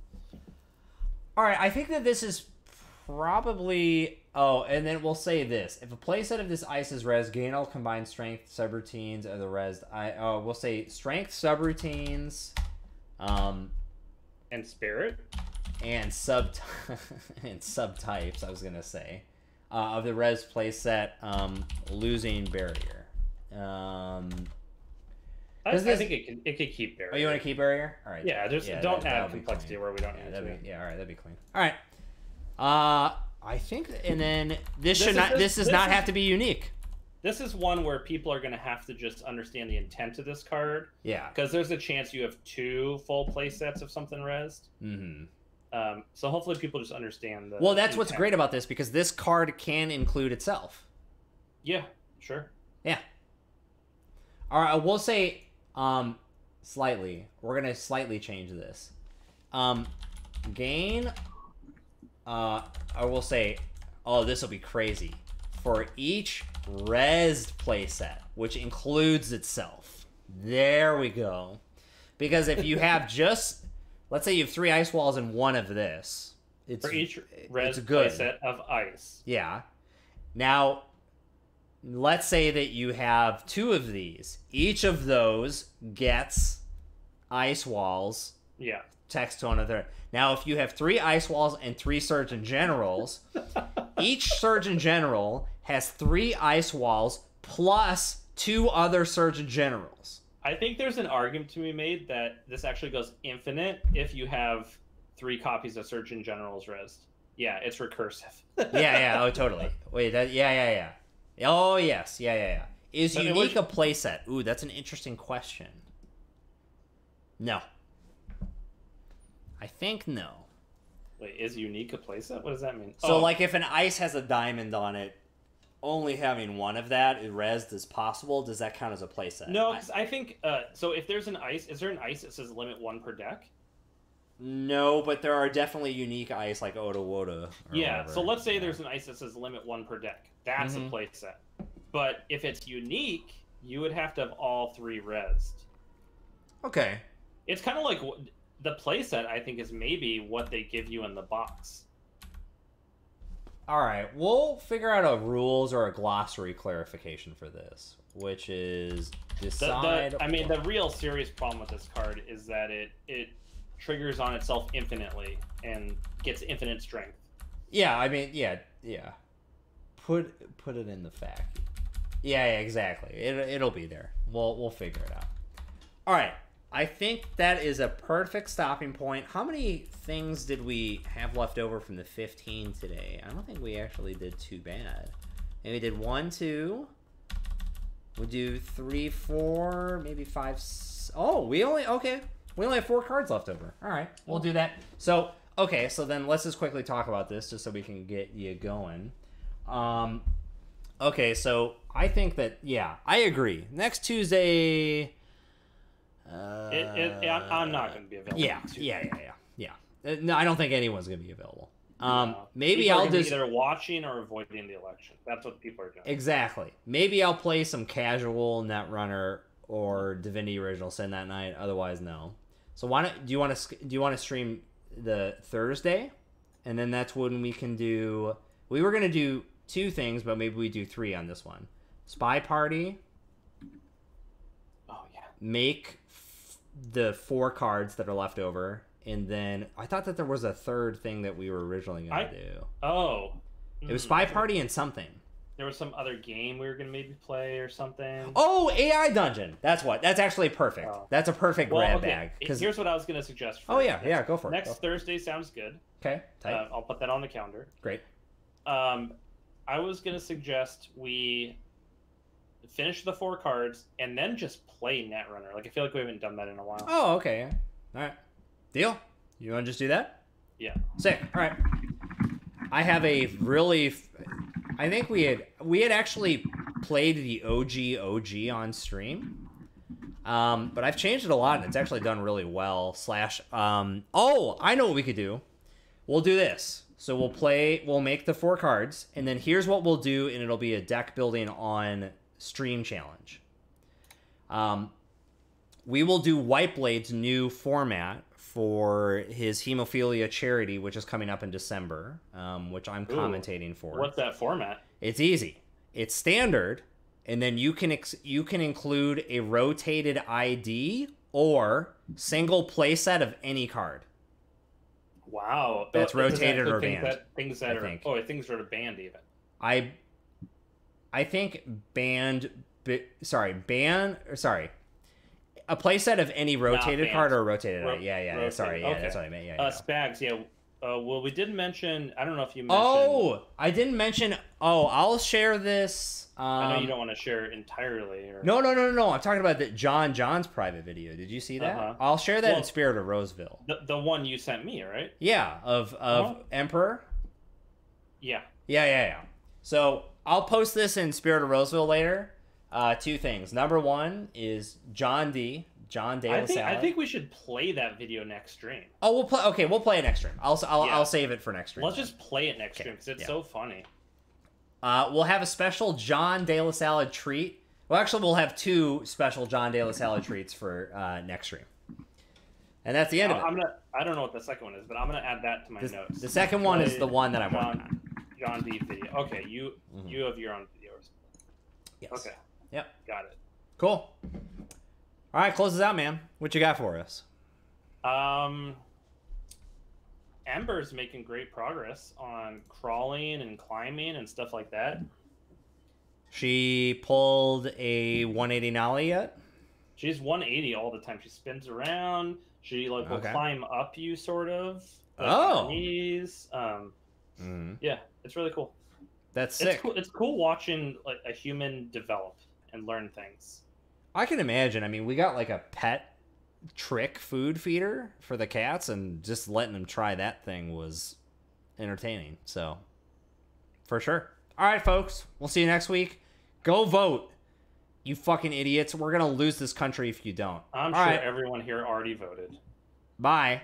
A: All right, I think that this is probably... Oh, and then we'll say this. If a playset of this ice is res, gain all combined strength subroutines of the res. We'll say strength subroutines...
B: and spirit?
A: And subtypes, I was going to say. Of the res playset, losing barrier.
B: I think it could keep barrier.
A: Oh, you want to keep barrier? All right.
B: Yeah, don't add complexity where we don't need to.
A: All right, that'd be clean. All right. I think, and then this does not have to be unique.
B: This is one where people are going to have to just understand the intent of this card.
A: Yeah.
B: Because there's a chance you have 2 full play sets of something rezzed.
A: Mm-hmm.
B: So hopefully people just understand the.
A: Well, that's what's great about this, because this card can include itself.
B: Yeah, sure.
A: Yeah. All right, we'll say slightly. We're gonna slightly change this. Gain. I will say, oh, this will be crazy. For each rezzed playset, which includes itself. There we go. Because if you have just, let's say you have 3 ice walls and 1 of this, it's
B: for each res
A: good
B: playset of ice.
A: Yeah. Now, let's say that you have 2 of these. Each of those gets ice walls.
B: Yeah.
A: Text to another. Now, if you have 3 ice walls and 3 Surgeon Generals, each Surgeon General has 3 ice walls plus 2 other Surgeon Generals.
B: I think there's an argument to be made that this actually goes infinite if you have 3 copies of Surgeon Generals rezzed. Yeah, it's recursive.
A: Yeah. Oh, totally. Wait, yeah. Oh, yes. Yeah. Is
B: So
A: unique a playset? Ooh, that's an interesting question. No. I think no.
B: Wait, is unique a playset? What does that mean?
A: So, like, if an ice has a diamond on it, only having 1 of that rezzed as possible, does that count as a playset?
B: No, because I think, so if there's an ice, is there an ice that says limit 1 per deck?
A: No, but there are definitely unique ice like Oda Woda.
B: Yeah,
A: whatever.
B: so let's say there's an ice that says limit 1 per deck. That's a playset. But if it's unique, you would have to have all 3 rezzed.
A: Okay.
B: It's kind of like the playset, I think, is maybe what they give you in the box.
A: All right, we'll figure out a rules or a glossary clarification for this, which is decide.
B: I mean, the real serious problem with this card is that it triggers on itself infinitely and gets infinite strength.
A: Yeah, I mean, yeah. Put it in the fact. Yeah, exactly. It'll be there. We'll figure it out. All right. I think that is a perfect stopping point. How many things did we have left over from the 15 today? I don't think we actually did too bad. And we did 1, 2. We'll do 3, 4, maybe 5. Oh, we only have 4 cards left over. All right, we'll do that. So, okay, so then let's just quickly talk about this just so we can get you going. Okay, so I think that, yeah, I agree. Next Tuesday...
B: I'm not going to be available.
A: Yeah. No, I don't think anyone's going to be available. Maybe
B: people
A: I'll just
B: either watching or avoiding the election. That's what people are doing.
A: Exactly. Maybe I'll play some casual Netrunner or Divinity Original Sin that night. Otherwise, no. So do you want to stream the Thursday, and then that's when we can do. We were gonna do 2 things, but maybe we do 3 on this one. Spy Party.
B: Oh yeah.
A: Make the 4 cards that are left over, and then I thought that there was a 3rd thing that we were originally gonna do.
B: Oh.
A: It was Spy Party and something.
B: There was some other game we were gonna maybe play or something.
A: Oh, AI Dungeon. That's what. That's actually perfect.
B: Oh.
A: That's a perfect grab bag.
B: Here's what I was gonna suggest.
A: Oh yeah, go for it.
B: Next Thursday sounds good.
A: Okay, tight.
B: I'll put that on the calendar.
A: Great.
B: I was gonna suggest we finish the 4 cards and then just play Netrunner. Like I feel like we haven't done that in a while.
A: Oh, okay. All right. Deal. You want to just do that?
B: Yeah.
A: Sick. All right. I have a really. I think we had actually played the OG on stream, but I've changed it a lot, and it's actually done really well. Oh, I know what we could do. We'll do this. So we'll make the 4 cards, and then here's what we'll do, and it'll be a deck building on stream challenge. We will do Whiteblade's new format for his Hemophilia charity, which is coming up in December, which I'm commentating for.
B: What's that format?
A: It's easy. It's standard, and then you can include a rotated ID or single playset of any card.
B: Wow.
A: That's rotated or banned.
B: Things that are things that are banned even.
A: I think banned. Sorry. A playset of any rotated card or rotated. Yeah. Sorry. Yeah, okay. That's what I meant. Yeah.
B: Spags. Yeah. Well, we did mention. I don't know if you mentioned.
A: Oh, I didn't mention. Oh, I'll share this.
B: I know you don't want to share it entirely. Or...
A: No. I'm talking about John's private video. Did you see that? Uh-huh. I'll share that in Spirit of Roseville.
B: The one you sent me, right?
A: Yeah, of Emperor.
B: Yeah.
A: Yeah. So I'll post this in Spirit of Roseville later. 2 things. Number 1 is John D. John De
B: I
A: La
B: think
A: Salle.
B: I think we should play that video next stream.
A: Oh, we'll play. Okay, we'll play it next stream.
B: Yeah.
A: I'll save it for next stream.
B: Let's just play it next
A: Okay,
B: stream because it's
A: yeah.
B: so funny.
A: We'll have a special John De La Salle treat. Well, actually, we'll have 2 special John De La Salle treats for next stream. And that's the end of it.
B: I don't know what the second one is, but I'm gonna add that to my notes.
A: The second one is the one that I'm working on.
B: John D video. Okay, you have your own videos.
A: Yes.
B: Okay.
A: Yep.
B: Got it.
A: Cool. All right, close this out, man. What you got for us?
B: Ember's making great progress on crawling and climbing and stuff like that.
A: She pulled a 180 nollie yet?
B: She's 180 all the time. She spins around. She like will climb up you, sort of. Like on her knees. Yeah, it's really cool.
A: That's sick.
B: It's cool watching like a human develop and learn things.
A: I can imagine. I mean, we got like a pet trick food feeder for the cats, and just letting them try that thing was entertaining. So, for sure. All right, folks. We'll see you next week. Go vote, you fucking idiots. We're going to lose this country if you don't.
B: I'm sure everyone here already voted.
A: Bye.